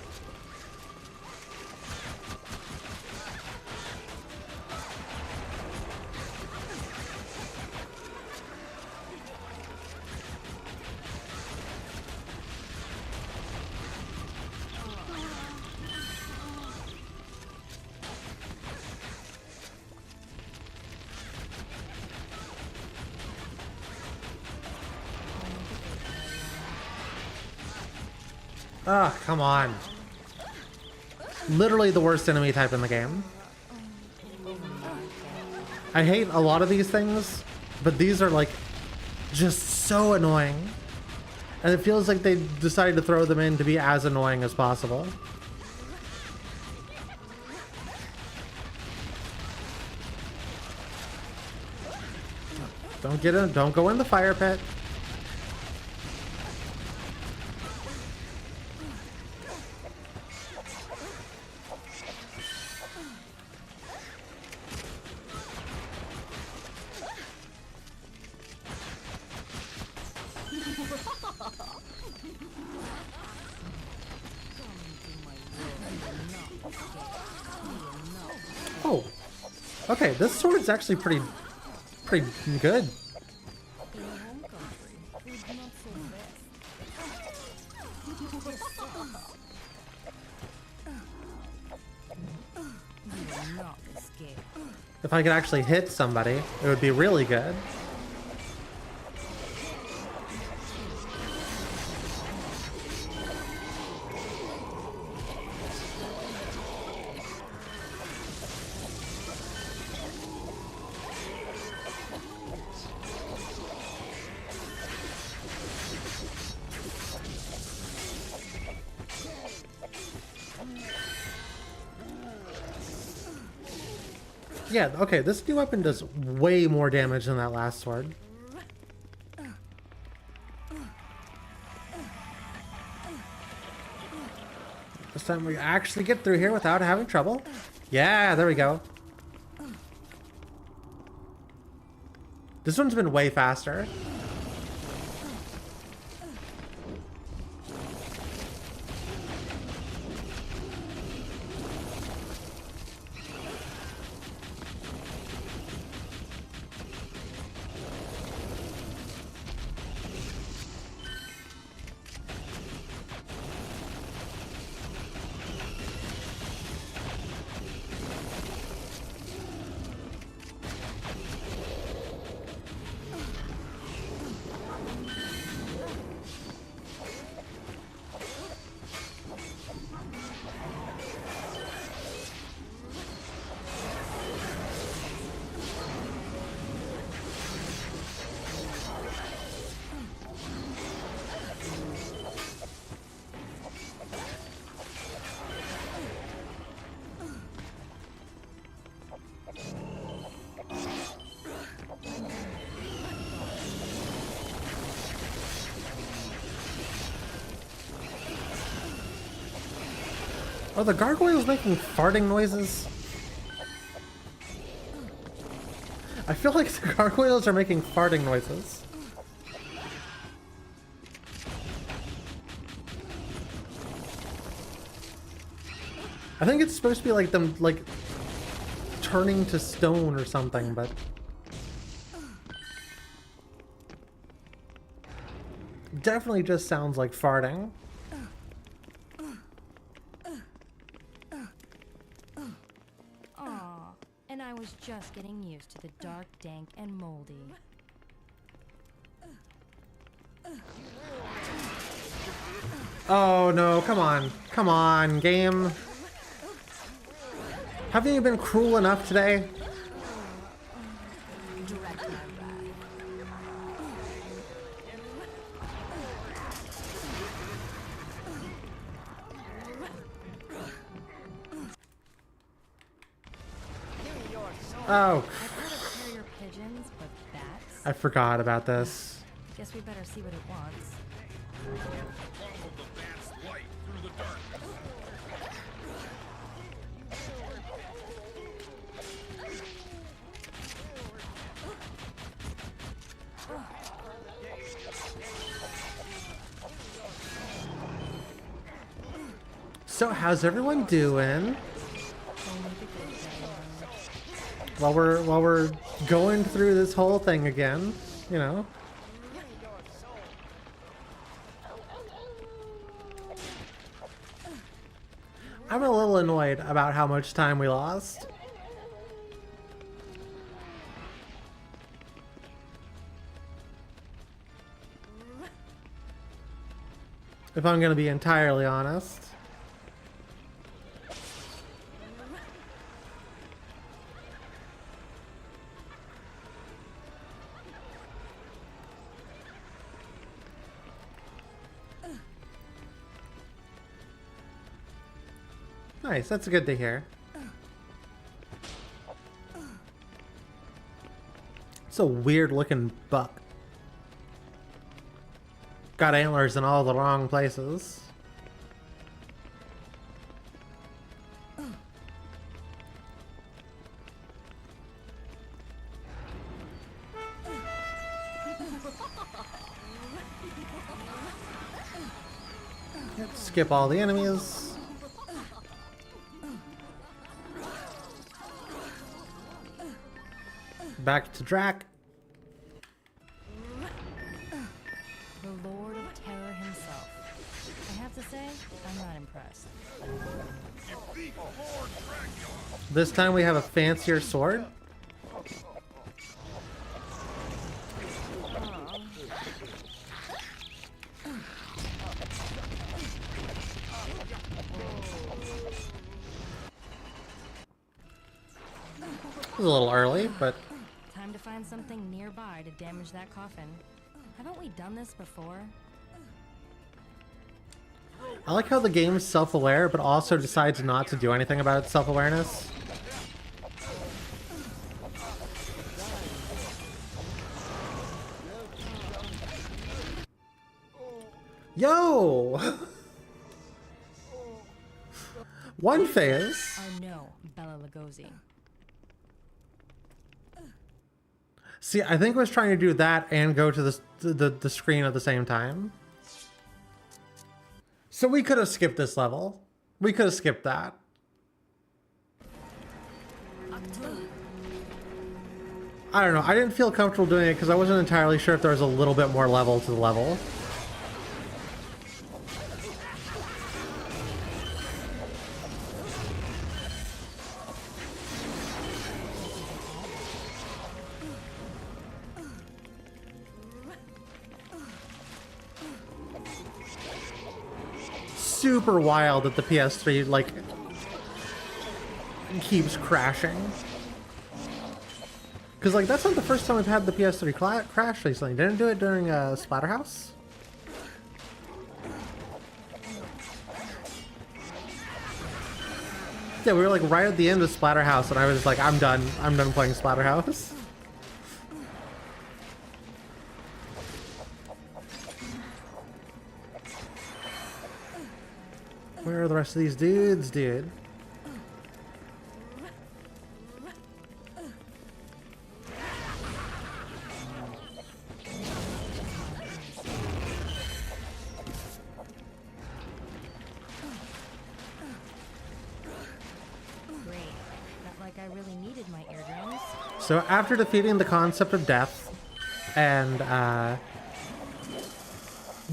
Ah, come on. Literally the worst enemy type in the game. I hate a lot of these things, but these are like just so annoying. And it feels like they decided to throw them in to be as annoying as possible. Don't get in, don't go in the fire pit. Oh, okay, this sword's actually pretty good. If I could actually hit somebody, it would be really good. Yeah, okay, this new weapon does way more damage than that last sword. This time we actually get through here without having trouble. Yeah, there we go. This one's been way faster. Are the gargoyles making farting noises? I feel like the gargoyles are making farting noises. I think it's supposed to be like them, like, turning to stone or something, but... definitely just sounds like farting. Aw, and I was just getting used to the dark, dank, and moldy. Oh no, come on. Come on, game. Haven't you been cruel enough today? Oh, I've heard of carrier pigeons, but bats? I forgot about this. Guess we better see what it wants. Follow the bat's light through the darkness. So how's everyone doing? Only the good day. While we're going through this whole thing again, you know. Give me your soul. I'm a little annoyed about how much time we lost. If I'm gonna be entirely honest. Nice, that's good to hear. It's a weird looking buck. Got antlers in all the wrong places. Yep, skip all the enemies. Back to Drac. The Lord of Terror himself. I have to say, I'm not impressed. Defeat Lord Dracula. This time we have a fancier sword. It was a little early, but Time to find something nearby to damage that coffin. Haven't we done this before? I like how the game's self-aware, but also decides not to do anything about its self-awareness. Yo! One phase. Oh no, Bella Lugosi. See, I think I was trying to do that and go to the screen at the same time. So we could have skipped this level. We could have skipped that. I don't know. I didn't feel comfortable doing it because I wasn't entirely sure if there was a little bit more level to the level. Super wild that the PS3 like keeps crashing. Cause like that's not the first time I've had the PS3 crash recently. Didn't do it during Splatterhouse. Yeah, we were like right at the end of Splatterhouse, and I was just like, I'm done. I'm done playing Splatterhouse. Where are the rest of these dudes, dude? Great. Felt like I really needed my eardrums. So after defeating the concept of death and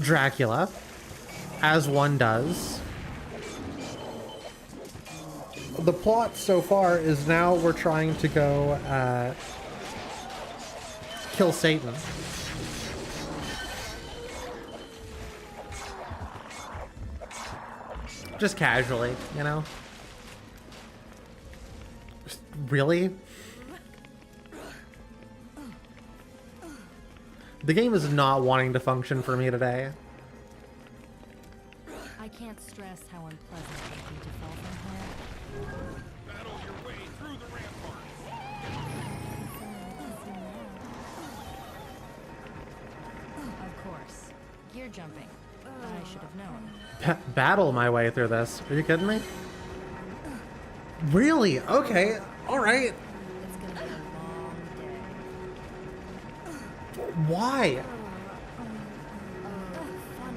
Dracula, as one does, the plot so far is now we're trying to go kill Satan. Just casually, you know? Just really? The game is not wanting to function for me today. I can't stress how unpleasant it would be to fall from here. Battle your way through the ramparts. you're jumping. I should have known. Battle my way through this. Are you kidding me? Really? Okay. All right. It's gonna be a long day. Why? Fun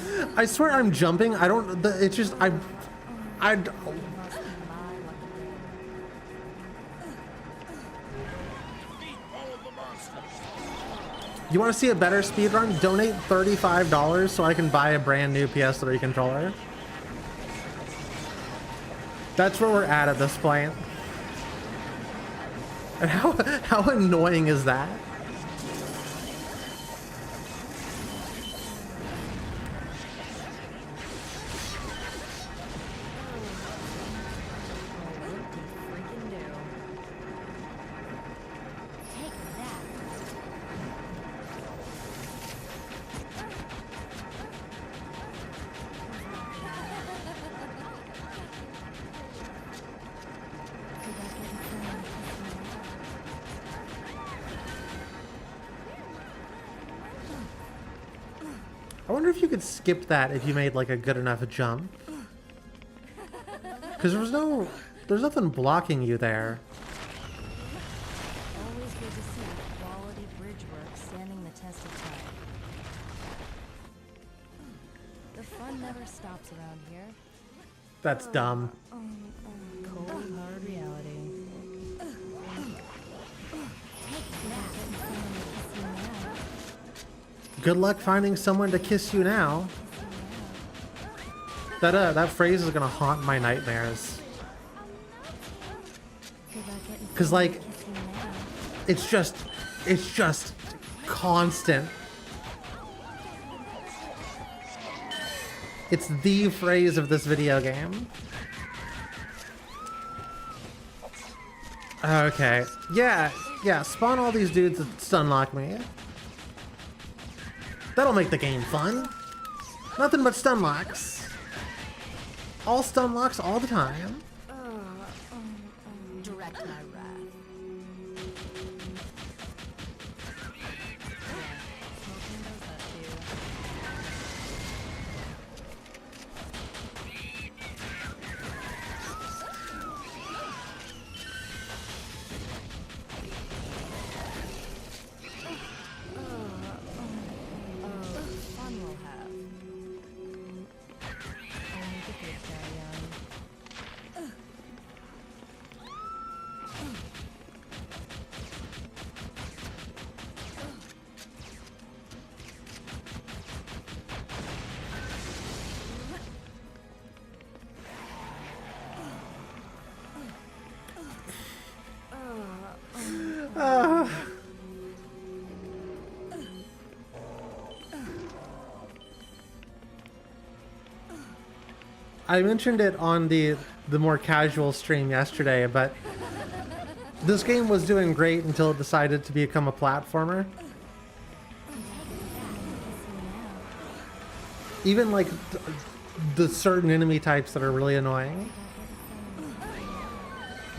we'll have. I swear I'm jumping. I don't. It's just I. Must be my lucky day. Beat all of the monsters. You want to see a better speedrun? Donate $35 so I can buy a brand new PS3 controller. That's where we're at this point. And how annoying is that? Freaking do. Take that. I wonder if you could skip that if you made like a good enough jump. Because there's nothing blocking you there. Always good to see quality bridge work standing the test of time. The fun never stops around here. That's dumb. Cold hard reality. Take that. Good luck finding someone to kiss you now. That phrase is gonna haunt my nightmares. Cause like, it's just constant. It's the phrase of this video game. Okay, yeah, spawn all these dudes that stunlock me. That'll make the game fun. Nothing but stun locks. All stun locks all the time. Direct my wrath. Smoking those up too. Fun we'll have. Only the good carry on. I mentioned it on the more casual stream yesterday, but this game was doing great until it decided to become a platformer. Even like the certain enemy types that are really annoying.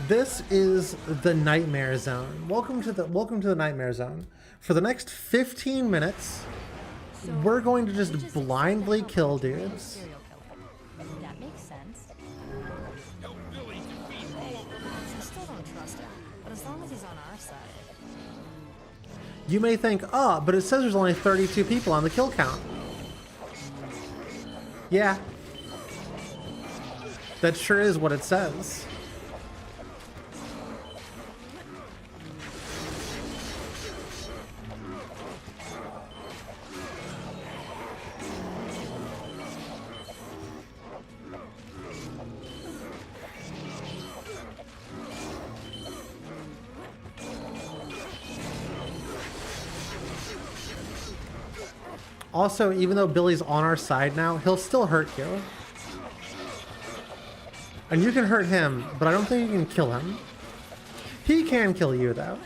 This is the Nightmare Zone. Welcome to the Nightmare Zone. For the next 15 minutes, we're going to just blindly kill dudes. Serial killer. That makes sense. Help Billy defeat all of the monsters. I still don't trust him, but as long as he's on our side. You may think, oh, but it says there's only 32 people on the kill count. Yeah. That sure is what it says. Also, even though Billy's on our side now, he'll still hurt you. And you can hurt him, but I don't think you can kill him. He can kill you, though.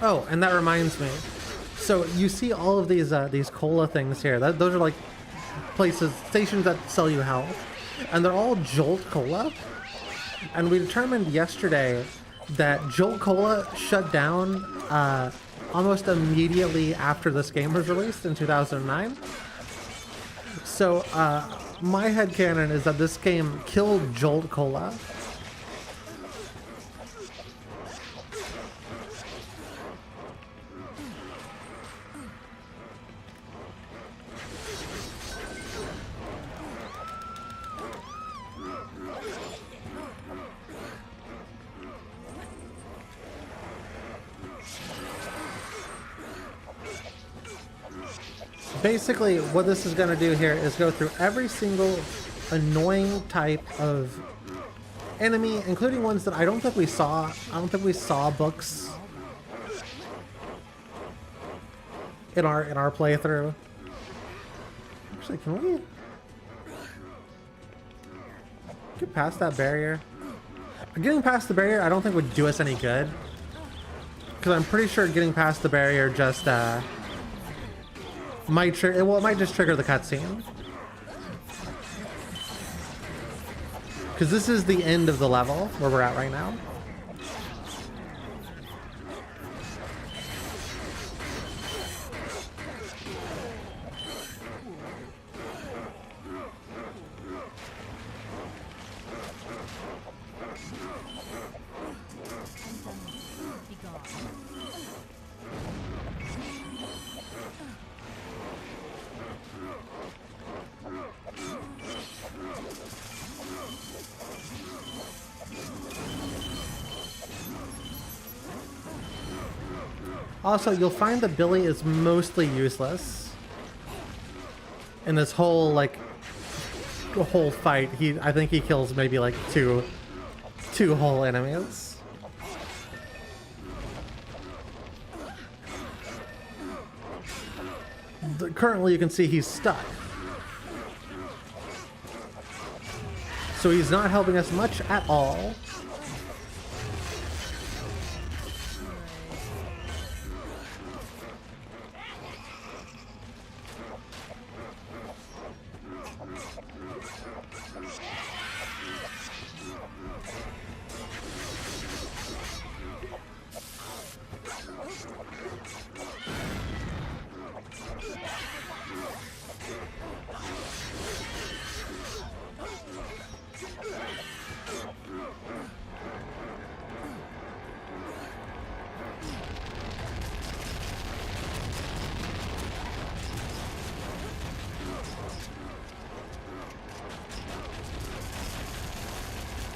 Oh, and that reminds me. So you see all of these cola things here. Those are like places, stations that sell you health. And they're all Jolt Cola. And we determined yesterday that Jolt Cola shut down almost immediately after this game was released in 2009. So my headcanon is that this game killed Jolt Cola. Basically, what this is going to do here is go through every single annoying type of enemy, including ones that I don't think we saw. I don't think we saw books in our playthrough. Actually, can we get past that barrier? Getting past the barrier, I don't think would do us any good, because I'm pretty sure getting past the barrier just might trigger. Well, it might just trigger the cutscene, because this is the end of the level where we're at right now. Be gone. Also, you'll find that Billy is mostly useless in this whole whole fight. I think he kills maybe like two whole enemies. Currently, you can see he's stuck, so he's not helping us much at all.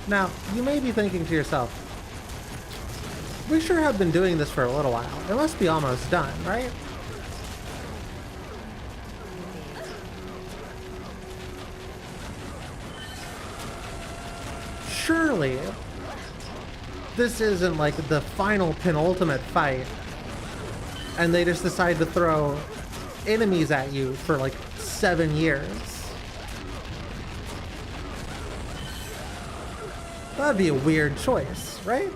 Now, you may be thinking to yourself, we sure have been doing this for a little while. It must be almost done, right? Surely, this isn't like the final penultimate fight, and they just decide to throw enemies at you for like 7 years. That'd be a weird choice, right?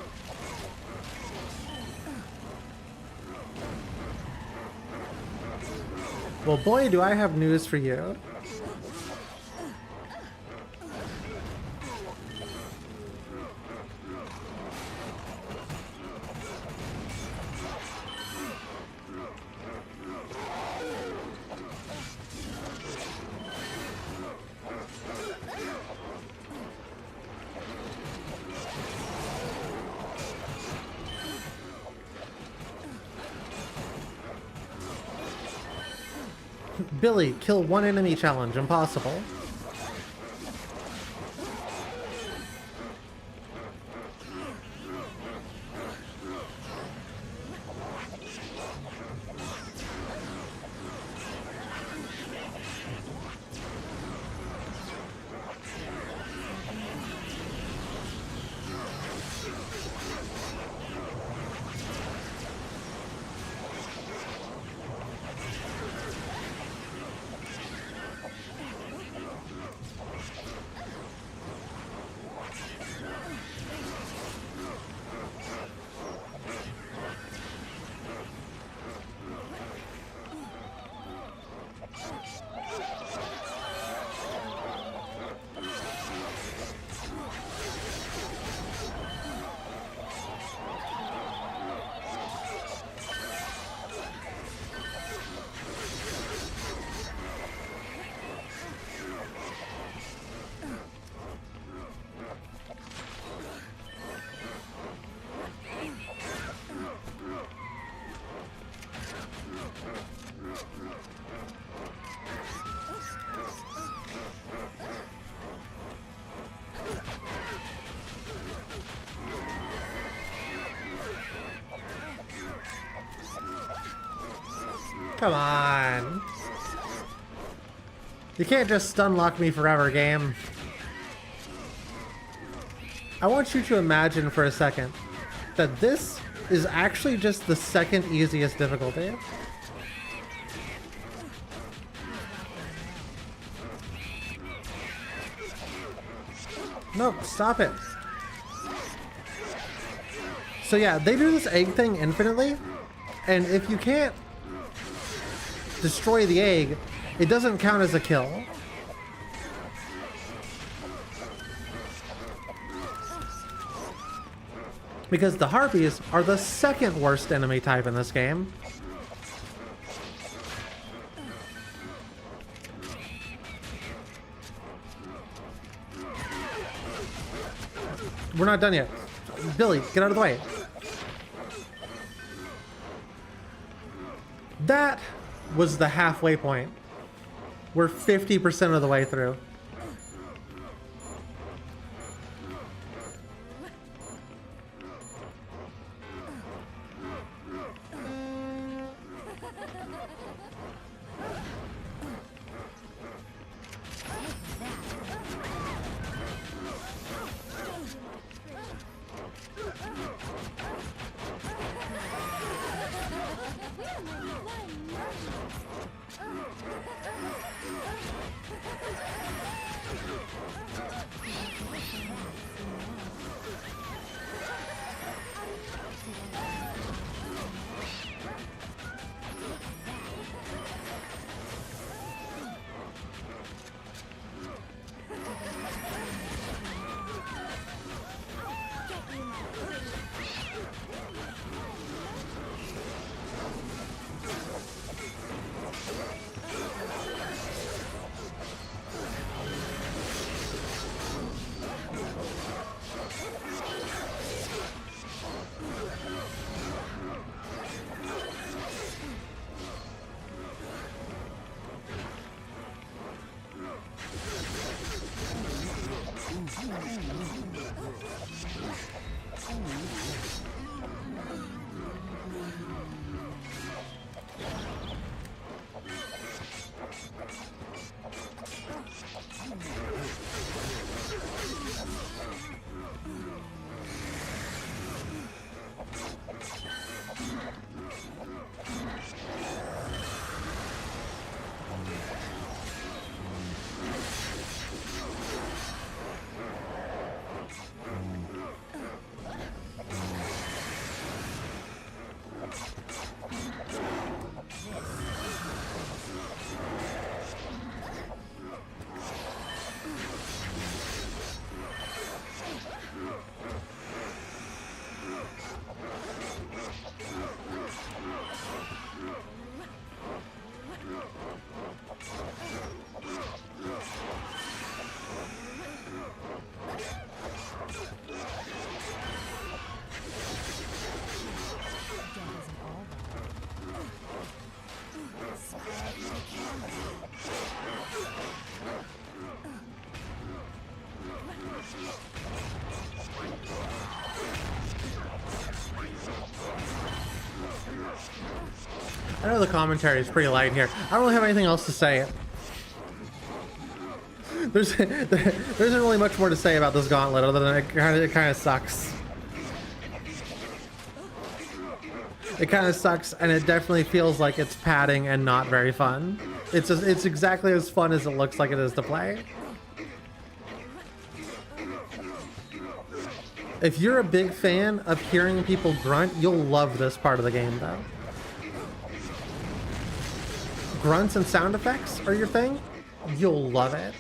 Well, boy, do I have news for you. Billy, kill one enemy challenge, impossible. Come on. You can't just stun lock me forever, game. I want you to imagine for a second that this is actually just the second easiest difficulty. Nope, stop it. So yeah, they do this egg thing infinitely, and if you can't destroy the egg, it doesn't count as a kill. Because the harpies are the second worst enemy type in this game. We're not done yet. Billy, get out of the way. That was the halfway point. We're 50% of the way through. I know the commentary is pretty light here. I don't really have anything else to say. There isn't really much more to say about this gauntlet other than it kind of sucks. It kind of sucks, and it definitely feels like it's padding and not very fun. It's exactly as fun as it looks like it is to play. If you're a big fan of hearing people grunt, you'll love this part of the game, though. Grunts and sound effects are your thing? You'll love it.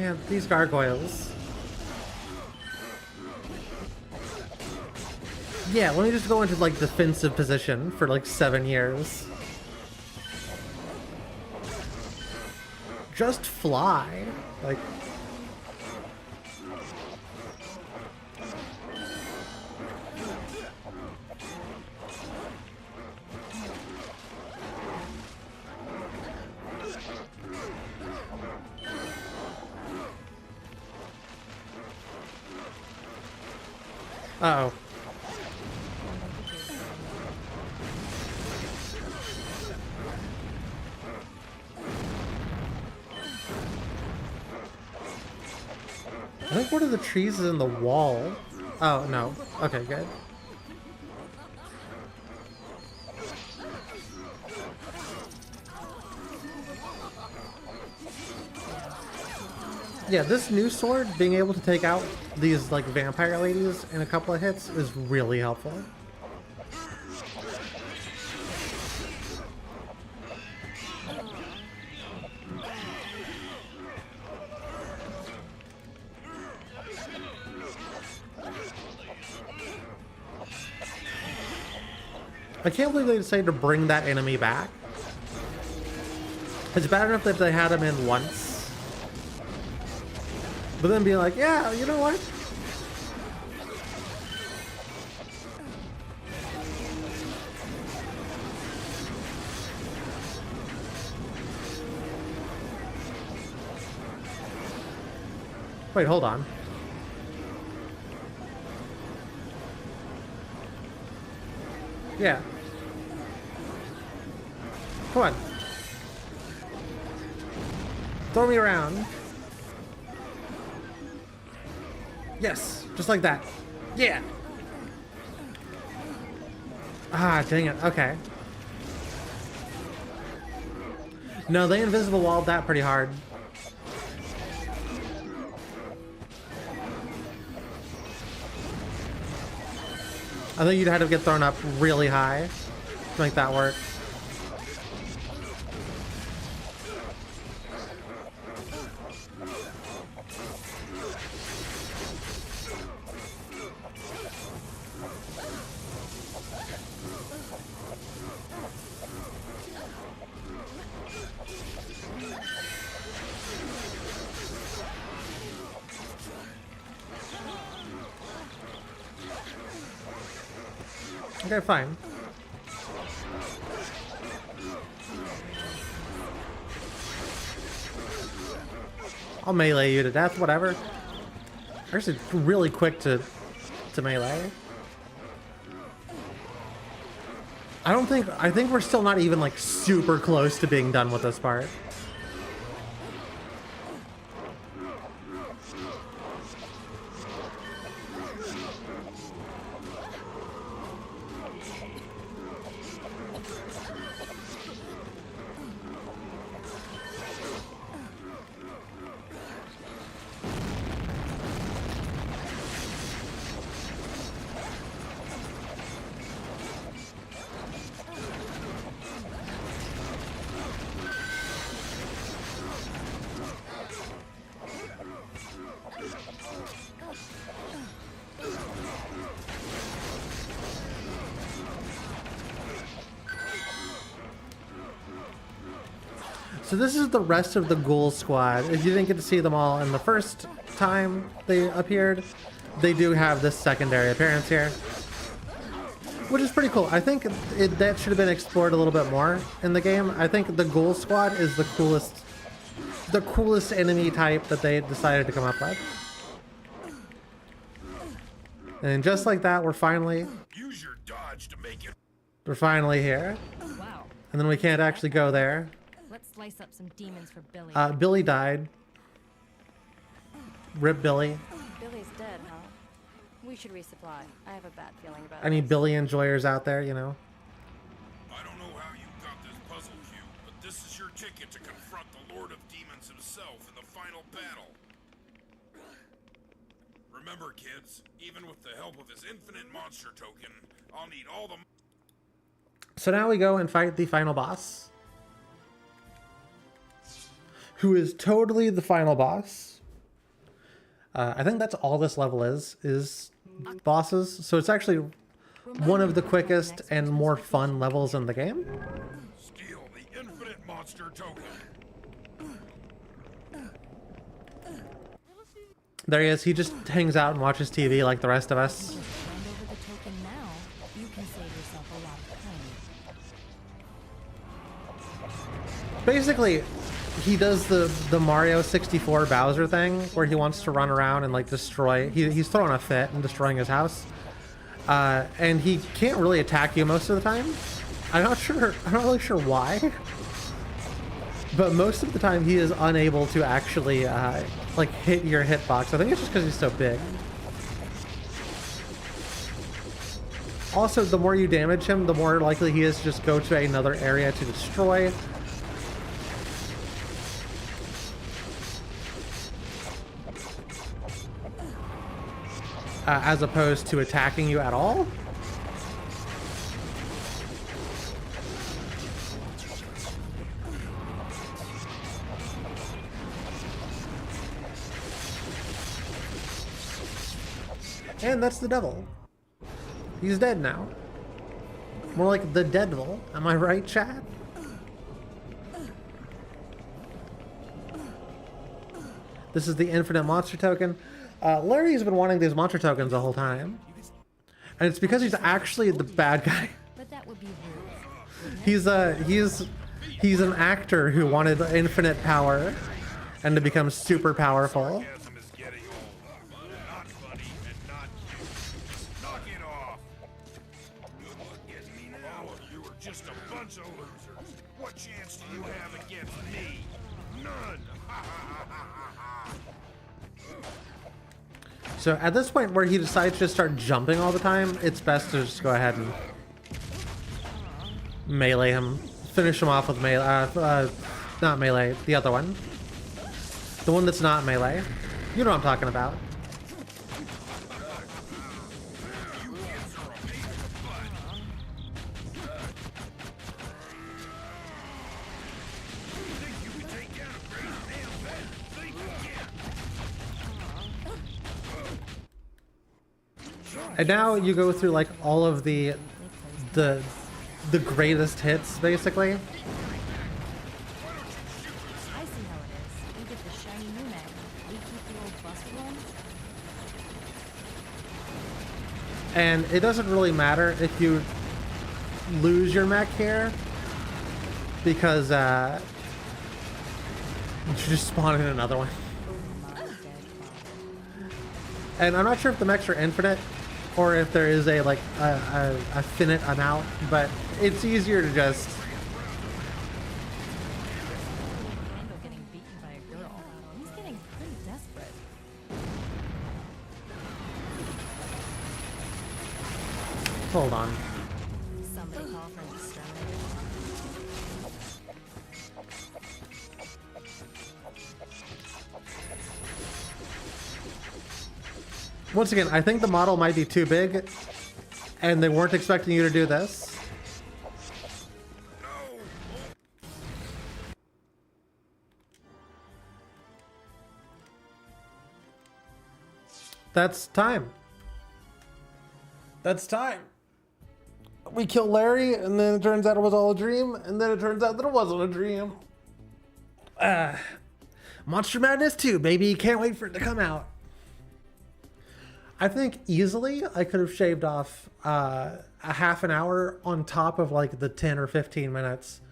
Man, these gargoyles. Yeah, let me just go into like defensive position for like 7 years. Just fly. Like... Uh-oh. I think one of the trees is in the wall. Oh, no. Okay, good. Yeah, this new sword, being able to take out these, like, vampire ladies in a couple of hits is really helpful. I can't believe they decided to bring that enemy back. It's bad enough that they had him in once. But then be like, yeah, you know what? Wait, hold on. Yeah. Come on. Throw me around. Yes, just like that. Yeah. Ah, dang it. Okay. No, they invisible walled that pretty hard. I think you'd have to get thrown up really high to make that work. Okay, fine. I'll melee you to death, whatever. Actually, really quick to melee. I think we're still not even like super close to being done with this part. So this is the rest of the Ghoul Squad. If you didn't get to see them all in the first time they appeared, they do have this secondary appearance here, which is pretty cool. I think that should have been explored a little bit more in the game. I think the Ghoul Squad is the coolest enemy type that they decided to come up with. And just like that, we're finally Use your dodge to make it. we're finally here. Wow. And then we can't actually go there. Let's slice up some demons for Billy. Billy died. Rip Billy. Billy's dead, huh? We should resupply. I have a bad feeling about Any this. Billy enjoyers out there, you know? I don't know how you got this puzzle cube, but this is your ticket to confront the Lord of Demons himself in the final battle. Remember, kids, even with the help of his infinite monster token, I'll need all the... So now we go and fight the final boss, who is totally the final boss. I think that's all this level is bosses. So it's actually one of the quickest and more fun levels in the game. Steal the infinite monster token. There he is. He just hangs out and watches TV like the rest of us. Hand over the token now. You can save yourself a lot of pain. Basically, he does the Mario 64 Bowser thing where he wants to run around and like destroy. He's throwing a fit and destroying his house, and he can't really attack you most of the time. I'm not really sure why, but most of the time he is unable to actually like hit your hitbox. I think it's just because he's so big. Also, the more you damage him, the more likely he is to just go to another area to destroy. As opposed to attacking you at all. And that's the devil. He's dead now. More like the Deadvil. Am I right, chat? This is the infinite monster token. Larry's been wanting these monster tokens the whole time. And it's because he's actually the bad guy. But that would be rude. He's an actor who wanted infinite power and to become super powerful. Sarcasm is getting old. Not funny and not cute. Knock it off. Good luck getting me now. You were just a bunch of losers. What chance do you have against me? None. So at this point where he decides to start jumping all the time, it's best to just go ahead and melee him. Finish him off with melee. Not melee, the other one. The one that's not melee. You know what I'm talking about. And now you go through like all of the greatest hits, basically. I see how it is. We get the shiny new mech. We keep the old busted ones. And it doesn't really matter if you lose your mech here, because you just spawn in another one. My dead father. And I'm not sure if the mechs are infinite or if there is a like a finite amount, but it's easier to just Orlando getting beaten by a girl. He's getting pretty desperate. hold on. Somebody call for an exterminator. Once again, I think the model might be too big, and they weren't expecting you to do this. That's time. That's time. We kill Larry, and then it turns out it was all a dream, and then it turns out that it wasn't a dream. Monster Madness 2, baby. Can't wait for it to come out. I think easily I could have shaved off a half an hour on top of like the 10 or 15 minutes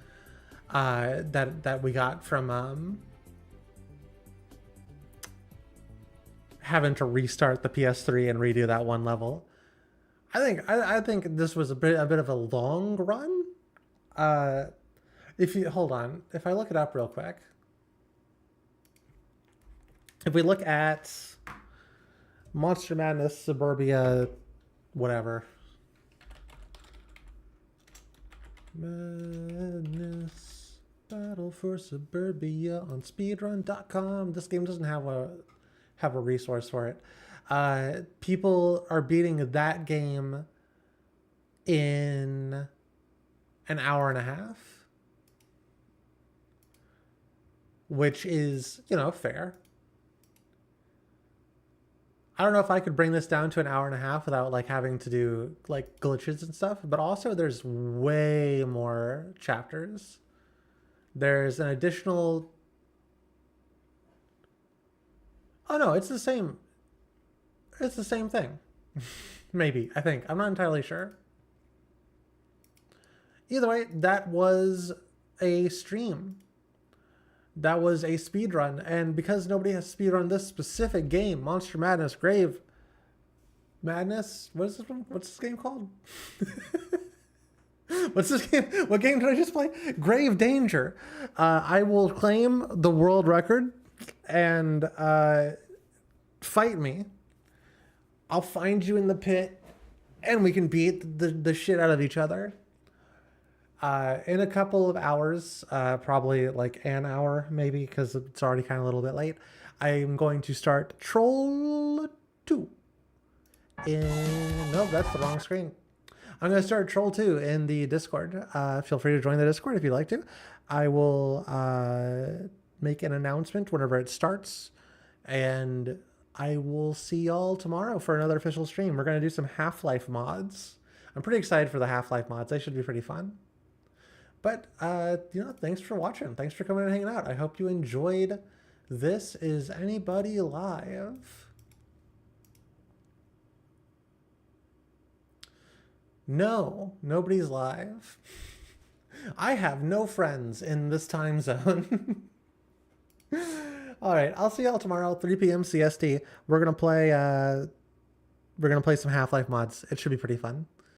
that we got from having to restart the PS3 and redo that one level. I think this was a bit of a long run. If you hold on, if I look it up real quick, if we look at Monster Madness Suburbia, whatever. Madness Battle for Suburbia on speedrun.com. This game doesn't have a resource for it. People are beating that game in an hour and a half, which is, you know, fair. I don't know if I could bring this down to an hour and a half without like having to do like glitches and stuff, but also there's way more chapters. There's an additional... Oh no, it's the same. It's the same thing. Maybe, I think. I'm not entirely sure. Either way, that was a stream. That was a speed run, and because nobody has speed run this specific game, Monster Madness Grave Madness. What is this one? What's this game called? What's this game? What game did I just play? Grave Danger. I will claim the world record and fight me. I'll find you in the pit, and we can beat the shit out of each other. In a couple of hours, probably like an hour maybe, because it's already kind of a little bit late, I'm going to start Troll 2. No, that's the wrong screen. I'm going to start Troll 2 in the Discord. Feel free to join the Discord if you'd like to. I will make an announcement whenever it starts, and I will see y'all tomorrow for another official stream. We're going to do some Half-Life mods. I'm pretty excited for the Half-Life mods. They should be pretty fun. But, thanks for watching. Thanks for coming and hanging out. I hope you enjoyed. This is anybody live? No, nobody's live. I have no friends in this time zone. All right, I'll see y'all tomorrow, 3 p.m. CST. We're gonna play some Half-Life mods. It should be pretty fun.